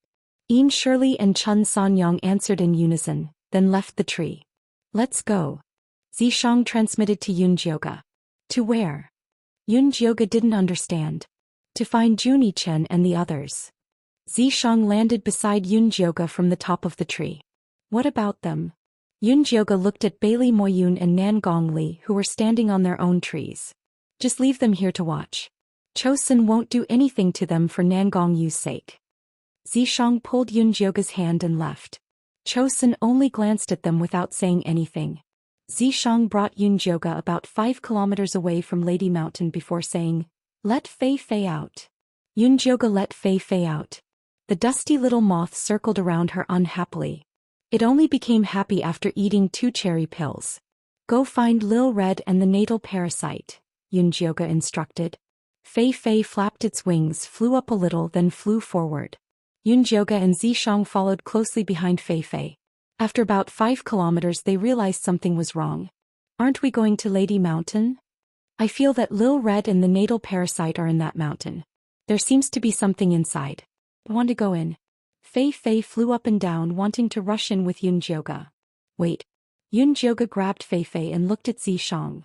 Ian Shirley and Chun Sanyong answered in unison, then left the tree. Let's go. Zishang transmitted to Yunjioga. To where? Yunjioga didn't understand. To find Juni-chen and the others. Zishang landed beside Yunjioga from the top of the tree. What about them? Yunjioga looked at Bailey Moyun and Nangong Li who were standing on their own trees. Just leave them here to watch. Chosun won't do anything to them for Nangong Yu's sake. Zishang pulled Yunjioga's hand and left. Chosun only glanced at them without saying anything. Zishang brought Yunjioga about 5 kilometers away from Lady Mountain before saying, "Let Fei Fei out." Yunjioga let Fei Fei out. The dusty little moth circled around her unhappily. It only became happy after eating 2 cherry pills. Go find Lil Red and the natal parasite, Yunjioga instructed. Fei Fei flapped its wings, flew up a little, then flew forward. Yunjioga and Zishang followed closely behind Fei Fei. After about 5 kilometers they realized something was wrong. Aren't we going to Lady Mountain? I feel that Lil Red and the natal parasite are in that mountain. There seems to be something inside. I want to go in. Fei Fei flew up and down wanting to rush in with Yunjioga. Wait. Yunjioga grabbed Fei Fei and looked at Zishang.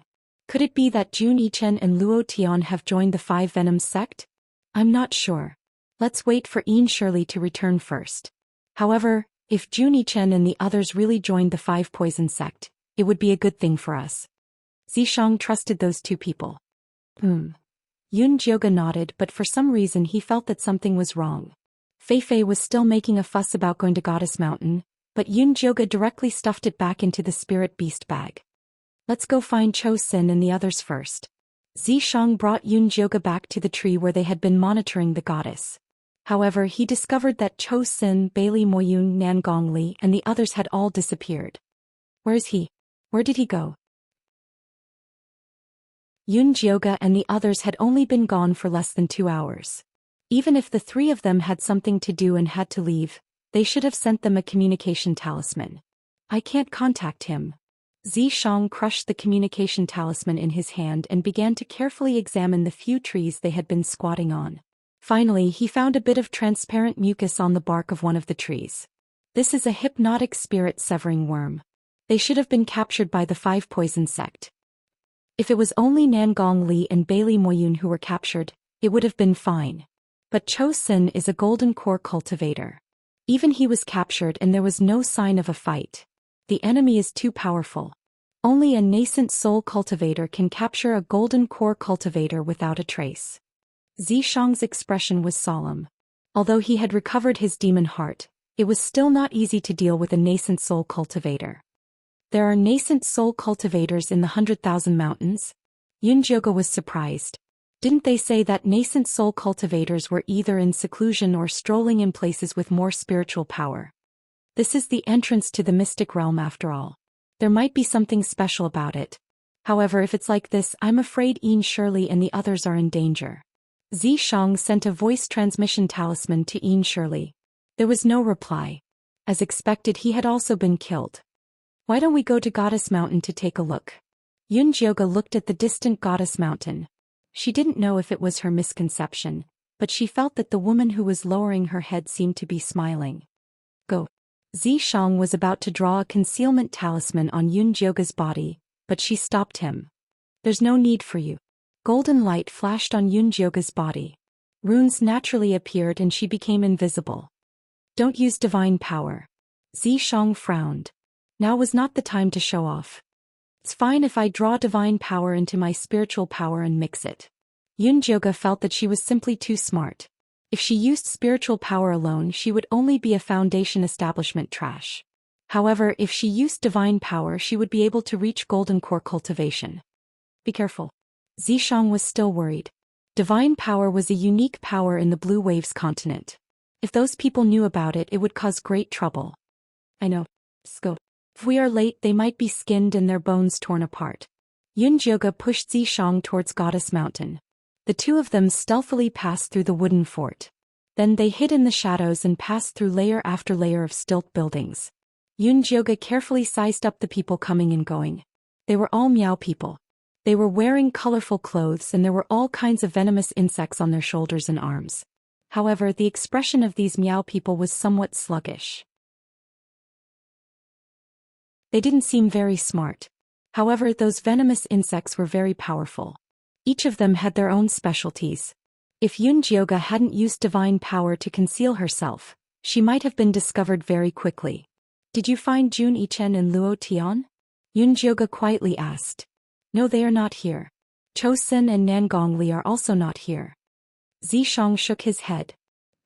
Could it be that Jun Yichen and Luo Tian have joined the 5 Venoms sect? I'm not sure. Let's wait for Ian Shirley to return first. However, if Jun Yichen and the others really joined the 5 Poison sect, it would be a good thing for us. Zishang trusted those 2 people. Yunjioga nodded, but for some reason he felt that something was wrong. Fei Fei was still making a fuss about going to Goddess Mountain, but Yunjioga directly stuffed it back into the spirit beast bag. Let's go find Cho Sin and the others first. Zishang brought Yunjioga back to the tree where they had been monitoring the goddess. However, he discovered that Cho Sin, Bailey Moyun, Nangong Li, and the others had all disappeared. Where is he? Where did he go? Yunjioga and the others had only been gone for less than 2 hours. Even if the 3 of them had something to do and had to leave, they should have sent them a communication talisman. I can't contact him. Zishang crushed the communication talisman in his hand and began to carefully examine the few trees they had been squatting on. Finally, he found a bit of transparent mucus on the bark of one of the trees. This is a hypnotic spirit-severing worm. They should have been captured by the 5 Poison sect. If it was only Nangong Li and Bailey Moyun who were captured, it would have been fine. But Cho Sin is a golden core cultivator. Even he was captured and there was no sign of a fight. The enemy is too powerful. Only a nascent soul cultivator can capture a golden core cultivator without a trace. Zishang's expression was solemn. Although he had recovered his demon heart, it was still not easy to deal with a nascent soul cultivator. There are nascent soul cultivators in the 100,000 mountains? Yunjioga was surprised. Didn't they say that nascent soul cultivators were either in seclusion or strolling in places with more spiritual power? This is the entrance to the mystic realm after all. There might be something special about it. However, if it's like this, I'm afraid Ian Shirley and the others are in danger. Zhang sent a voice transmission talisman to Ian Shirley. There was no reply. As expected, he had also been killed. Why don't we go to Goddess Mountain to take a look? Yunjioga looked at the distant Goddess Mountain. She didn't know if it was her misconception, but she felt that the woman who was lowering her head seemed to be smiling. Go. Zhang was about to draw a concealment talisman on Yunjioga's body, but she stopped him. There's no need for you. Golden light flashed on Yunjioga's body. Runes naturally appeared and she became invisible. Don't use divine power. Zhang frowned. Now was not the time to show off. It's fine if I draw divine power into my spiritual power and mix it. Yunjioga felt that she was simply too smart. If she used spiritual power alone, she would only be a foundation establishment trash. However, if she used divine power, she would be able to reach golden core cultivation. Be careful. Zhang was still worried. Divine power was a unique power in the Blue Waves continent. If those people knew about it, it would cause great trouble. I know. Let's go. If we are late, they might be skinned and their bones torn apart. Yunjioga pushed Zhang towards Goddess Mountain. The two of them stealthily passed through the wooden fort. Then they hid in the shadows and passed through layer after layer of stilt buildings. Yunjioga carefully sized up the people coming and going. They were all Miao people. They were wearing colorful clothes and there were all kinds of venomous insects on their shoulders and arms. However, the expression of these Miao people was somewhat sluggish. They didn't seem very smart. However, those venomous insects were very powerful. Each of them had their own specialties. If Yunjioga hadn't used divine power to conceal herself, she might have been discovered very quickly. Did you find Jun Yichen and Luo Tian? Yunjioga quietly asked. No, they are not here. Chou Xin and Nangong Li are also not here. Zhang shook his head.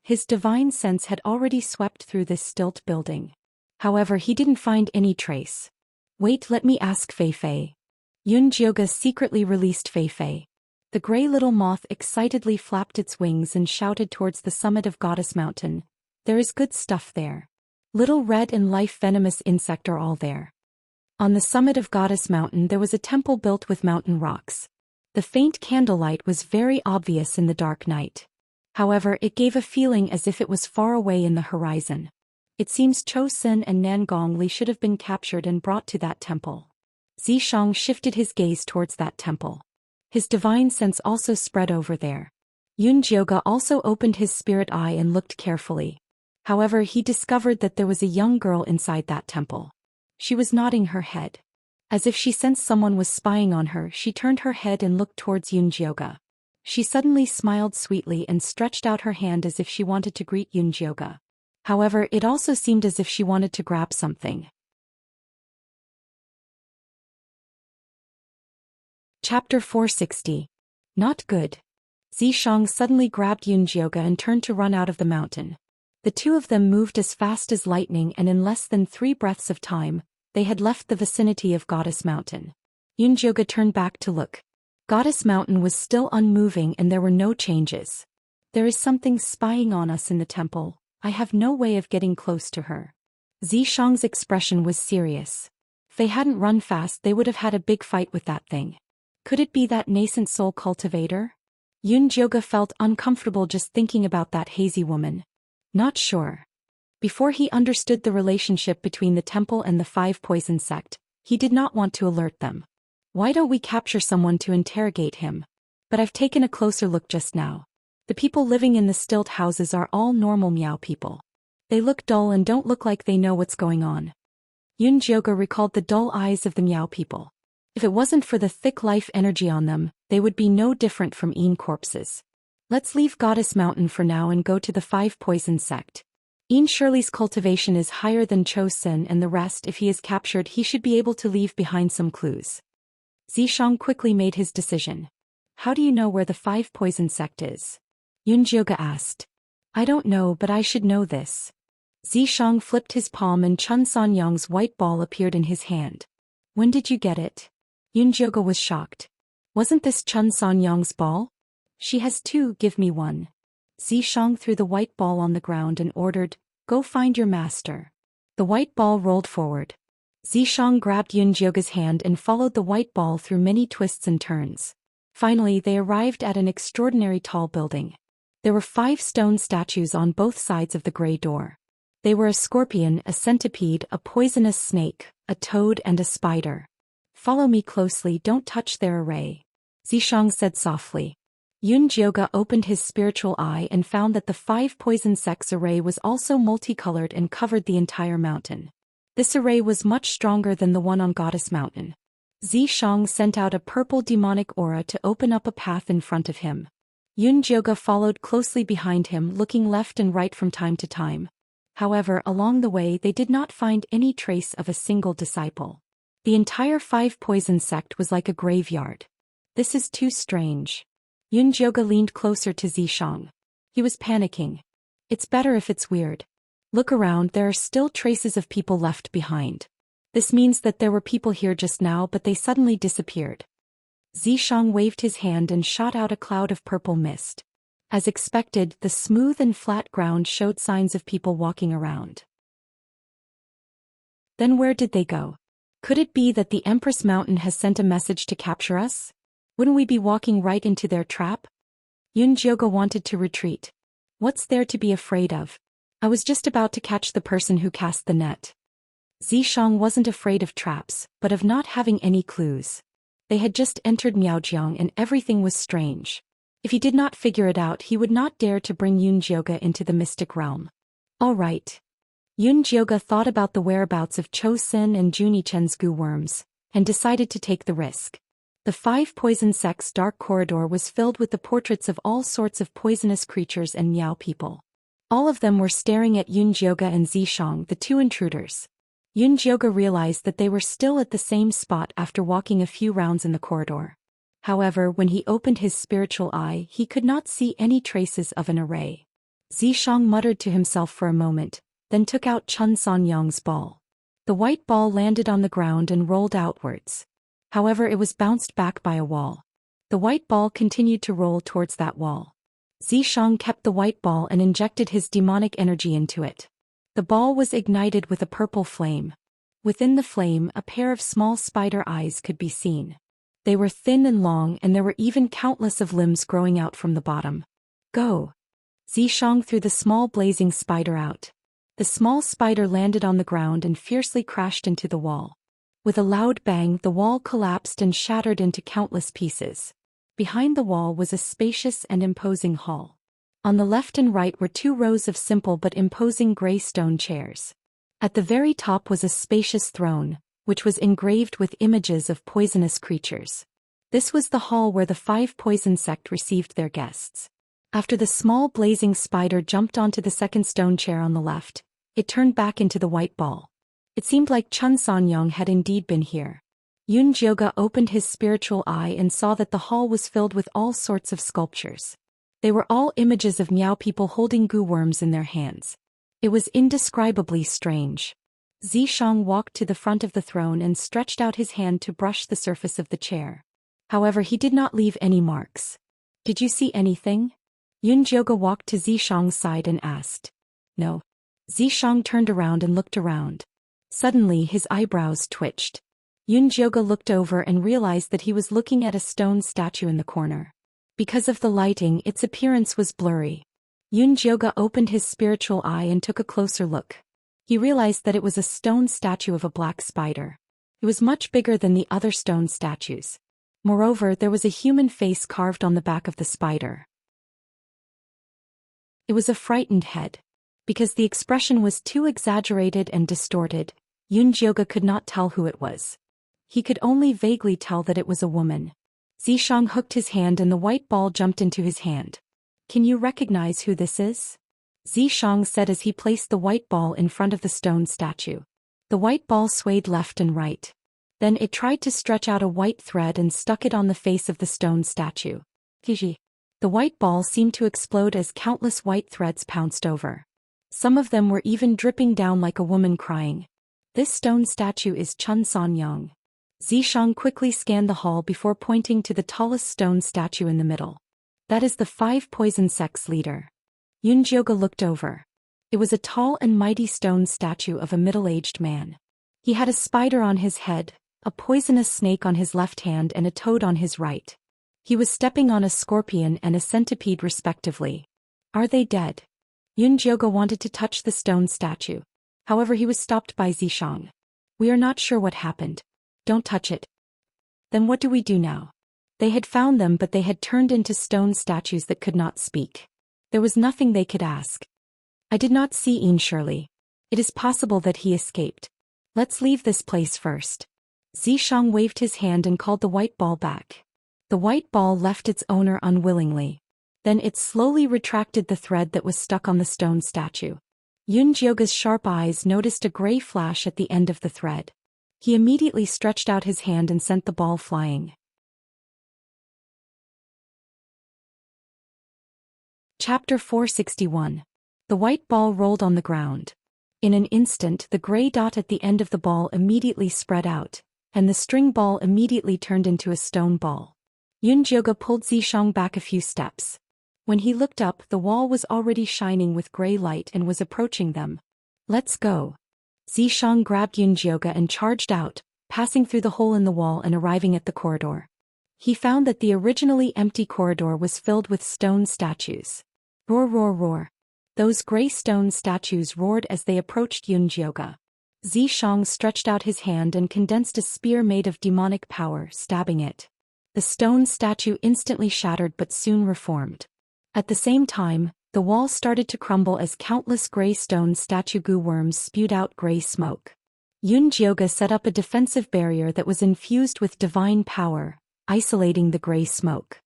His divine sense had already swept through this stilt building. However, he didn't find any trace. Wait, let me ask Fei Fei. Yunjioga secretly released Fei Fei. The gray little moth excitedly flapped its wings and shouted towards the summit of Goddess Mountain. There is good stuff there. Little red and life venomous insect are all there. On the summit of Goddess Mountain there was a temple built with mountain rocks. The faint candlelight was very obvious in the dark night. However, it gave a feeling as if it was far away in the horizon. It seems Chou Xin and Nangong Li should have been captured and brought to that temple. Zhang shifted his gaze towards that temple. His divine sense also spread over there. Yunjioga also opened his spirit eye and looked carefully. However, he discovered that there was a young girl inside that temple. She was nodding her head. As if she sensed someone was spying on her, she turned her head and looked towards Yunjioga. She suddenly smiled sweetly and stretched out her hand as if she wanted to greet Yunjioga. However, it also seemed as if she wanted to grab something. Chapter 460. Not good. Zhang suddenly grabbed Yunjioga and turned to run out of the mountain. The two of them moved as fast as lightning and in less than 3 breaths of time, they had left the vicinity of Goddess Mountain. Yunjioga turned back to look. Goddess Mountain was still unmoving and there were no changes. There is something spying on us in the temple. I have no way of getting close to her. Zhang's expression was serious. If they hadn't run fast, they would have had a big fight with that thing. Could it be that nascent soul cultivator? Yunjioga felt uncomfortable just thinking about that hazy woman. Not sure. Before he understood the relationship between the temple and the 5 poison sect, he did not want to alert them. Why don't we capture someone to interrogate him? But I've taken a closer look just now. The people living in the stilt houses are all normal Miao people. They look dull and don't look like they know what's going on. Yunjioga recalled the dull eyes of the Miao people. If it wasn't for the thick life energy on them, they would be no different from Ian corpses. Let's leave Goddess Mountain for now and go to the 5 poison sect. Ian Shirley's cultivation is higher than Chou Xin and the rest. If he is captured, he should be able to leave behind some clues. Zhang quickly made his decision. How do you know where the 5 poison sect is? Yunjioga asked. I don't know, but I should know this. Zhang flipped his palm and Chun Sanyang's white ball appeared in his hand. When did you get it? Yunjioga was shocked. Wasn't this Chun Sanyang's ball? She has 2, give me 1. Zhang threw the white ball on the ground and ordered, go find your master. The white ball rolled forward. Zishang grabbed Yunjioga's hand and followed the white ball through many twists and turns. Finally, they arrived at an extraordinary tall building. There were 5 stone statues on both sides of the gray door. They were a scorpion, a centipede, a poisonous snake, a toad and a spider. "Follow me closely, don't touch their array," Zishang said softly. Yunjioga opened his spiritual eye and found that the 5 poison sects array was also multicolored and covered the entire mountain. This array was much stronger than the one on Goddess Mountain. Zishang sent out a purple demonic aura to open up a path in front of him. Yunjioga followed closely behind him, looking left and right from time to time. However, along the way they did not find any trace of a single disciple. The entire 5 poison sect was like a graveyard. "This is too strange." Yunjioga leaned closer to Zishang. He was panicking. "It's better if it's weird. Look around, there are still traces of people left behind. This means that there were people here just now but they suddenly disappeared." Zishang waved his hand and shot out a cloud of purple mist. As expected, the smooth and flat ground showed signs of people walking around. Then where did they go? Could it be that the Empress Mountain has sent a message to capture us? Wouldn't we be walking right into their trap? Yunjioga wanted to retreat. What's there to be afraid of? I was just about to catch the person who cast the net. Zishang wasn't afraid of traps, but of not having any clues. They had just entered Miaojiang and everything was strange. If he did not figure it out, he would not dare to bring Yunjioga into the mystic realm. All right. Yunjioga thought about the whereabouts of Zhou Xian and Junichen's goo worms, and decided to take the risk. The 5 poison sects' dark corridor was filled with the portraits of all sorts of poisonous creatures and Miao people. All of them were staring at Yunjioga and Zishang, the 2 intruders. Yunjioga realized that they were still at the same spot after walking a few rounds in the corridor. However, when he opened his spiritual eye, he could not see any traces of an array. Zishang muttered to himself for a moment, then took out Chun Sanyang's ball. The white ball landed on the ground and rolled outwards. However, it was bounced back by a wall. The white ball continued to roll towards that wall. Zishang kept the white ball and injected his demonic energy into it. The ball was ignited with a purple flame. Within the flame, a pair of small spider eyes could be seen. They were thin and long, and there were even countless of limbs growing out from the bottom. "Go!" Zishang threw the small blazing spider out. The small spider landed on the ground and fiercely crashed into the wall. With a loud bang, the wall collapsed and shattered into countless pieces. Behind the wall was a spacious and imposing hall. On the left and right were 2 rows of simple but imposing gray stone chairs. At the very top was a spacious throne, which was engraved with images of poisonous creatures. This was the hall where the 5 poison sect received their guests. After the small blazing spider jumped onto the second stone chair on the left, it turned back into the white ball. It seemed like Chun Sanyang had indeed been here. Yunjioga opened his spiritual eye and saw that the hall was filled with all sorts of sculptures. They were all images of Miao people holding goo worms in their hands. It was indescribably strange. Zishang walked to the front of the throne and stretched out his hand to brush the surface of the chair. However, he did not leave any marks. "Did you see anything?" Yunjioga walked to Zishang's side and asked. "No." Zishang turned around and looked around. Suddenly his eyebrows twitched. Yunjioga looked over and realized that he was looking at a stone statue in the corner. Because of the lighting, its appearance was blurry. Yunjioga opened his spiritual eye and took a closer look. He realized that it was a stone statue of a black spider. It was much bigger than the other stone statues. Moreover, there was a human face carved on the back of the spider. It was a frightened head. Because the expression was too exaggerated and distorted, Yunjioga could not tell who it was. He could only vaguely tell that it was a woman. Zishang hooked his hand and the white ball jumped into his hand. "Can you recognize who this is?" Zishang said as he placed the white ball in front of the stone statue. The white ball swayed left and right. Then it tried to stretch out a white thread and stuck it on the face of the stone statue. Kiji. The white ball seemed to explode as countless white threads pounced over. Some of them were even dripping down like a woman crying. "This stone statue is Chun Sanyang." Zishang quickly scanned the hall before pointing to the tallest stone statue in the middle. "That is the 5 poison sects leader." Yunjioga looked over. It was a tall and mighty stone statue of a middle-aged man. He had a spider on his head, a poisonous snake on his left hand and a toad on his right. He was stepping on a scorpion and a centipede respectively. Are they dead? Yunjioge wanted to touch the stone statue. However, he was stopped by Zishang. We are not sure what happened. Don't touch it. Then what do we do now? They had found them, but they had turned into stone statues that could not speak. There was nothing they could ask. I did not see Ian Shirley. It is possible that he escaped. Let's leave this place first. Zishang waved his hand and called the white ball back. The white ball left its owner unwillingly. Then it slowly retracted the thread that was stuck on the stone statue. Yunjioge's sharp eyes noticed a gray flash at the end of the thread. He immediately stretched out his hand and sent the ball flying. Chapter 461. The white ball rolled on the ground. In an instant, the gray dot at the end of the ball immediately spread out, and the string ball immediately turned into a stone ball. Yunjioge pulled Zishang back a few steps. When he looked up, the wall was already shining with gray light and was approaching them. Let's go. Zishang grabbed Yunjioge and charged out, passing through the hole in the wall and arriving at the corridor. He found that the originally empty corridor was filled with stone statues. Roar, roar, roar. Those gray stone statues roared as they approached Yunjioge. Zishang stretched out his hand and condensed a spear made of demonic power, stabbing it. The stone statue instantly shattered but soon reformed. At the same time, the wall started to crumble as countless gray stone statue goo worms spewed out gray smoke. Yunjioge set up a defensive barrier that was infused with divine power, isolating the gray smoke.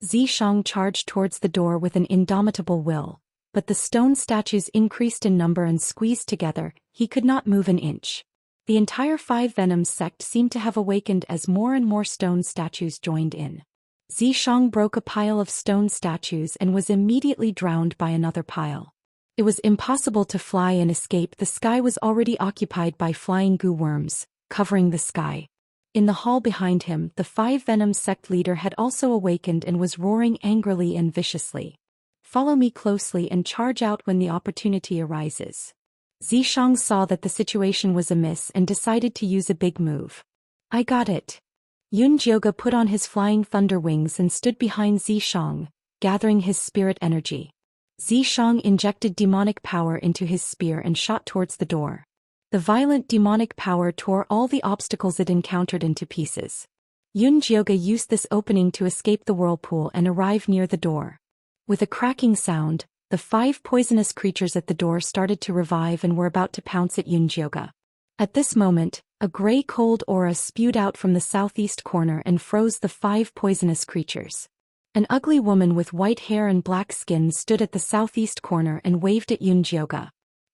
Zishang charged towards the door with an indomitable will, but the stone statues increased in number and squeezed together. He could not move an inch. The entire Five Venoms sect seemed to have awakened as more and more stone statues joined in. Zishang broke a pile of stone statues and was immediately drowned by another pile. It was impossible to fly and escape. The sky was already occupied by flying goo worms, covering the sky. In the hall behind him, the Five Venoms sect leader had also awakened and was roaring angrily and viciously. Follow me closely and charge out when the opportunity arises. Zishang saw that the situation was amiss and decided to use a big move. I got it. Yunjioge put on his flying thunder wings and stood behind Zishang, gathering his spirit energy. Zishang injected demonic power into his spear and shot towards the door. The violent demonic power tore all the obstacles it encountered into pieces. Yunjioge used this opening to escape the whirlpool and arrive near the door. With a cracking sound, the 5 poisonous creatures at the door started to revive and were about to pounce at Yunjioge. At this moment, a gray cold aura spewed out from the southeast corner and froze the 5 poisonous creatures. An ugly woman with white hair and black skin stood at the southeast corner and waved at Yunjioge.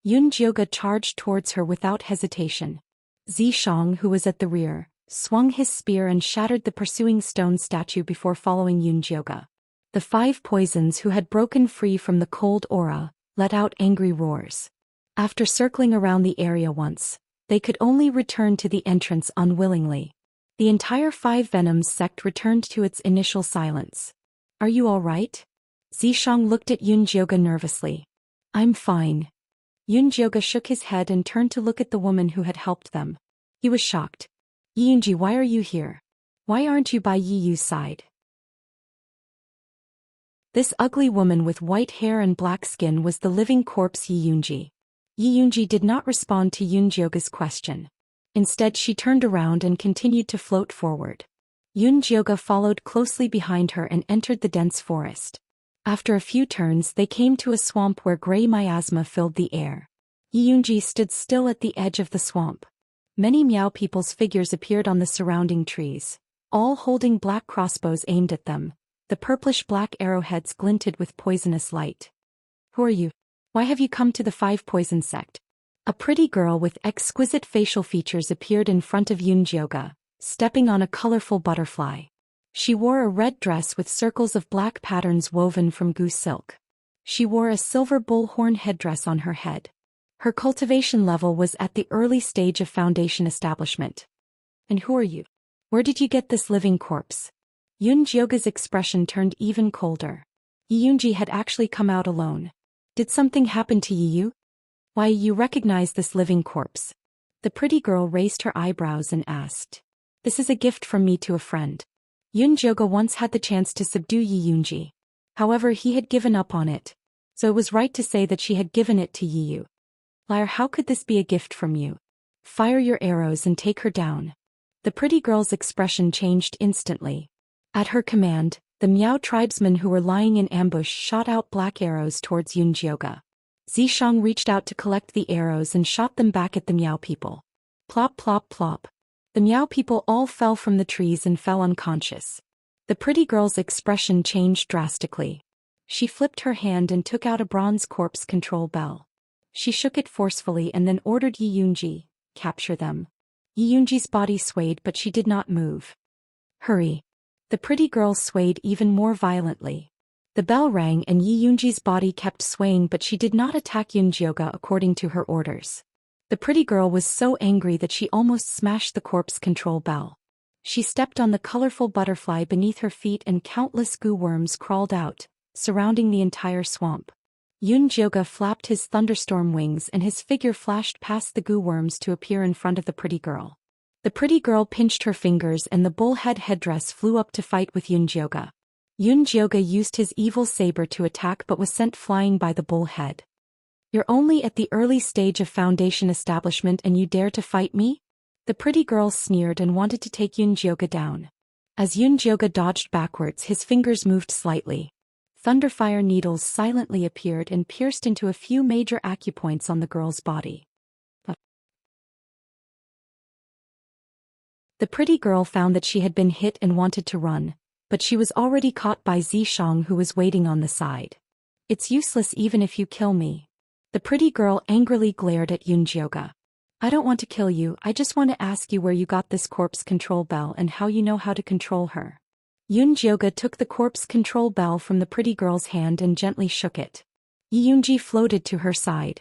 Yunjioge charged towards her without hesitation. Zishang, who was at the rear, swung his spear and shattered the pursuing stone statue before following Yunjioge. The 5 poisons who had broken free from the cold aura let out angry roars. After circling around the area once, they could only return to the entrance unwillingly. The entire Five Venoms sect returned to its initial silence. Are you all right? Zishang looked at Yunjioge nervously. I'm fine. Yunjioge shook his head and turned to look at the woman who had helped them. He was shocked. Yiyunji, why are you here? Why aren't you by Yiyu's side? This ugly woman with white hair and black skin was the living corpse Yiyunji. Yiyunji did not respond to Yunjioge's question. Instead, she turned around and continued to float forward. Yunjioge followed closely behind her and entered the dense forest. After a few turns, they came to a swamp where gray miasma filled the air. Yiyunji stood still at the edge of the swamp. Many Miao people's figures appeared on the surrounding trees, all holding black crossbows aimed at them. The purplish-black arrowheads glinted with poisonous light. Who are you? Why have you come to the 5 Poison sect? A pretty girl with exquisite facial features appeared in front of Yunjioge, stepping on a colorful butterfly. She wore a red dress with circles of black patterns woven from goose silk. She wore a silver bullhorn headdress on her head. Her cultivation level was at the early stage of foundation establishment. And who are you? Where did you get this living corpse? Yunjioge's expression turned even colder. Yiyunji had actually come out alone. Did something happen to Yiyu? Why, you recognize this living corpse? The pretty girl raised her eyebrows and asked. This is a gift from me to a friend. Yun Jioge once had the chance to subdue Yi Yunji. However, he had given up on it. So it was right to say that she had given it to Yi Yu. Liar, how could this be a gift from you? Fire your arrows and take her down. The pretty girl's expression changed instantly. At her command, the Miao tribesmen who were lying in ambush shot out black arrows towards Yun Jioge. Zishang reached out to collect the arrows and shot them back at the Miao people. Plop plop plop. The Miao people all fell from the trees and fell unconscious. The pretty girl's expression changed drastically. She flipped her hand and took out a bronze corpse control bell. She shook it forcefully and then ordered Yi Yunji, capture them. Yi Yunji's body swayed but she did not move. Hurry. The pretty girl swayed even more violently. The bell rang and Yi Yunji's body kept swaying but she did not attack Yun Jioge according to her orders. The pretty girl was so angry that she almost smashed the corpse control bell. She stepped on the colorful butterfly beneath her feet and countless goo worms crawled out, surrounding the entire swamp. Yun Jioge flapped his thunderstorm wings and his figure flashed past the goo worms to appear in front of the pretty girl. The pretty girl pinched her fingers and the bullhead headdress flew up to fight with Yun Jioge. Yun Jioge used his evil saber to attack but was sent flying by the bullhead. You're only at the early stage of foundation establishment and you dare to fight me? The pretty girl sneered and wanted to take Yun Jioge down. As Yun Jioge dodged backwards, his fingers moved slightly. Thunderfire needles silently appeared and pierced into a few major acupoints on the girl's body. The pretty girl found that she had been hit and wanted to run, but she was already caught by Zishang who was waiting on the side. It's useless even if you kill me. The pretty girl angrily glared at Yun Jioge. I don't want to kill you, I just want to ask you where you got this corpse control bell and how you know how to control her. Yun Jioge took the corpse control bell from the pretty girl's hand and gently shook it. Yi Yunji floated to her side.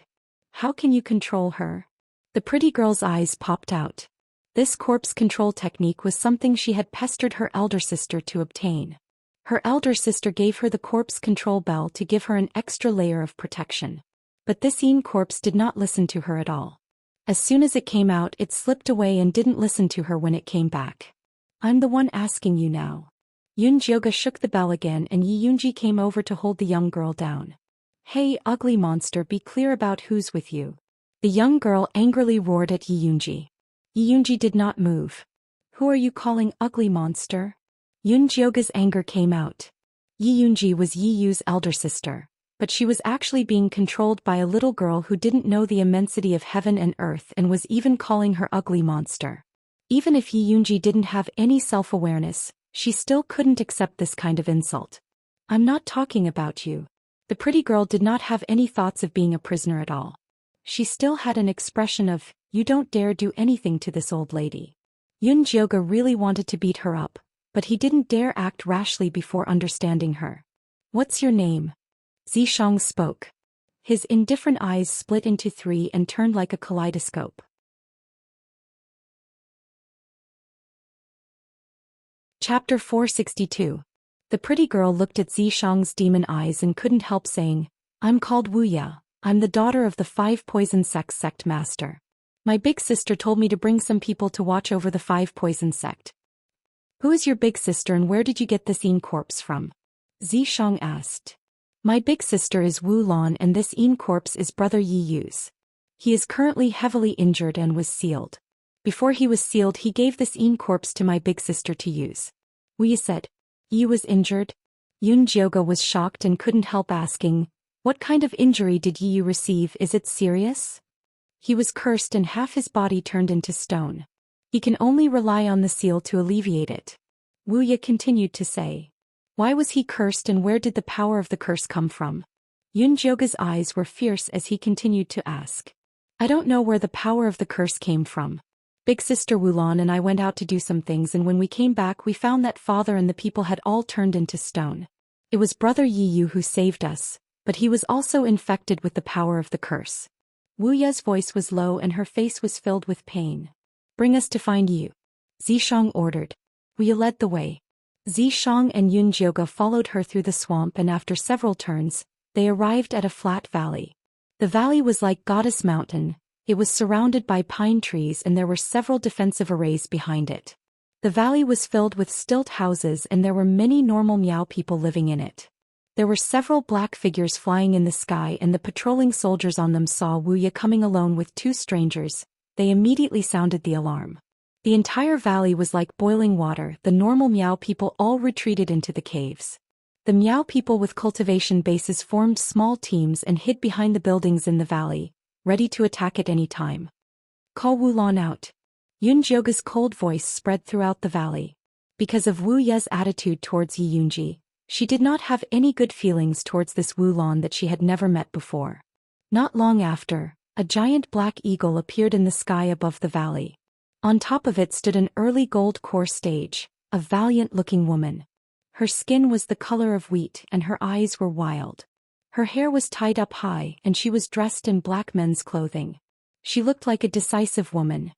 How can you control her? The pretty girl's eyes popped out. This corpse control technique was something she had pestered her elder sister to obtain. Her elder sister gave her the corpse control bell to give her an extra layer of protection. But this corpse did not listen to her at all. As soon as it came out, it slipped away and didn't listen to her when it came back. I'm the one asking you now. Yun Jioge shook the bell again and Yi Yunji came over to hold the young girl down. Hey, ugly monster, be clear about who's with you. The young girl angrily roared at Yi Yunji. Yi Yunji did not move. Who are you calling ugly monster? Yun Jioge's anger came out. Yi Yunji was Yi Yu's elder sister, but she was actually being controlled by a little girl who didn't know the immensity of heaven and earth and was even calling her ugly monster. Even if Yi Yunji didn't have any self-awareness, she still couldn't accept this kind of insult. I'm not talking about you. The pretty girl did not have any thoughts of being a prisoner at all. She still had an expression of, you don't dare do anything to this old lady. Yun Jioge really wanted to beat her up, but he didn't dare act rashly before understanding her. What's your name? Zishang spoke. His indifferent eyes split into three and turned like a kaleidoscope. Chapter 462. The pretty girl looked at Zishang's demon eyes and couldn't help saying, I'm called Wuxia. I'm the daughter of the 5 poison sects sect master. My big sister told me to bring some people to watch over the 5 poison sect. Who is your big sister and where did you get this corpse from? Zishang asked. My big sister is Wu Lan and this corpse is brother Yi Yu's. He is currently heavily injured and was sealed. Before he was sealed he gave this corpse to my big sister to use. Wuxia said. Yi was injured? Yun Jioge was shocked and couldn't help asking, what kind of injury did Yi Yu receive, is it serious? He was cursed and half his body turned into stone. He can only rely on the seal to alleviate it. Wuxia continued to say. Why was he cursed and where did the power of the curse come from? Yun Jioge's eyes were fierce as he continued to ask. I don't know where the power of the curse came from. Big sister Wulan and I went out to do some things and when we came back we found that father and the people had all turned into stone. It was brother Yi Yu who saved us, but he was also infected with the power of the curse. Wuxia's voice was low and her face was filled with pain. Bring us to find you. Zishang ordered. Wuxia led the way. Zishang and Yun Jioge followed her through the swamp and after several turns, they arrived at a flat valley. The valley was like Goddess Mountain. It was surrounded by pine trees and there were several defensive arrays behind it. The valley was filled with stilt houses and there were many normal Miao people living in it. There were several black figures flying in the sky and the patrolling soldiers on them saw Wuya coming alone with two strangers. They immediately sounded the alarm. The entire valley was like boiling water. The normal Miao people all retreated into the caves. The Miao people with cultivation bases formed small teams and hid behind the buildings in the valley, ready to attack at any time. Call Wulan out. Yun Jioga's cold voice spread throughout the valley. Because of Wu Ye's attitude towards Yi Yunji, she did not have any good feelings towards this Wulan that she had never met before. Not long after, a giant black eagle appeared in the sky above the valley. On top of it stood an early gold core stage, a valiant-looking woman. Her skin was the color of wheat and her eyes were wild. Her hair was tied up high and she was dressed in black men's clothing. She looked like a decisive woman.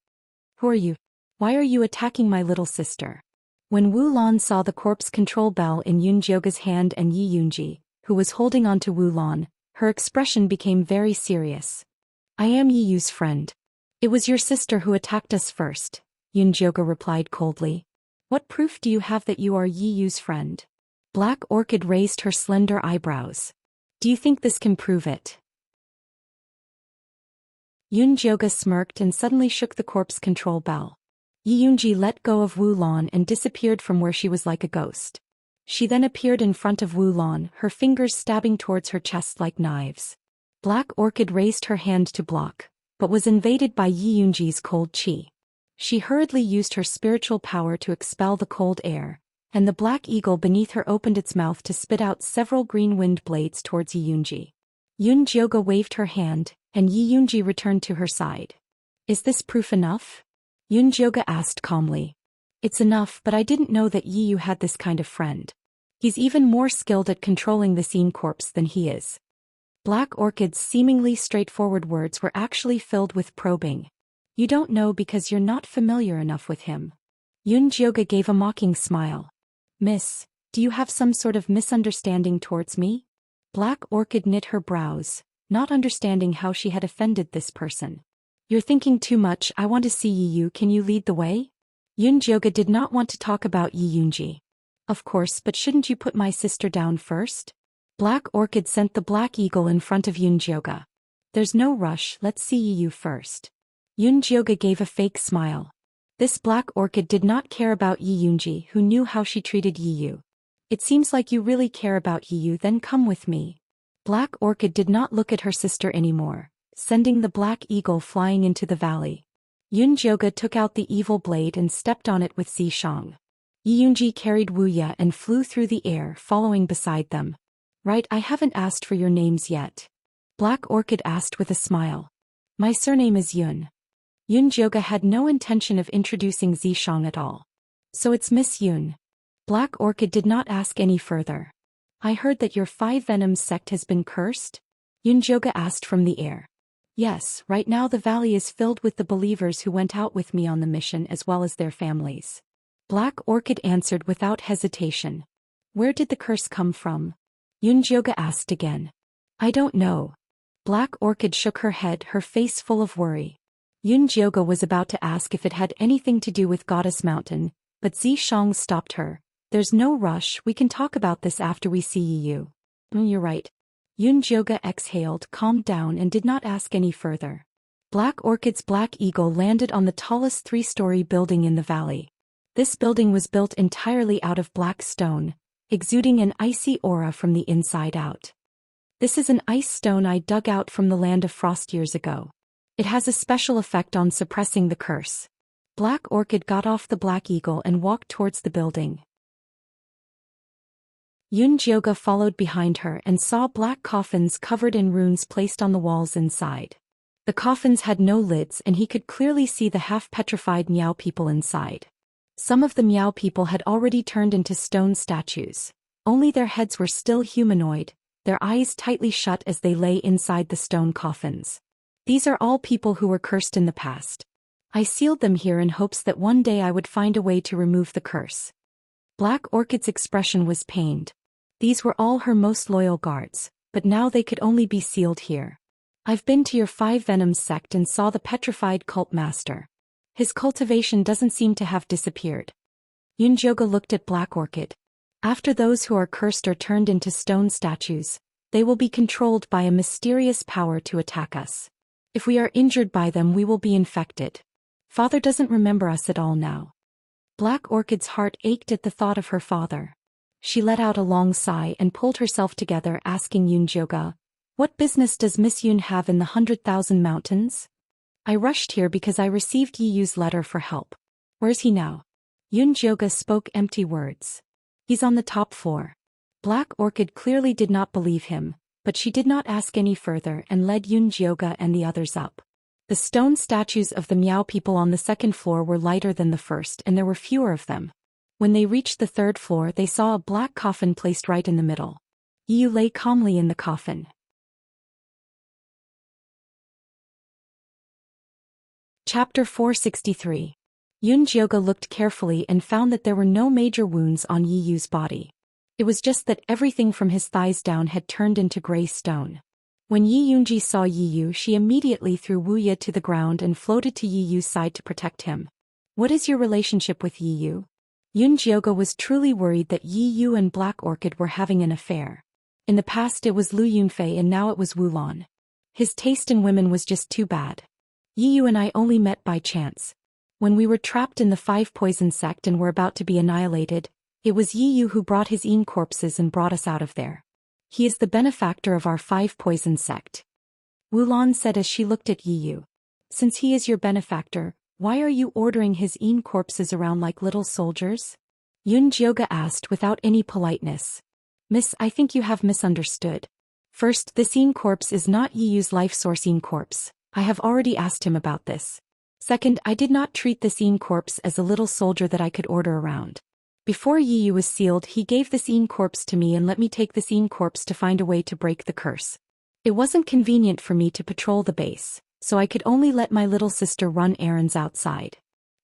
Who are you? Why are you attacking my little sister? When Wu Lan saw the corpse control bell in Yun Jioga's hand and Yi Yunji, who was holding on to Wu Lan, her expression became very serious. I am Yi Yu's friend. It was your sister who attacked us first, Yun Jioga replied coldly. What proof do you have that you are Yi Yu's friend? Black Orchid raised her slender eyebrows. Do you think this can prove it? Yun Jioga smirked and suddenly shook the corpse control bell. Yi Yunji let go of Wu Lan and disappeared from where she was like a ghost. She then appeared in front of Wu Lan, her fingers stabbing towards her chest like knives. Black Orchid raised her hand to block, but was invaded by Yi Yunji's cold qi. She hurriedly used her spiritual power to expel the cold air, and the black eagle beneath her opened its mouth to spit out several green wind blades towards Yi Yunji. Yun Jioga waved her hand, and Yi Yunji returned to her side. Is this proof enough? Yun Jioga asked calmly. It's enough, but I didn't know that Yi Yu had this kind of friend. He's even more skilled at controlling the scene corpse than he is. Black Orchid's seemingly straightforward words were actually filled with probing. You don't know because you're not familiar enough with him. Yun Jioga gave a mocking smile. Miss, do you have some sort of misunderstanding towards me? Black Orchid knit her brows, not understanding how she had offended this person. You're thinking too much. I want to see Yi Yu. Can you lead the way? Yun Jioga did not want to talk about Yi Yunji. Of course, but shouldn't you put my sister down first? Black Orchid sent the black eagle in front of Yun Jioga. There's no rush, let's see Yi Yu first. Yun Jioga gave a fake smile. This Black Orchid did not care about Yi Yunji, who knew how she treated Yi Yu. It seems like you really care about Yi Yu, then come with me. Black Orchid did not look at her sister anymore, sending the black eagle flying into the valley. Yun Jioga took out the evil blade and stepped on it with Zishang. Yi Yunji carried Wuya and flew through the air, following beside them. Right, I haven't asked for your names yet. Black Orchid asked with a smile. My surname is Yun. Yun Jioga had no intention of introducing Zishang at all. So it's Miss Yun. Black Orchid did not ask any further. I heard that your Five Venoms sect has been cursed? Yun Jioga asked from the air. Yes, right now the valley is filled with the believers who went out with me on the mission as well as their families. Black Orchid answered without hesitation. Where did the curse come from? Yun Jioga asked again. I don't know. Black Orchid shook her head, her face full of worry. Yun Jioga was about to ask if it had anything to do with Goddess Mountain, but Zishang stopped her. There's no rush, we can talk about this after we see Yi Yu. You're right. Yun Jioga exhaled, calmed down and did not ask any further. Black Orchid's black eagle landed on the tallest 3-story building in the valley. This building was built entirely out of black stone, exuding an icy aura from the inside out. This is an ice stone I dug out from the land of frost years ago. It has a special effect on suppressing the curse. Black Orchid got off the black eagle and walked towards the building. Yun Jioga followed behind her and saw black coffins covered in runes placed on the walls inside. The coffins had no lids and he could clearly see the half-petrified Miao people inside. Some of the Miao people had already turned into stone statues. Only their heads were still humanoid, their eyes tightly shut as they lay inside the stone coffins. These are all people who were cursed in the past. I sealed them here in hopes that one day I would find a way to remove the curse. Black Orchid's expression was pained. These were all her most loyal guards, but now they could only be sealed here. I've been to your Five Venoms sect and saw the petrified cult master. His cultivation doesn't seem to have disappeared. Yunjioge looked at Black Orchid. After those who are cursed are turned into stone statues, they will be controlled by a mysterious power to attack us. If we are injured by them, we will be infected. Father doesn't remember us at all now. Black Orchid's heart ached at the thought of her father. She let out a long sigh and pulled herself together, asking Yunjioge, "What business does Miss Yun have in the 100,000 mountains?" "I rushed here because I received Yiyu's letter for help." "Where's he now?" Yunjioge spoke empty words. "He's on the top floor." Black Orchid clearly did not believe him, but she did not ask any further and led Yunjioge and the others up. The stone statues of the Miao people on the second floor were lighter than the first, and there were fewer of them. When they reached the third floor, they saw a black coffin placed right in the middle. Yiyu lay calmly in the coffin. Chapter 463. Yunjioge looked carefully and found that there were no major wounds on Yiyu's body. It was just that everything from his thighs down had turned into gray stone. When Yi Yunji saw Yiyu, she immediately threw Wuxia to the ground and floated to Yiyu's side to protect him. "What is your relationship with Yiyu?" Yunjioge was truly worried that Yiyu and Black Orchid were having an affair. In the past it was Lu Yunfei and now it was Wulan. His taste in women was just too bad. "Yiyu and I only met by chance. When we were trapped in the Five Poison sect and were about to be annihilated, it was Yiyu who brought his own corpses and brought us out of there. He is the benefactor of our Five Poison sect," Wulan said as she looked at Yiyu. "Since he is your benefactor, why are you ordering his own corpses around like little soldiers?" Yunjioge asked without any politeness. "Miss, I think you have misunderstood. First, this own corpse is not Yiyu's life source own corpse. I have already asked him about this. Second, I did not treat this own corpse as a little soldier that I could order around. Before Yiyu was sealed, he gave this own corpse to me and let me take this own corpse to find a way to break the curse. It wasn't convenient for me to patrol the base, so I could only let my little sister run errands outside.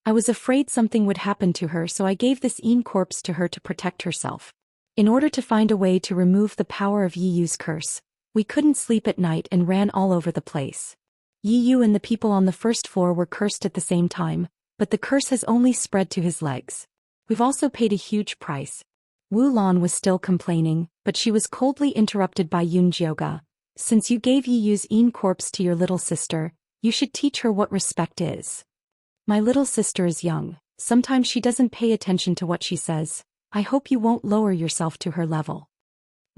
I was afraid something would happen to her, so I gave this own corpse to her to protect herself. In order to find a way to remove the power of Yiyu's curse, we couldn't sleep at night and ran all over the place. Yiyu and the people on the first floor were cursed at the same time, but the curse has only spread to his legs. We've also paid a huge price." Wulan was still complaining, but she was coldly interrupted by Yunjioge. "Since you gave Yiyu's own corpse to your little sister, you should teach her what respect is. My little sister is young, sometimes she doesn't pay attention to what she says. I hope you won't lower yourself to her level."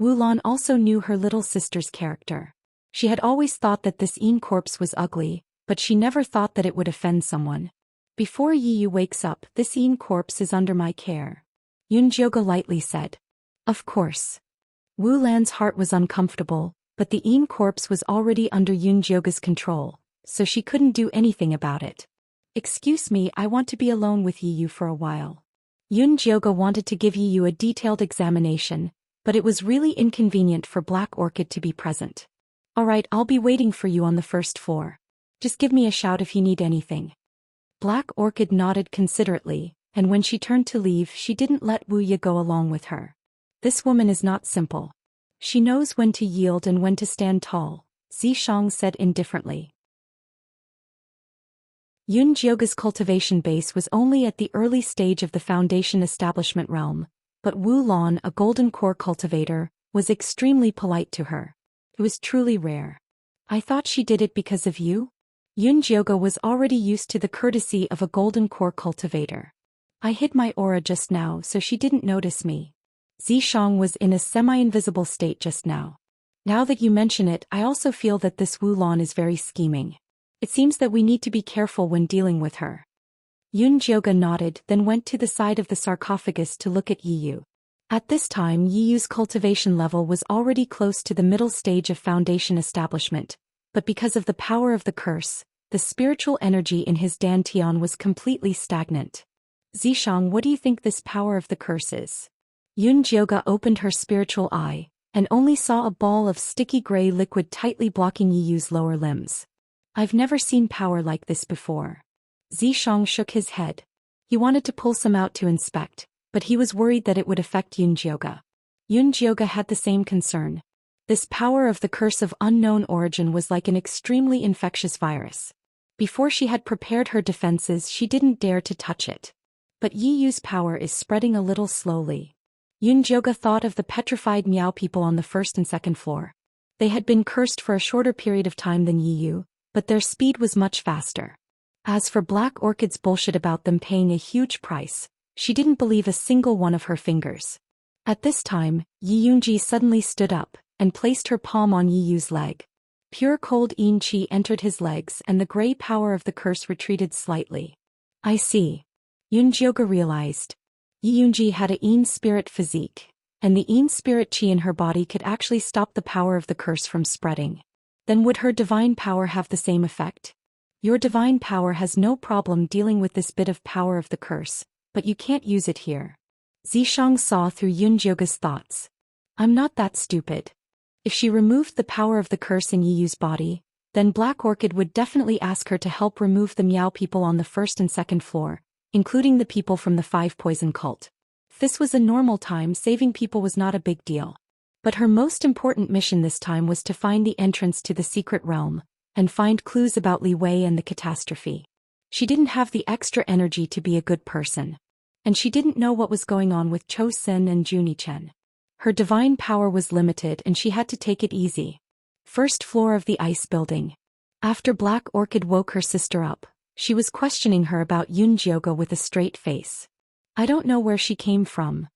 Wulan also knew her little sister's character. She had always thought that this own corpse was ugly, but she never thought that it would offend someone. "Before Yiyu wakes up, this own corpse is under my care," Yunjioge lightly said. "Of course." Wulan's heart was uncomfortable, but the own corpse was already under Yunjioge's control, so she couldn't do anything about it. "Excuse me, I want to be alone with Yiyu for a while." Yunjioge wanted to give Yiyu a detailed examination, but it was really inconvenient for Black Orchid to be present. "Alright, I'll be waiting for you on the first floor. Just give me a shout if you need anything." Black Orchid nodded considerately, and when she turned to leave, she didn't let Wuxia go along with her. "This woman is not simple. She knows when to yield and when to stand tall," Xianxia said indifferently. Yunjioge's cultivation base was only at the early stage of the foundation establishment realm, but Wulan, a golden core cultivator, was extremely polite to her. It was truly rare. "I thought she did it because of you?" Yunjioge was already used to the courtesy of a golden core cultivator. "I hid my aura just now so she didn't notice me." Xianxia was in a semi-invisible state just now. "Now that you mention it, I also feel that this Wulan is very scheming. It seems that we need to be careful when dealing with her." Yunjioge nodded, then went to the side of the sarcophagus to look at Yiyu. At this time, Yiyu's cultivation level was already close to the middle stage of foundation establishment, but because of the power of the curse, the spiritual energy in his dantian was completely stagnant. "Xianxia, what do you think this power of the curse is?" Yunjioge opened her spiritual eye, and only saw a ball of sticky gray liquid tightly blocking Yiyu's lower limbs. "I've never seen power like this before." Xianxia shook his head. He wanted to pull some out to inspect, but he was worried that it would affect Yunjioge. Yunjioge had the same concern. This power of the curse of unknown origin was like an extremely infectious virus. Before she had prepared her defenses, she didn't dare to touch it. But Yi Yu's power is spreading a little slowly. Yun Jioge thought of the petrified Miao people on the first and second floor. They had been cursed for a shorter period of time than Yi Yu, but their speed was much faster. As for Black Orchid's bullshit about them paying a huge price, she didn't believe a single one of her fingers. At this time, Yi Yunji suddenly stood up and placed her palm on Yi Yu's leg. Pure cold yin qi entered his legs and the gray power of the curse retreated slightly. I see. Yun Jioge realized. Yi Yunji had a yin spirit physique, and the yin spirit qi in her body could actually stop the power of the curse from spreading. Then would her divine power have the same effect? Your divine power has no problem dealing with this bit of power of the curse, but you can't use it here. Zishang saw through Yun Jioge's thoughts. I'm not that stupid. If she removed the power of the curse in Yi Yu's body, then Black Orchid would definitely ask her to help remove the Miao people on the first and second floor, including the people from the Five Poison cult. If this was a normal time, saving people was not a big deal. But her most important mission this time was to find the entrance to the secret realm, and find clues about Li Wei and the catastrophe. She didn't have the extra energy to be a good person. And she didn't know what was going on with Zhou Xian and Juni Chen. Her divine power was limited and she had to take it easy. First floor of the ice building. After Black Orchid woke her sister up, she was questioning her about Yun Jioge with a straight face. I don't know where she came from.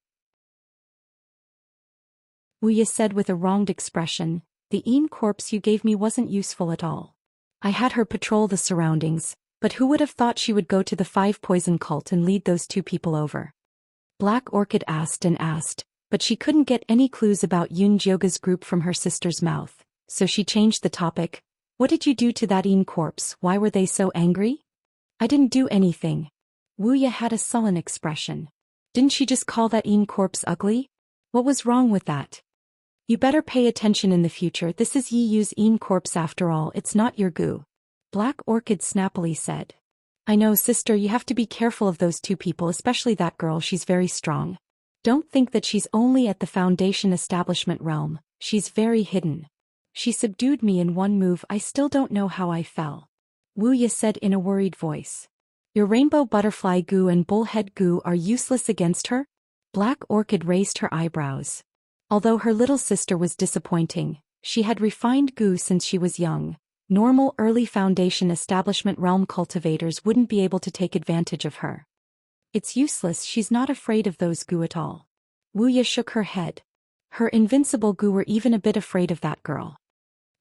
Wuya said with a wronged expression, the yin corpse you gave me wasn't useful at all. I had her patrol the surroundings, but who would have thought she would go to the Five Poison cult and lead those two people over? Black Orchid asked and asked, but she couldn't get any clues about Yun Jioge's group from her sister's mouth, so she changed the topic. What did you do to that yin corpse? Why were they so angry? I didn't do anything. Wuya had a sullen expression. Didn't she just call that yin corpse ugly? What was wrong with that? You better pay attention in the future. This is Yi Yu's yin corpse after all, it's not your gu. Black Orchid snappily said. I know, sister, you have to be careful of those two people, especially that girl, she's very strong. Don't think that she's only at the Foundation establishment realm, she's very hidden. She subdued me in one move, I still don't know how I fell. Wuya said in a worried voice. Your rainbow butterfly gu and bullhead gu are useless against her? Black Orchid raised her eyebrows. Although her little sister was disappointing, she had refined gu since she was young. Normal early Foundation establishment realm cultivators wouldn't be able to take advantage of her. It's useless, she's not afraid of those gu at all. Wuya shook her head. Her invincible gu were even a bit afraid of that girl.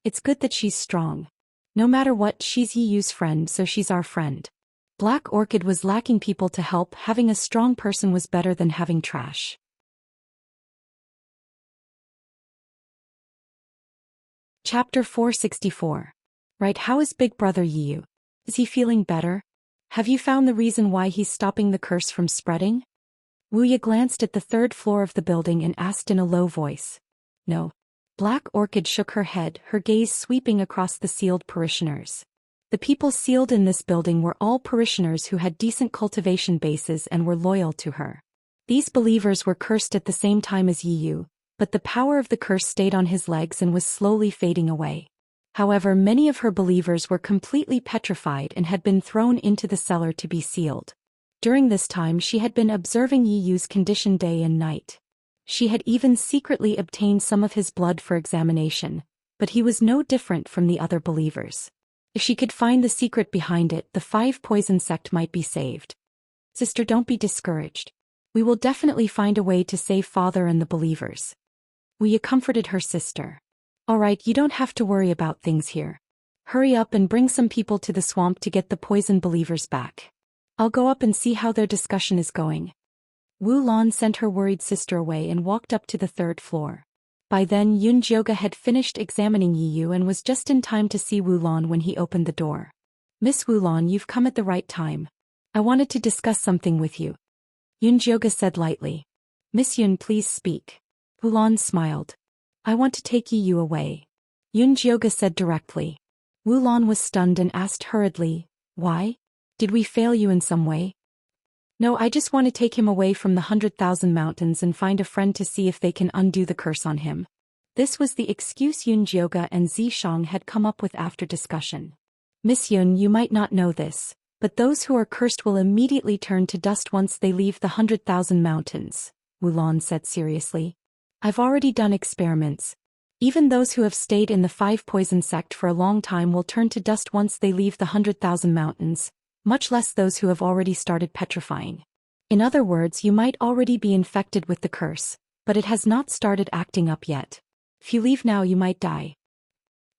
It's good that she's strong. No matter what, she's Yi Yu's friend, so she's our friend. Black Orchid was lacking people to help, having a strong person was better than having trash. Chapter 464. Right, how is Big Brother Yi Yu? Is he feeling better? Have you found the reason why he's stopping the curse from spreading? Wuya glanced at the third floor of the building and asked in a low voice. No. Black Orchid shook her head, her gaze sweeping across the sealed parishioners. The people sealed in this building were all parishioners who had decent cultivation bases and were loyal to her. These believers were cursed at the same time as Yi Yu, but the power of the curse stayed on his legs and was slowly fading away. However, many of her believers were completely petrified and had been thrown into the cellar to be sealed. During this time she had been observing Yi Yu's condition day and night. She had even secretly obtained some of his blood for examination, but he was no different from the other believers. If she could find the secret behind it, the Five Poison sect might be saved. Sister, don't be discouraged. We will definitely find a way to save Father and the believers. Wuya comforted her sister. All right, you don't have to worry about things here. Hurry up and bring some people to the swamp to get the poison believers back. I'll go up and see how their discussion is going. Wu Lan sent her worried sister away and walked up to the third floor. By then Yun Jioge had finished examining Yi Yu and was just in time to see Wu Lan when he opened the door. Miss Wu Lan, you've come at the right time. I wanted to discuss something with you. Yun Jioge said lightly. Miss Yun, please speak. Wu Lan smiled. I want to take Yi Yu away. Yun Jioge said directly. Wu Lan was stunned and asked hurriedly, why? Did we fail you in some way? No, I just want to take him away from the 100,000 mountains and find a friend to see if they can undo the curse on him. This was the excuse Yun Jioge and Zishang had come up with after discussion. Miss Yun, you might not know this, but those who are cursed will immediately turn to dust once they leave the 100,000 mountains, Wulan said seriously. I've already done experiments. Even those who have stayed in the 5 poison sect for a long time will turn to dust once they leave the 100,000 mountains, much less those who have already started petrifying. In other words, you might already be infected with the curse, but it has not started acting up yet. If you leave now you might die.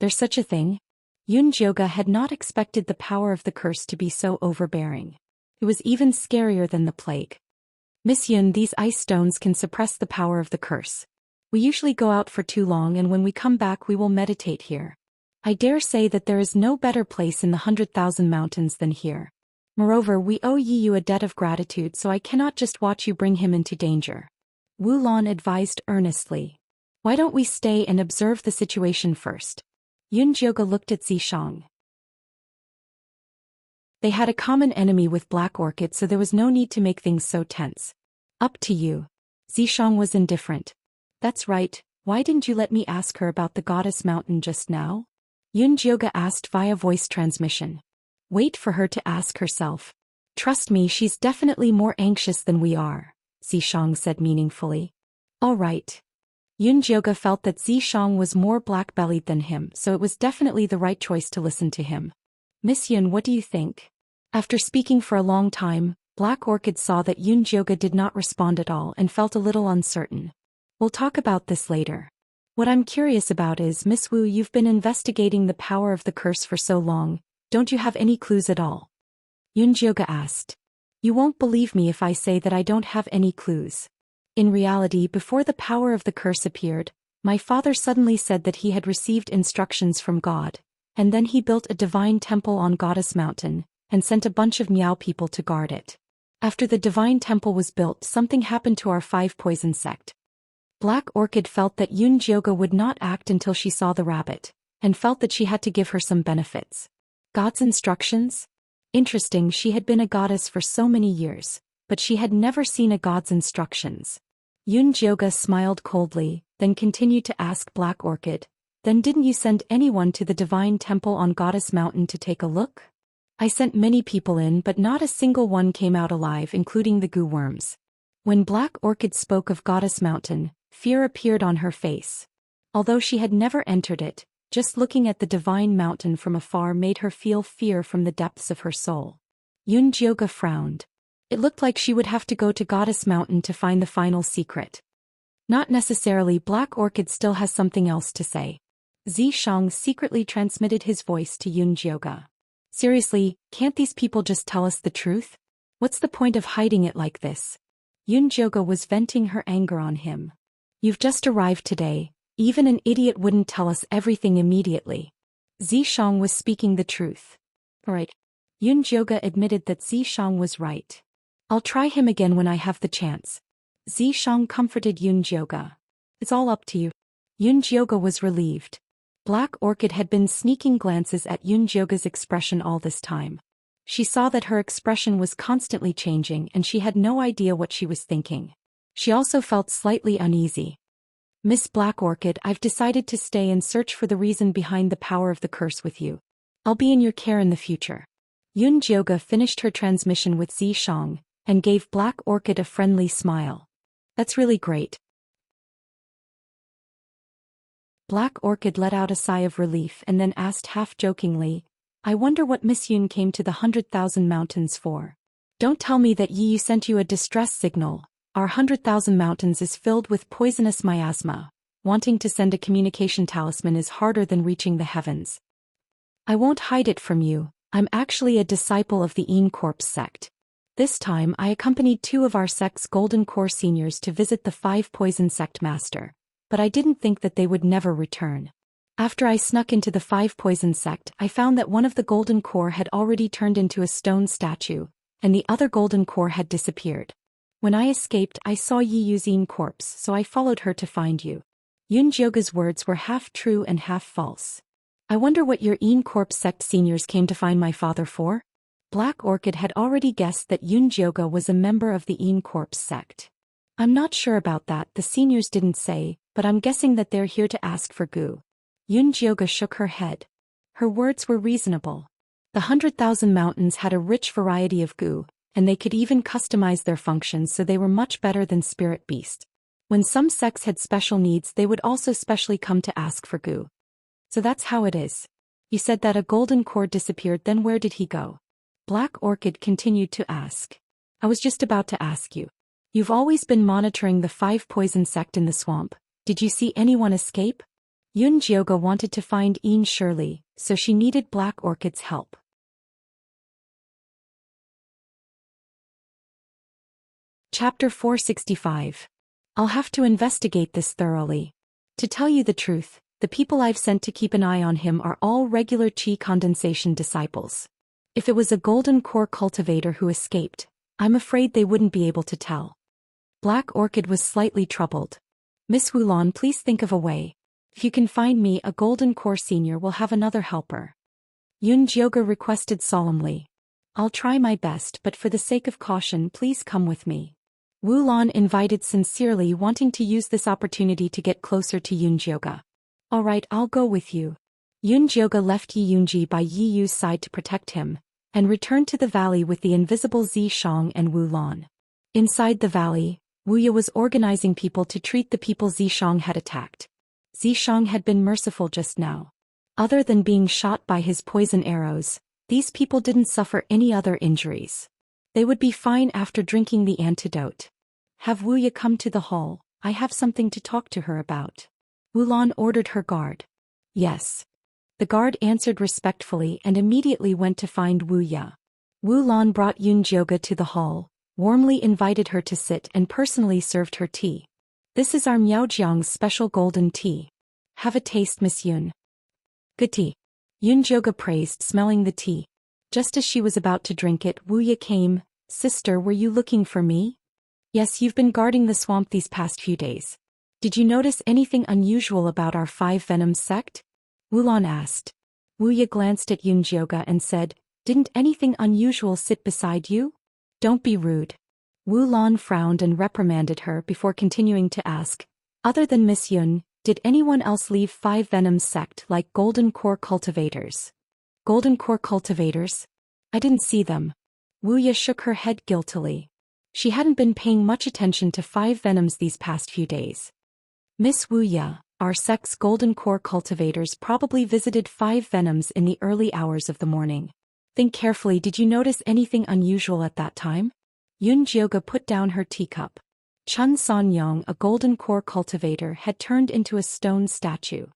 There's such a thing? Yun Jioge had not expected the power of the curse to be so overbearing. It was even scarier than the plague. Miss Yun, these ice stones can suppress the power of the curse. We usually go out for too long and when we come back we will meditate here. I dare say that there is no better place in the 100,000 mountains than here. Moreover, we owe you a debt of gratitude, so I cannot just watch you bring him into danger. Wu Lan advised earnestly. Why don't we stay and observe the situation first? Yun Jioge looked at Zishang. They had a common enemy with Black Orchid, so there was no need to make things so tense. Up to you. Zishang was indifferent. That's right, why didn't you let me ask her about the goddess mountain just now? Yun Jioge asked via voice transmission. Wait for her to ask herself. Trust me, she's definitely more anxious than we are, Zishang said meaningfully. All right. Yun Jioge felt that Zishang was more black-bellied than him, so it was definitely the right choice to listen to him. Miss Yun, what do you think? After speaking for a long time, Black Orchid saw that Yun Jioge did not respond at all and felt a little uncertain. We'll talk about this later. What I'm curious about is, Miss Wu, you've been investigating the power of the curse for so long, don't you have any clues at all? Yun Jioge asked. You won't believe me if I say that I don't have any clues. In reality, before the power of the curse appeared, my father suddenly said that he had received instructions from God, and then he built a divine temple on Goddess Mountain, and sent a bunch of Miao people to guard it. After the divine temple was built, something happened to our 5 poison sect. Black Orchid felt that Yun Jioge would not act until she saw the rabbit, and felt that she had to give her some benefits. God's instructions? Interesting, she had been a goddess for so many years, but she had never seen a god's instructions. Yun Jioge smiled coldly, then continued to ask Black Orchid, then didn't you send anyone to the divine temple on Goddess Mountain to take a look? I sent many people in, but not a single one came out alive, including the goo worms. When Black Orchid spoke of Goddess Mountain, fear appeared on her face. Although she had never entered it, just looking at the divine mountain from afar made her feel fear from the depths of her soul. Yun Jioge frowned. It looked like she would have to go to Goddess Mountain to find the final secret. Not necessarily, Black Orchid still has something else to say. Zishang secretly transmitted his voice to Yun Jioge. Seriously, can't these people just tell us the truth? What's the point of hiding it like this? Yun Jioge was venting her anger on him. You've just arrived today, even an idiot wouldn't tell us everything immediately. Zishang was speaking the truth. Right. Yun Jioge admitted that Zishang was right. I'll try him again when I have the chance. Zishang comforted Yun Jioge. It's all up to you. Yun Jioge was relieved. Black Orchid had been sneaking glances at Yun Jioge's expression all this time. She saw that her expression was constantly changing and she had no idea what she was thinking. She also felt slightly uneasy. Miss Black Orchid, I've decided to stay and search for the reason behind the power of the curse with you. I'll be in your care in the future. Yun Jioge finished her transmission with Zishang, and gave Black Orchid a friendly smile. That's really great. Black Orchid let out a sigh of relief and then asked half-jokingly, I wonder what Miss Yun came to the 100,000 mountains for. Don't tell me that Yi sent you a distress signal. Our 100,000 mountains is filled with poisonous miasma. Wanting to send a communication talisman is harder than reaching the heavens. I won't hide it from you, I'm actually a disciple of the Immerse sect. This time I accompanied 2 of our sect's Golden Core seniors to visit the 5 poison sect master, but I didn't think that they would never return. After I snuck into the 5 poison sect, I found that one of the Golden Core had already turned into a stone statue, and the other Golden Core had disappeared. When I escaped, I saw Yi Yu's corpse, so I followed her to find you. Yun Jioge's words were half true and half false. I wonder what your Immerse sect seniors came to find my father for? Black Orchid had already guessed that Yun Jioge was a member of the Immerse sect. I'm not sure about that, the seniors didn't say, but I'm guessing that they're here to ask for Gu. Yun Jioga shook her head. Her words were reasonable. The 100,000 mountains had a rich variety of Gu, and they could even customize their functions so they were much better than spirit beasts. When some sects had special needs, they would also specially come to ask for Gu. So that's how it is. You said that a golden core disappeared, then where did he go? Black Orchid continued to ask. I was just about to ask you. You've always been monitoring the 5 poison sect in the swamp. Did you see anyone escape? Yun Jioga wanted to find Ian Shirley, so she needed Black Orchid's help. Chapter 465. I'll have to investigate this thoroughly. To tell you the truth, the people I've sent to keep an eye on him are all regular Qi condensation disciples. If it was a golden core cultivator who escaped, I'm afraid they wouldn't be able to tell. Black Orchid was slightly troubled. Miss Wulan, please think of a way. If you can find me a golden core senior, we'll have another helper. Yun Jioga requested solemnly. I'll try my best, but for the sake of caution, please come with me. Wulan invited sincerely, wanting to use this opportunity to get closer to Yun Jioga. All right, I'll go with you. Yun Jioga left Yi Yunji by Yi Yu's side to protect him, and returned to the valley with the invisible Zhi Shang and Wu Lan. Inside the valley, Wuya was organizing people to treat the people Zhi Shang had attacked. Zhi Shang had been merciful just now. Other than being shot by his poison arrows, these people didn't suffer any other injuries. They would be fine after drinking the antidote. Have Wuya come to the hall, I have something to talk to her about. Wulan ordered her guard. Yes. The guard answered respectfully and immediately went to find Wuya. Wulan brought Yun Jioga to the hall, warmly invited her to sit and personally served her tea. This is our Miaojiang's special golden tea. Have a taste, Miss Yun. Good tea. Yun Jioga praised, smelling the tea. Just as she was about to drink it, Wuya came. Sister, were you looking for me? Yes, you've been guarding the swamp these past few days. Did you notice anything unusual about our 5 Venoms sect? Wulan asked. Wuya glanced at Yun Jioga and said, Didn't anything unusual sit beside you? Don't be rude. Wulan frowned and reprimanded her before continuing to ask, Other than Miss Yun, did anyone else leave 5 Venoms sect like golden core cultivators? Golden core cultivators? I didn't see them. Wuya shook her head guiltily. She hadn't been paying much attention to 5 Venoms these past few days. Miss Wuya, our sect's golden core cultivators probably visited 5 Venoms in the early hours of the morning. Think carefully, did you notice anything unusual at that time? Yun Jioga put down her teacup. Chun Sanyong, a golden core cultivator, had turned into a stone statue.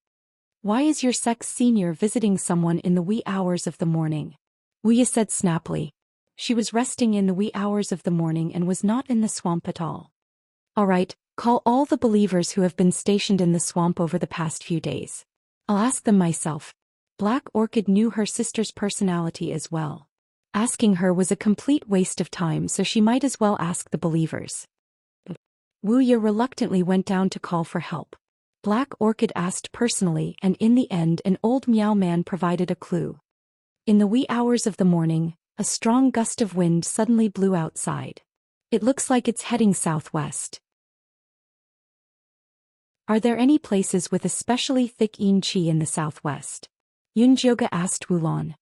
Why is your sect's senior visiting someone in the wee hours of the morning? Wuya said snappily. She was resting in the wee hours of the morning and was not in the swamp at all. All right, call all the believers who have been stationed in the swamp over the past few days. I'll ask them myself. Black Orchid knew her sister's personality as well. Asking her was a complete waste of time, so she might as well ask the believers. Wuya reluctantly went down to call for help. Black Orchid asked personally, and in the end an old Meow Man provided a clue. In the wee hours of the morning, a strong gust of wind suddenly blew outside. It looks like it's heading southwest. Are there any places with especially thick Yin Qi in the southwest? Yun Jioga asked Wulan.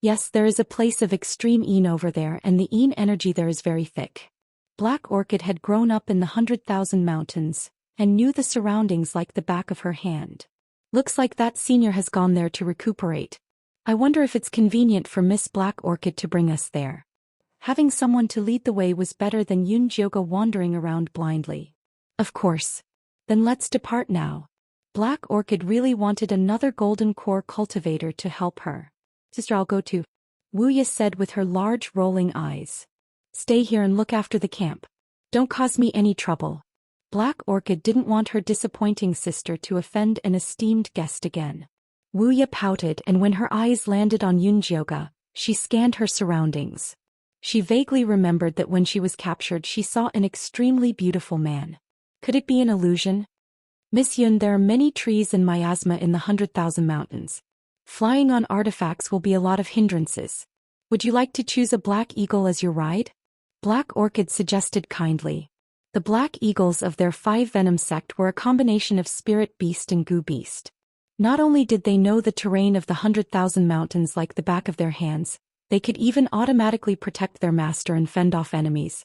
Yes, there is a place of extreme Yin over there, and the Yin energy there is very thick. Black Orchid had grown up in the 100,000 mountains, and knew the surroundings like the back of her hand. Looks like that senior has gone there to recuperate. I wonder if it's convenient for Miss Black Orchid to bring us there. Having someone to lead the way was better than Yun Jioga wandering around blindly. Of course. Then let's depart now. Black Orchid really wanted another golden core cultivator to help her. Sister, I'll go too. Wuya said with her large rolling eyes. Stay here and look after the camp. Don't cause me any trouble. Black Orchid didn't want her disappointing sister to offend an esteemed guest again. Wuya pouted, and when her eyes landed on Yun Jioga, she scanned her surroundings. She vaguely remembered that when she was captured she saw an extremely beautiful man. Could it be an illusion? Miss Yun, there are many trees and miasma in the 100,000 mountains. Flying on artifacts will be a lot of hindrances. Would you like to choose a black eagle as your ride? Black Orchid suggested kindly. The black eagles of their 5 venom sect were a combination of spirit beast and goo beast. Not only did they know the terrain of the 100,000 mountains like the back of their hands, they could even automatically protect their master and fend off enemies.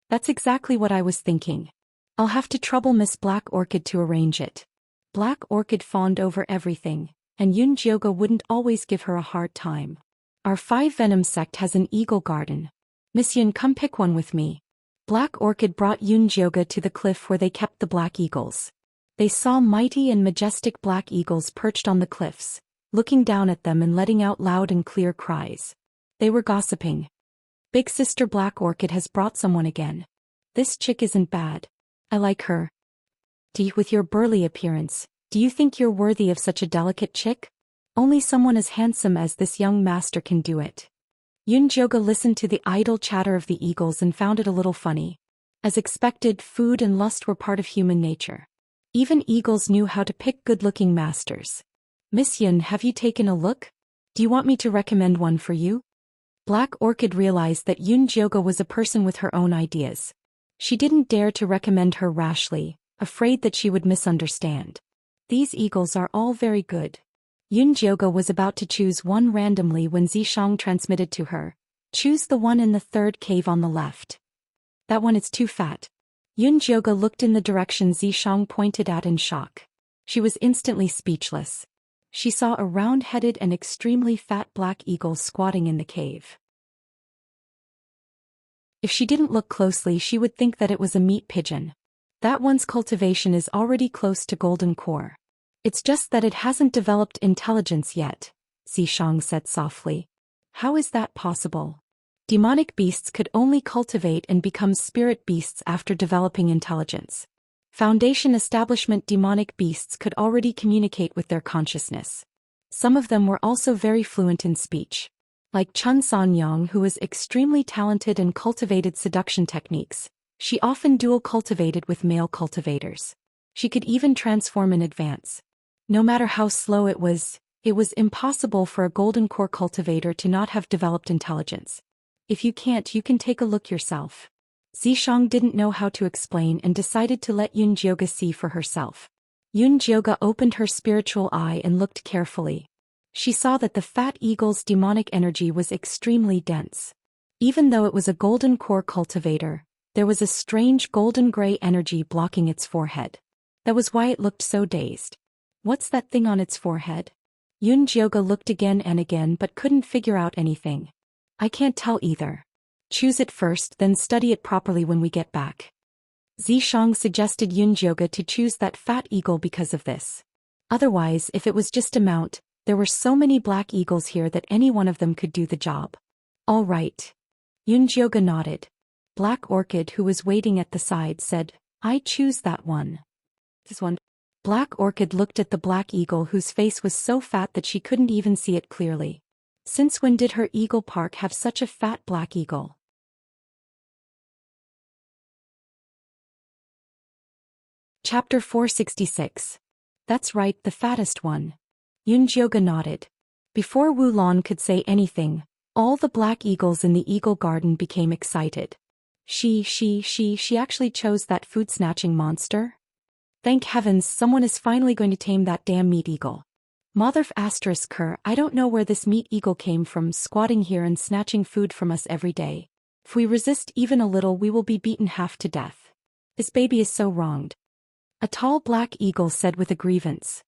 That's exactly what I was thinking. I'll have to trouble Miss Black Orchid to arrange it. Black Orchid fawned over everything, and Yun Jioga wouldn't always give her a hard time. Our 5 venom sect has an eagle garden. Miss Yun, come pick one with me. Black Orchid brought Yun Jioga to the cliff where they kept the black eagles. They saw mighty and majestic black eagles perched on the cliffs, looking down at them and letting out loud and clear cries. They were gossiping. Big Sister Black Orchid has brought someone again. This chick isn't bad. I like her. With your burly appearance, do you think you're worthy of such a delicate chick? Only someone as handsome as this young master can do it. Yun Jioga listened to the idle chatter of the eagles and found it a little funny. As expected, food and lust were part of human nature. Even eagles knew how to pick good-looking masters. Miss Yun, have you taken a look? Do you want me to recommend one for you? Black Orchid realized that Yun Jioga was a person with her own ideas. She didn't dare to recommend her rashly, afraid that she would misunderstand. These eagles are all very good. Yun Jioga was about to choose one randomly when Zhishang transmitted to her. Choose the one in the 3rd cave on the left. That one is too fat. Yun Jioga looked in the direction Zhishang pointed at in shock. She was instantly speechless. She saw a round-headed and extremely fat black eagle squatting in the cave. If she didn't look closely, she would think that it was a meat pigeon. That one's cultivation is already close to golden core. It's just that it hasn't developed intelligence yet, Zhishang said softly. How is that possible? Demonic beasts could only cultivate and become spirit beasts after developing intelligence. Foundation establishment demonic beasts could already communicate with their consciousness. Some of them were also very fluent in speech. Like Chun Sanyang, who was extremely talented and cultivated seduction techniques, she often dual cultivated with male cultivators. She could even transform in advance. No matter how slow it was impossible for a golden core cultivator to not have developed intelligence. If you can't, you can take a look yourself. Zhishang didn't know how to explain and decided to let Yun Jioga see for herself. Yun Jioga opened her spiritual eye and looked carefully. She saw that the fat eagle's demonic energy was extremely dense. Even though it was a golden core cultivator, there was a strange golden-gray energy blocking its forehead. That was why it looked so dazed. What's that thing on its forehead? Yun Jioga looked again and again but couldn't figure out anything. I can't tell either. Choose it first, then study it properly when we get back. Zhishang suggested Yun Jioga to choose that fat eagle because of this. Otherwise, if it was just a mount, there were so many black eagles here that any one of them could do the job. All right. Yun Jioga nodded. Black Orchid, who was waiting at the side, said, I choose that one. This one. Black Orchid looked at the black eagle whose face was so fat that she couldn't even see it clearly. Since when did her eagle park have such a fat black eagle? Chapter 466. That's right, the fattest one. Yun Jioga nodded. Before Wu Lan could say anything, all the black eagles in the eagle garden became excited. She actually chose that food-snatching monster? Thank heavens, someone is finally going to tame that damn meat eagle. Motherf asterisk her, I don't know where this meat eagle came from, squatting here and snatching food from us every day. If we resist even a little, we will be beaten half to death. This baby is so wronged. A tall black eagle said with a grievance.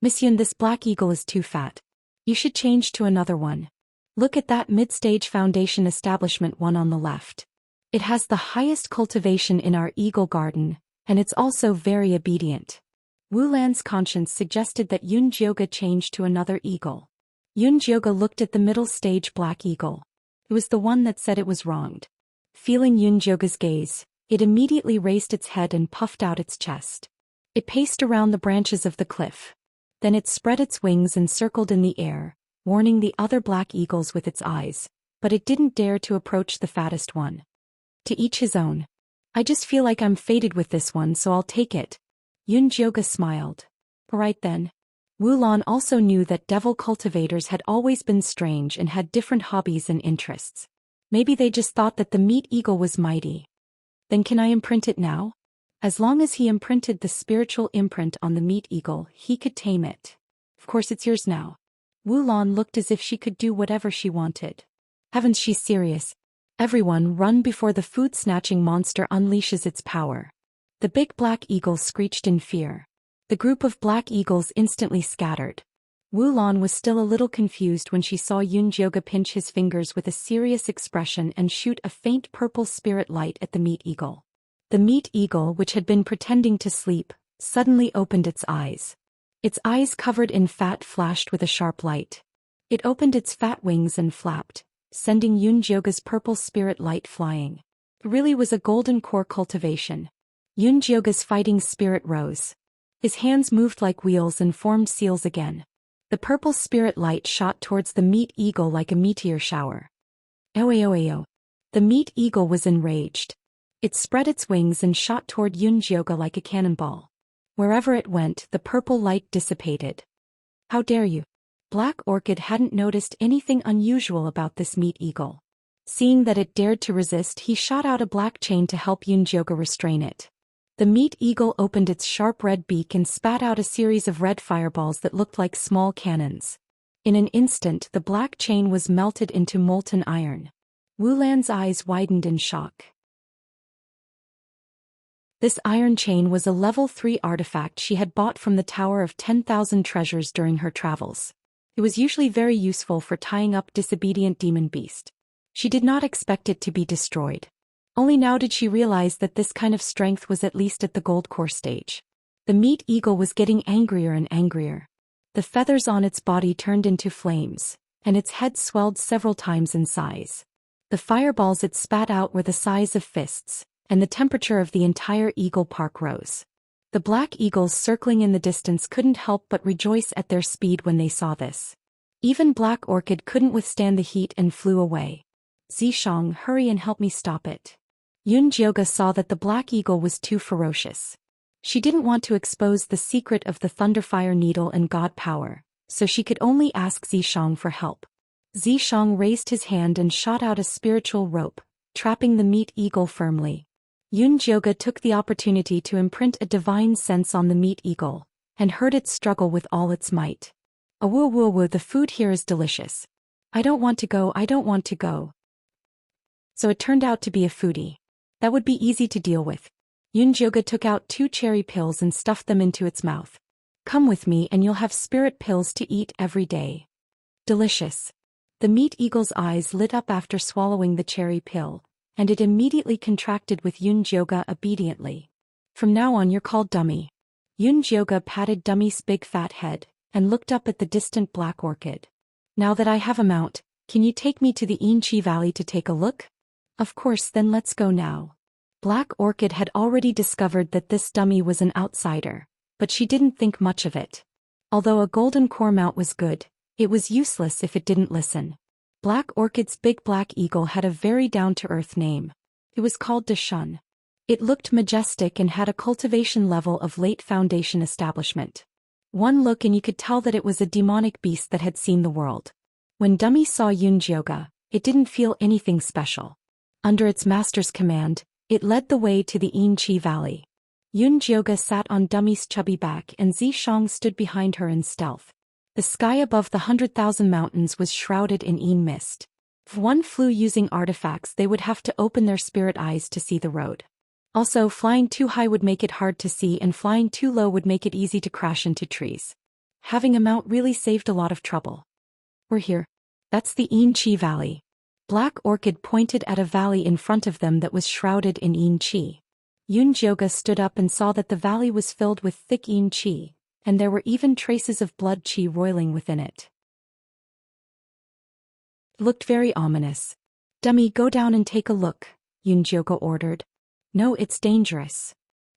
Miss Yun, this black eagle is too fat. You should change to another one. Look at that mid-stage foundation establishment one on the left. It has the highest cultivation in our eagle garden, and it's also very obedient. Wu Lan's conscience suggested that Yun Jioga change to another eagle. Yun Jioga looked at the middle-stage black eagle. It was the one that said it was wronged. Feeling Yun Jioga's gaze, it immediately raised its head and puffed out its chest. It paced around the branches of the cliff. Then it spread its wings and circled in the air, warning the other black eagles with its eyes, but it didn't dare to approach the fattest one. To each his own. I just feel like I'm fated with this one, so I'll take it. Yun Jioga smiled. Right then. Wu Lan also knew that devil cultivators had always been strange and had different hobbies and interests. Maybe they just thought that the meat eagle was mighty. Then can I imprint it now? As long as he imprinted the spiritual imprint on the meat eagle, he could tame it. Of course it's yours now. Wu Lan looked as if she could do whatever she wanted. Haven't she serious? Everyone run before the food-snatching monster unleashes its power. The big black eagle screeched in fear. The group of black eagles instantly scattered. Wu Lan was still a little confused when she saw Yun Jioge pinch his fingers with a serious expression and shoot a faint purple spirit light at the meat eagle. The meat eagle, which had been pretending to sleep, suddenly opened its eyes. Its eyes covered in fat flashed with a sharp light. It opened its fat wings and flapped, sending Yun Jioge's purple spirit light flying. It really was a golden core cultivation. Yun Jioge's fighting spirit rose. His hands moved like wheels and formed seals again. The purple spirit light shot towards the meat eagle like a meteor shower. Oeo. The meat eagle was enraged. It spread its wings and shot toward Yun Jioge like a cannonball. Wherever it went, the purple light dissipated. How dare you? Black Orchid hadn't noticed anything unusual about this meat eagle. Seeing that it dared to resist, he shot out a black chain to help Yun Jioge restrain it. The meat eagle opened its sharp red beak and spat out a series of red fireballs that looked like small cannons. In an instant, the black chain was melted into molten iron. Wu Lan's eyes widened in shock. This iron chain was a level 3 artifact she had bought from the Tower of 10,000 Treasures during her travels. It was usually very useful for tying up disobedient demon beast. She did not expect it to be destroyed. Only now did she realize that this kind of strength was at least at the gold core stage. The meat eagle was getting angrier and angrier. The feathers on its body turned into flames, and its head swelled several times in size. The fireballs it spat out were the size of fists, and the temperature of the entire eagle park rose. The black eagles circling in the distance couldn't help but rejoice at their speed when they saw this. Even Black Orchid couldn't withstand the heat and flew away. Zishang, hurry and help me stop it. Yun Jioge saw that the black eagle was too ferocious. She didn't want to expose the secret of the Thunderfire Needle and God power, so she could only ask Zishang for help. Zishang raised his hand and shot out a spiritual rope, trapping the meat eagle firmly. Yun Jioge took the opportunity to imprint a divine sense on the meat eagle, and heard it struggle with all its might. Woo, the food here is delicious. I don't want to go. So it turned out to be a foodie. That would be easy to deal with. Yun Jioge took out 2 cherry pills and stuffed them into its mouth. Come with me and you'll have spirit pills to eat every day. Delicious. The meat eagle's eyes lit up after swallowing the cherry pill, and it immediately contracted with Yun Jioge obediently. From now on you're called Dummy. Yun Jioge patted Dummy's big fat head, and looked up at the distant Black Orchid. Now that I have a mount, can you take me to the Yinchi Valley to take a look? Of course, then let's go now. Black Orchid had already discovered that this dummy was an outsider, but she didn't think much of it. Although a golden core mount was good, it was useless if it didn't listen. Black Orchid's big black eagle had a very down-to-earth name. It was called Deshun. It looked majestic and had a cultivation level of late foundation establishment. One look and you could tell that it was a demonic beast that had seen the world. When Dummy saw Yun Jioge, it didn't feel anything special. Under its master's command, it led the way to the Yinchi Valley. Yun Jioge sat on Dummy's chubby back and Zishang stood behind her in stealth. The sky above the 100,000 mountains was shrouded in Yin mist. If one flew using artifacts, they would have to open their spirit eyes to see the road. Also, flying too high would make it hard to see, and flying too low would make it easy to crash into trees. Having a mount really saved a lot of trouble. We're here. That's the Yinchi Valley. Black Orchid pointed at a valley in front of them that was shrouded in Yin Qi. Yun Jioge stood up and saw that the valley was filled with thick Yin Qi, and there were even traces of blood Qi roiling within it. It looked very ominous. Dummy, go down and take a look, Yun Jioge ordered. No, it's dangerous.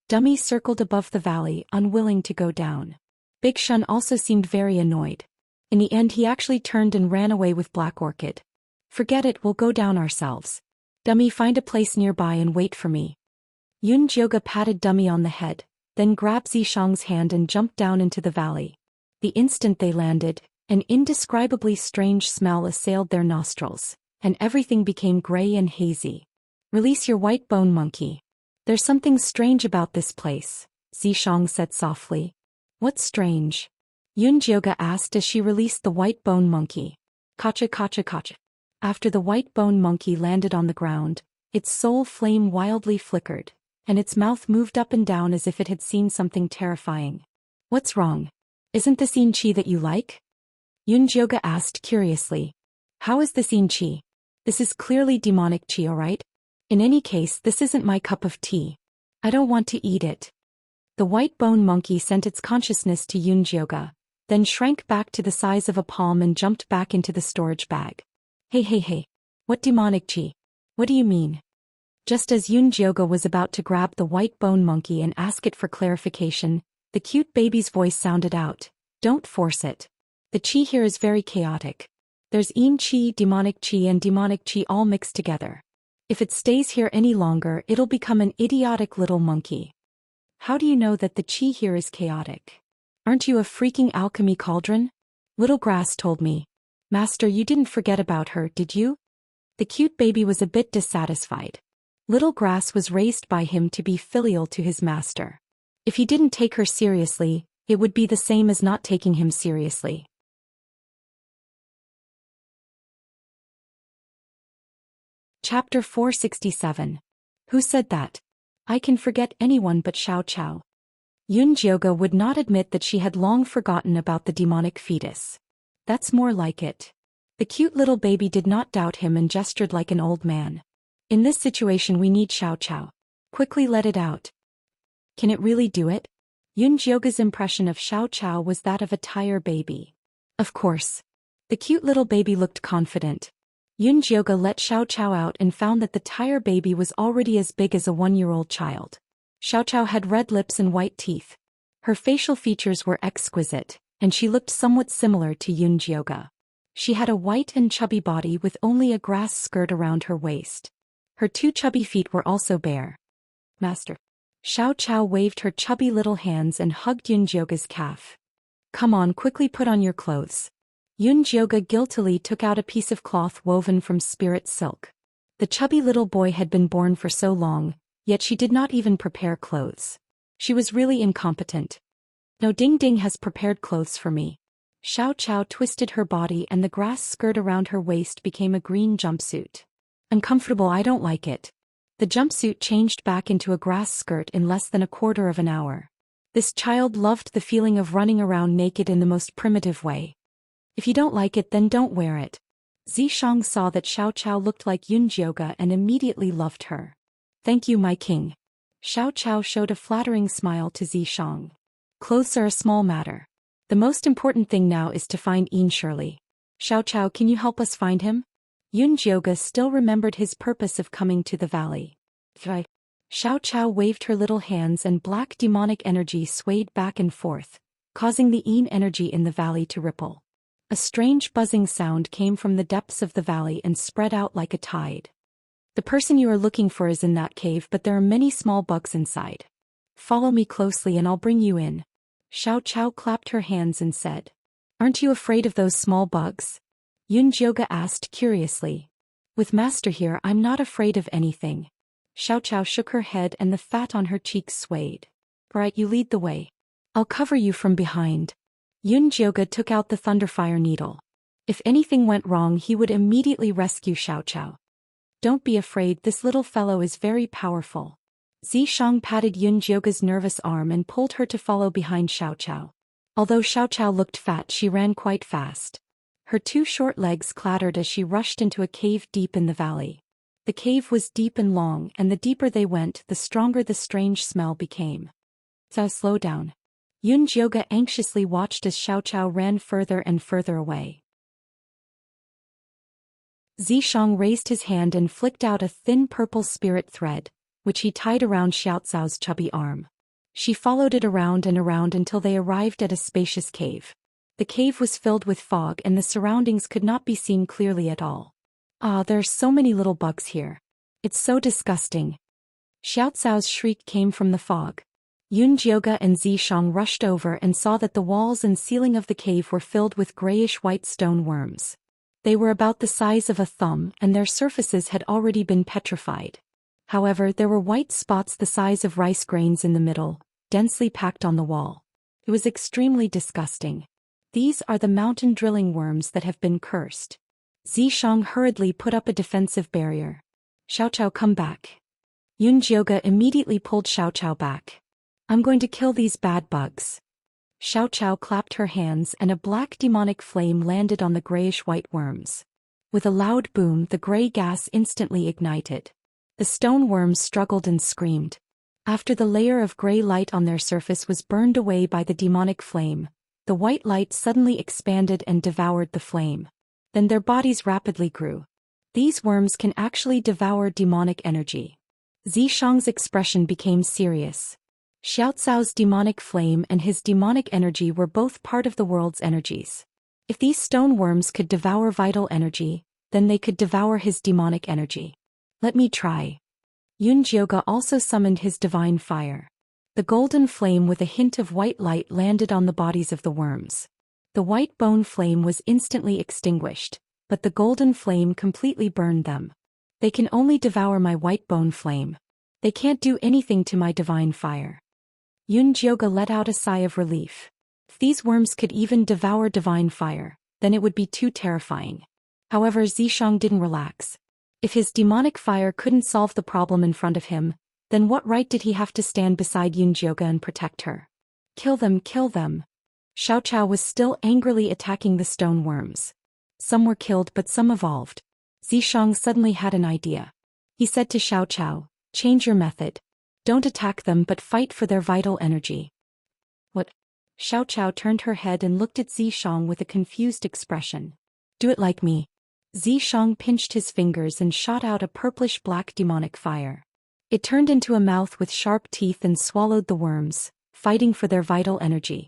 Dummy circled above the valley, unwilling to go down. Big Shun also seemed very annoyed. In the end, he actually turned and ran away with Black Orchid. Forget it, we'll go down ourselves. Dummy, find a place nearby and wait for me. Yun Jioge patted Dummy on the head, then grabbed Zishang's hand and jumped down into the valley. The instant they landed, an indescribably strange smell assailed their nostrils, and everything became gray and hazy. Release your white bone monkey. There's something strange about this place, Zishang said softly. What's strange? Yunjioga asked as she released the white bone monkey. Kacha kacha kacha. After the white bone monkey landed on the ground, its soul flame wildly flickered, and its mouth moved up and down as if it had seen something terrifying. What's wrong? Isn't this yin qi that you like? Yunjioga asked curiously. How is this yin qi? This is clearly demonic qi, alright? In any case, this isn't my cup of tea. I don't want to eat it. The white bone monkey sent its consciousness to Yunjioga, then shrank back to the size of a palm and jumped back into the storage bag. Hey. What demonic qi? What do you mean? Just as Yunjioga was about to grab the white bone monkey and ask it for clarification, the cute baby's voice sounded out. Don't force it. The qi here is very chaotic. There's yin qi, demonic qi all mixed together. If it stays here any longer, it'll become an idiotic little monkey. How do you know that the qi here is chaotic? Aren't you a freaking alchemy cauldron? Little Grass told me. Master, you didn't forget about her, did you? The cute baby was a bit dissatisfied. Little Grass was raised by him to be filial to his master. If he didn't take her seriously, it would be the same as not taking him seriously. Chapter 467. Who said that? I can forget anyone but Xiao Chao. Yunjioga would not admit that she had long forgotten about the demonic fetus. That's more like it. The cute little baby did not doubt him and gestured like an old man. In this situation we need Xiao Chao. Quickly let it out. Can it really do it? Yunjioga's impression of Xiao Chao was that of a tire baby. Of course. The cute little baby looked confident. Yunjioga let Xiao Chao out and found that the tire baby was already as big as a 1-year-old child. Xiao Chao had red lips and white teeth. Her facial features were exquisite, and she looked somewhat similar to Yunjioga. She had a white and chubby body with only a grass skirt around her waist. Her 2 chubby feet were also bare. Master. Xiao Chao waved her chubby little hands and hugged Yunjioga's calf. Come on, quickly put on your clothes. Yunjioga guiltily took out a piece of cloth woven from spirit silk. The chubby little boy had been born for so long, yet she did not even prepare clothes. She was really incompetent. No, Ding Ding has prepared clothes for me. Xiao Chao twisted her body and the grass skirt around her waist became a green jumpsuit. Uncomfortable, I don't like it. The jumpsuit changed back into a grass skirt in less than a quarter of an hour. This child loved the feeling of running around naked in the most primitive way. If you don't like it, then don't wear it. Zishang saw that Xiao Chao looked like Yunjioga and immediately loved her. Thank you, my king. Xiao Chao showed a flattering smile to Zishang. Clothes are a small matter. The most important thing now is to find Yin Shirley. Xiao Chao, can you help us find him? Yunjioga still remembered his purpose of coming to the valley. Xiao Chao waved her little hands and black demonic energy swayed back and forth, causing the Yin energy in the valley to ripple. A strange buzzing sound came from the depths of the valley and spread out like a tide. The person you are looking for is in that cave, but there are many small bugs inside. Follow me closely and I'll bring you in. Xiao Chao clapped her hands and said. Aren't you afraid of those small bugs? Yunjioga asked curiously. With Master here, I'm not afraid of anything. Xiao Chao shook her head and the fat on her cheeks swayed. Right, you lead the way. I'll cover you from behind. Yunjioga took out the thunderfire needle. If anything went wrong, he would immediately rescue Xiao Chao. Don't be afraid, this little fellow is very powerful. Zishang patted Yunjioga's nervous arm and pulled her to follow behind Xiao Chao. Although Xiao Chao looked fat, she ran quite fast. Her 2 short legs clattered as she rushed into a cave deep in the valley. The cave was deep and long, and the deeper they went, the stronger the strange smell became. Slow down. Yunjioga anxiously watched as Xiao Chao ran further and further away. Zishang raised his hand and flicked out a thin purple spirit thread, which he tied around Xiao Cao's chubby arm. She followed it around and around until they arrived at a spacious cave. The cave was filled with fog and the surroundings could not be seen clearly at all. Ah, there are so many little bugs here. It's so disgusting. Xiao Cao's shriek came from the fog. Yunjioga and Zishang rushed over and saw that the walls and ceiling of the cave were filled with grayish-white stone worms. They were about the size of a thumb and their surfaces had already been petrified. However, there were white spots the size of rice grains in the middle, densely packed on the wall. It was extremely disgusting. These are the mountain drilling worms that have been cursed. Zhishang hurriedly put up a defensive barrier. Xiaoqiao, come back. Yunjioge immediately pulled Xiaoqiao back. I'm going to kill these bad bugs. Xiaoqiao clapped her hands and a black demonic flame landed on the grayish-white worms. With a loud boom, the gray gas instantly ignited. The stone worms struggled and screamed. After the layer of gray light on their surface was burned away by the demonic flame, the white light suddenly expanded and devoured the flame. Then their bodies rapidly grew. These worms can actually devour demonic energy. Zhishang's expression became serious. Xiaocao's demonic flame and his demonic energy were both part of the world's energies. If these stone worms could devour vital energy, then they could devour his demonic energy. Let me try. Yunjioge also summoned his divine fire. The golden flame with a hint of white light landed on the bodies of the worms. The white bone flame was instantly extinguished, but the golden flame completely burned them. They can only devour my white bone flame. They can't do anything to my divine fire. Yunjioge let out a sigh of relief. If these worms could even devour divine fire, then it would be too terrifying. However, Zhishang didn't relax. If his demonic fire couldn't solve the problem in front of him, then what right did he have to stand beside Yunjioge and protect her? Kill them, kill them. Xiaoqiao was still angrily attacking the stone worms. Some were killed but some evolved. Zhishang suddenly had an idea. He said to Xiaoqiao, change your method. Don't attack them but fight for their vital energy. What? Xiaoqiao turned her head and looked at Zhishang with a confused expression. Do it like me. Zhishang pinched his fingers and shot out a purplish-black demonic fire. It turned into a mouth with sharp teeth and swallowed the worms, fighting for their vital energy.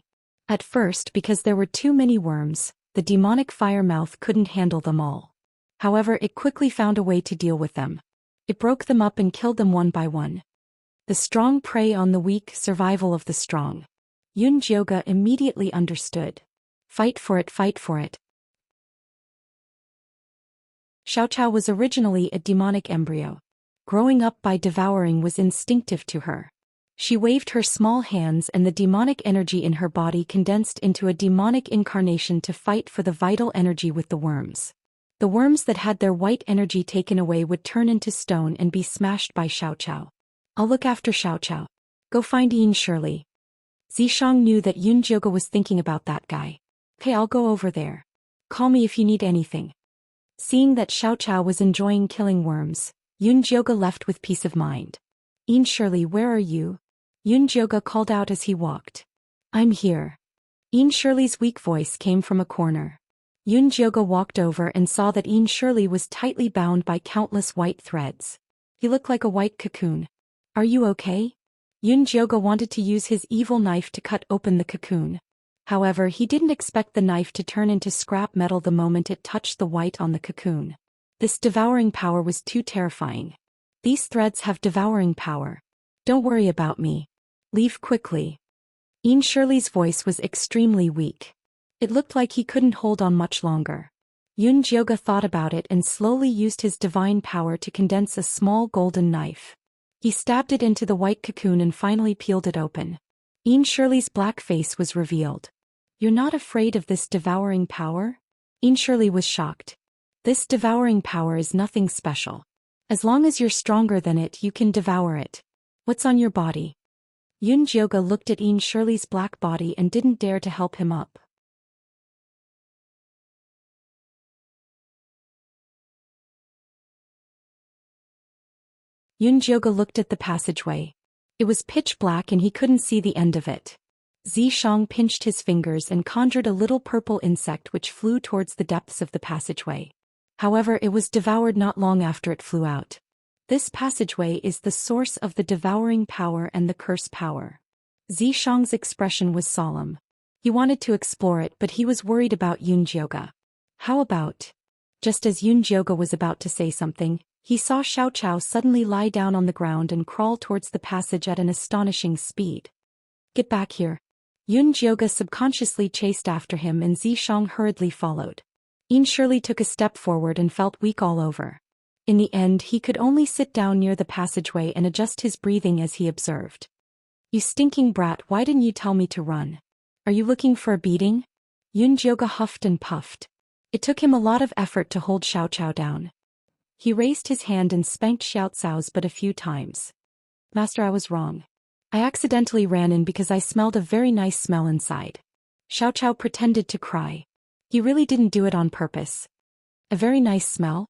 At first, because there were too many worms, the demonic fire mouth couldn't handle them all. However, it quickly found a way to deal with them. It broke them up and killed them one by one. The strong prey on the weak, survival of the strong. Yunjioge immediately understood. Fight for it, fight for it. Xiaoqiao was originally a demonic embryo. Growing up by devouring was instinctive to her. She waved her small hands and the demonic energy in her body condensed into a demonic incarnation to fight for the vital energy with the worms. The worms that had their white energy taken away would turn into stone and be smashed by Xiaoqiao. I'll look after Xiaoqiao. Go find Yin Shirley. Zhishang knew that Yunjioge was thinking about that guy. Okay, I'll go over there. Call me if you need anything. Seeing that Xiaoqiao was enjoying killing worms, Yunjioge left with peace of mind. Yin Shirley, where are you? Yunjioge called out as he walked. I'm here. Yin Shirley's weak voice came from a corner. Yunjioge walked over and saw that Yin Shirley was tightly bound by countless white threads. He looked like a white cocoon. Are you okay? Yunjioge wanted to use his evil knife to cut open the cocoon. However, he didn't expect the knife to turn into scrap metal the moment it touched the white on the cocoon. This devouring power was too terrifying. These threads have devouring power. Don't worry about me. Leave quickly. Yin Shirley's voice was extremely weak. It looked like he couldn't hold on much longer. Yunjioge thought about it and slowly used his divine power to condense a small golden knife. He stabbed it into the white cocoon and finally peeled it open. Yin Shirley's black face was revealed. You're not afraid of this devouring power? Yin Shirley was shocked. This devouring power is nothing special. As long as you're stronger than it, you can devour it. What's on your body? Yunjioge looked at Yin Shirley's black body and didn't dare to help him up. Yunjioge looked at the passageway. It was pitch black and he couldn't see the end of it. Zhishang pinched his fingers and conjured a little purple insect which flew towards the depths of the passageway. However, it was devoured not long after it flew out. This passageway is the source of the devouring power and the curse power. Zhishang's expression was solemn. He wanted to explore it, but he was worried about Yunjioge. How about? Just as Yunjioge was about to say something, he saw Xiaoqiao suddenly lie down on the ground and crawl towards the passage at an astonishing speed. Get back here. Yunjioge subconsciously chased after him and Zhishang hurriedly followed. Yin Shirley took a step forward and felt weak all over. In the end, he could only sit down near the passageway and adjust his breathing as he observed. "You stinking brat, why didn't you tell me to run? Are you looking for a beating?" Yunjioge huffed and puffed. It took him a lot of effort to hold Xiao down. He raised his hand and spanked Xiaocao's but a few times. "Master, I was wrong. I accidentally ran in because I smelled a very nice smell inside." Xiao pretended to cry. He really didn't do it on purpose. "A very nice smell?"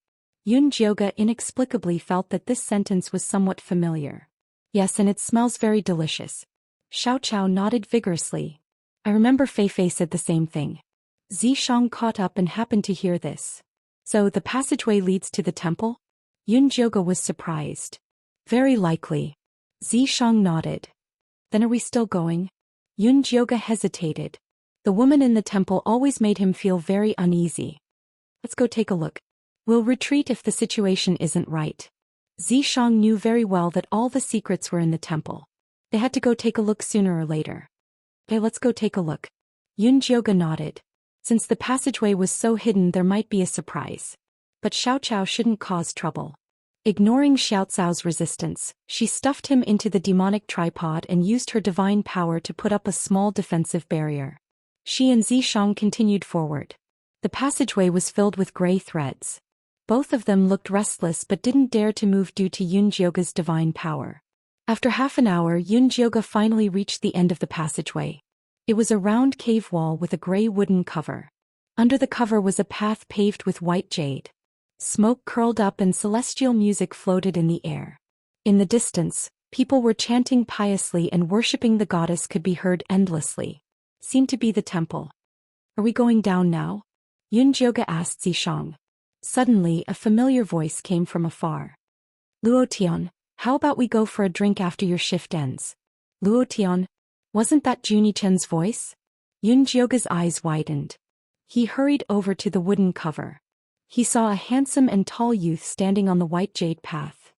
Yunjioge inexplicably felt that this sentence was somewhat familiar. "Yes, and it smells very delicious." Xiao nodded vigorously. "I remember Fei said the same thing." Zishang caught up and happened to hear this. "So the passageway leads to the temple?" Yunjioge was surprised. "Very likely." Zishang nodded. "Then are we still going?" Yunjioge hesitated. The woman in the temple always made him feel very uneasy. "Let's go take a look. We'll retreat if the situation isn't right." Zishang knew very well that all the secrets were in the temple. They had to go take a look sooner or later. "Okay, let's go take a look." Yunjioge nodded. Since the passageway was so hidden, there might be a surprise. But Xiao shouldn't cause trouble. Ignoring Xiaocao's resistance, she stuffed him into the demonic tripod and used her divine power to put up a small defensive barrier. She and Zishang continued forward. The passageway was filled with gray threads. Both of them looked restless but didn't dare to move due to Yunjioge's divine power. After half an hour, Yunjioge finally reached the end of the passageway. It was a round cave wall with a gray wooden cover. Under the cover was a path paved with white jade. Smoke curled up and celestial music floated in the air. In the distance, people were chanting piously and worshipping the goddess could be heard endlessly. Seemed to be the temple. "Are we going down now?" Yunjioge asked Zishang. Suddenly, a familiar voice came from afar. "Luotian, how about we go for a drink after your shift ends?" "Luotian? Wasn't that Junichen's voice?" Yunjioge's eyes widened. He hurried over to the wooden cover. He saw a handsome and tall youth standing on the white jade path.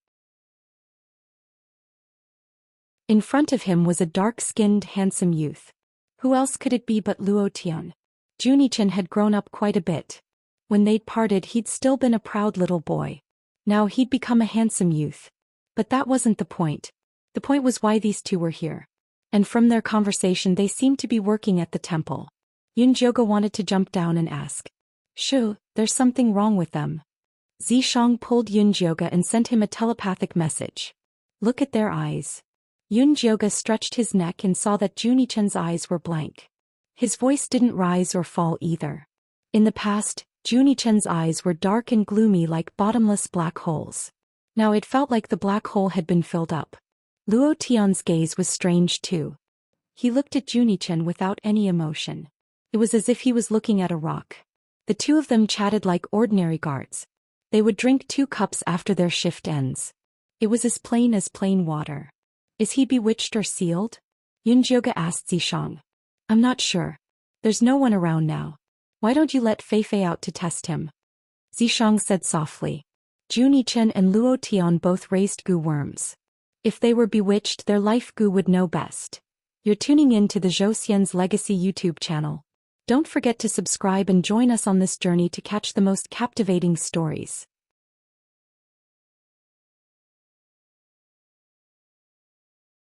In front of him was a dark-skinned, handsome youth. Who else could it be but Luotian? Junichen had grown up quite a bit. When they'd parted, he'd still been a proud little boy. Now he'd become a handsome youth. But that wasn't the point. The point was why these two were here. And from their conversation, they seemed to be working at the temple. Yunjioge wanted to jump down and ask, "Shu, there's something wrong with them." Zishang pulled Yunjioge and sent him a telepathic message. "Look at their eyes." Yunjioge stretched his neck and saw that Junichen's eyes were blank. His voice didn't rise or fall either. In the past, Junichen's eyes were dark and gloomy like bottomless black holes. Now it felt like the black hole had been filled up. Luotian's gaze was strange too. He looked at Junichen without any emotion. It was as if he was looking at a rock. The two of them chatted like ordinary guards. They would drink 2 cups after their shift ends. It was as plain water. "Is he bewitched or sealed?" Yunjioge asked Zishang. "I'm not sure. There's no one around now. Why don't you let Fei out to test him?" Zishang said softly. Junichen and Luotian both raised goo worms. If they were bewitched, their life goo would know best. You're tuning in to the Zhou Xian's Legacy YouTube channel. Don't forget to subscribe and join us on this journey to catch the most captivating stories.